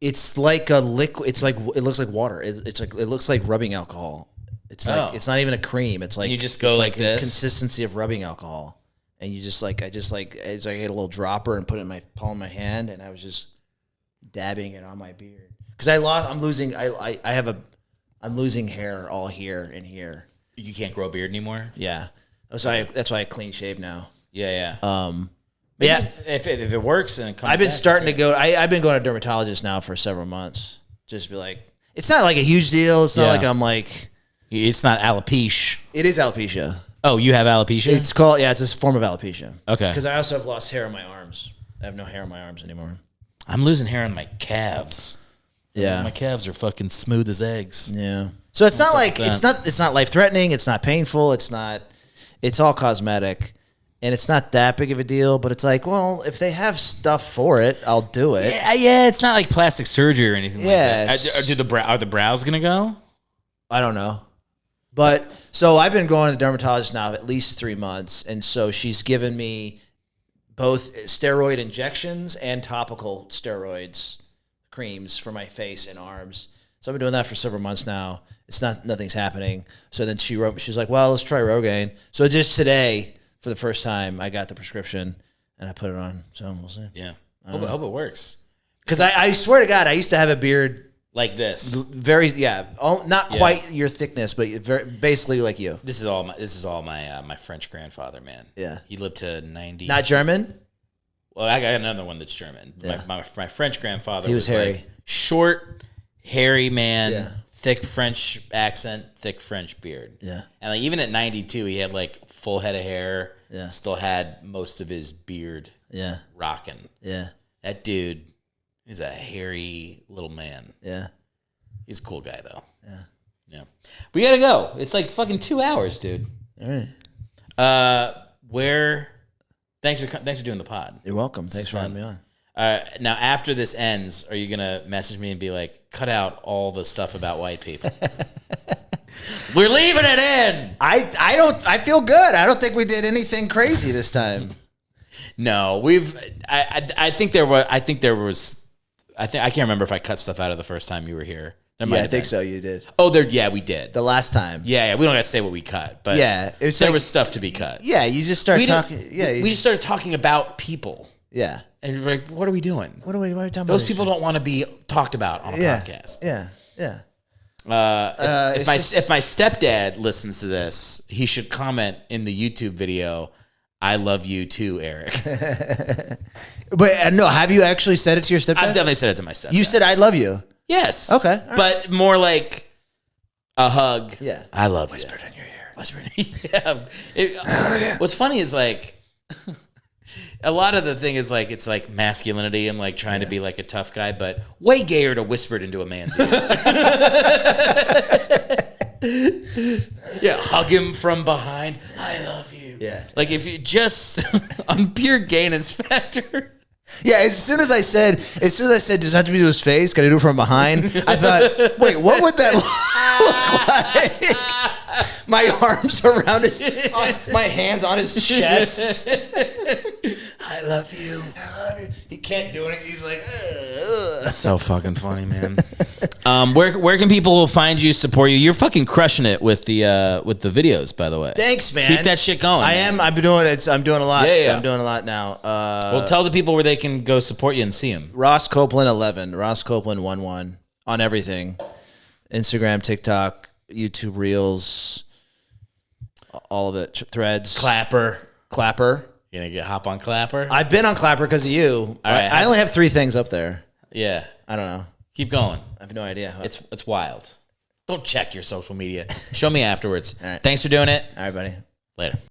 It's like a liquid. It looks like water. It looks like rubbing alcohol. It's like, it's not even a cream. It's like, you just go like this? The consistency of rubbing alcohol. And you just like, I had a little dropper and put it in my palm of my hand, and I was just dabbing it on my beard. Because I'm losing hair all here and here. You can't grow a beard anymore? Yeah. That's why I clean shave now. Yeah. If it works and it comes I've been starting to go. I've been going to a dermatologist now for several months. Just be like, it's not like a huge deal. It's not like I'm like. It's not alopecia. It is alopecia. Oh, you have alopecia? It's called it's a form of alopecia. Okay. Because I also have lost hair on my arms. I have no hair on my arms anymore. I'm losing hair on my calves. Yeah. My calves are fucking smooth as eggs. Yeah. So it's not like it's not life threatening. It's not painful. It's all cosmetic, and it's not that big of a deal. But it's like, well, if they have stuff for it, I'll do it. Yeah. It's not like plastic surgery or anything like that. Are the brows gonna go? I don't know. But so I've been going to the dermatologist now at least 3 months, and so she's given me both steroid injections and topical steroids creams for my face and arms. So I've been doing that for several months now. Nothing's happening. So then she was like, well, let's try Rogaine. So just today, for the first time, I got the prescription and I put it on. So we'll see. Yeah. I hope it works. Because I swear to God, I used to have a beard like this. Very, not quite your thickness, but basically like you. This is all my French grandfather, man. Yeah. He lived to 90. Not German? Well, I got another one that's German. Yeah. My French grandfather was hairy. Like short, hairy man, thick French accent, thick French beard. Yeah. And like even at 92, he had like full head of hair. Yeah. Still had most of his beard. Yeah. Rocking. Yeah. That dude, He's a hairy little man. Yeah. He's a cool guy, though. Yeah. Yeah. We got to go. It's like fucking 2 hours, dude. All right. Thanks for doing the pod. You're welcome. Thanks for having me on. Now, after this ends, are you going to message me and be like, cut out all the stuff about white people? We're leaving it in. I feel good. I don't think we did anything crazy this time. No, I can't remember if I cut stuff out of the first time you were here. Yeah, I think so. You did. Oh, yeah, we did. The last time. Yeah, we don't have to say what we cut, but yeah, there was stuff to be cut. Yeah, you just start talking. Yeah, we just started talking about people. Yeah, and you're like, what are we doing? What are we talking about? Those people don't want to be talked about on a podcast. Yeah. If my stepdad listens to this, he should comment in the YouTube video, "I love you too, Eric." But no, have you actually said it to your stepdad? I've definitely said it to my stepdad. You said "I love you." Yes. Okay. But more like a hug. Yeah. I love you. Whispered in your ear. Whispered in your ear. What's funny is like a lot of the thing is like it's like masculinity and like trying to be like a tough guy, but way gayer to whisper it into a man's ear. Yeah, hug him from behind. I love you. Yeah. Like if you just on pure gayness factor. Yeah, as soon as I said, does it have to be to his face? Can I do it from behind? I thought, wait, what would that look like? My arms around my hands on his chest. I love you. He can't do it. He's like, ugh. That's so fucking funny, man. Where can people find you, support you? You're fucking crushing it with the videos, by the way. Thanks, man. Keep that shit going. I am. I've been doing it. I'm doing a lot. Yeah. I'm doing a lot now. Well, tell the people where they can go support you and see him. Ross Copeland 11, Ross Copeland 11 on everything. Instagram, TikTok, YouTube Reels, all of it. Threads. Clapper. You gonna hop on Clapper? I've been on Clapper because of you. Right, I only have 3 things up there. Yeah. I don't know. Keep going. I have no idea. It's wild. Don't check your social media. Show me afterwards. All right. Thanks for doing it. All right, buddy. Later.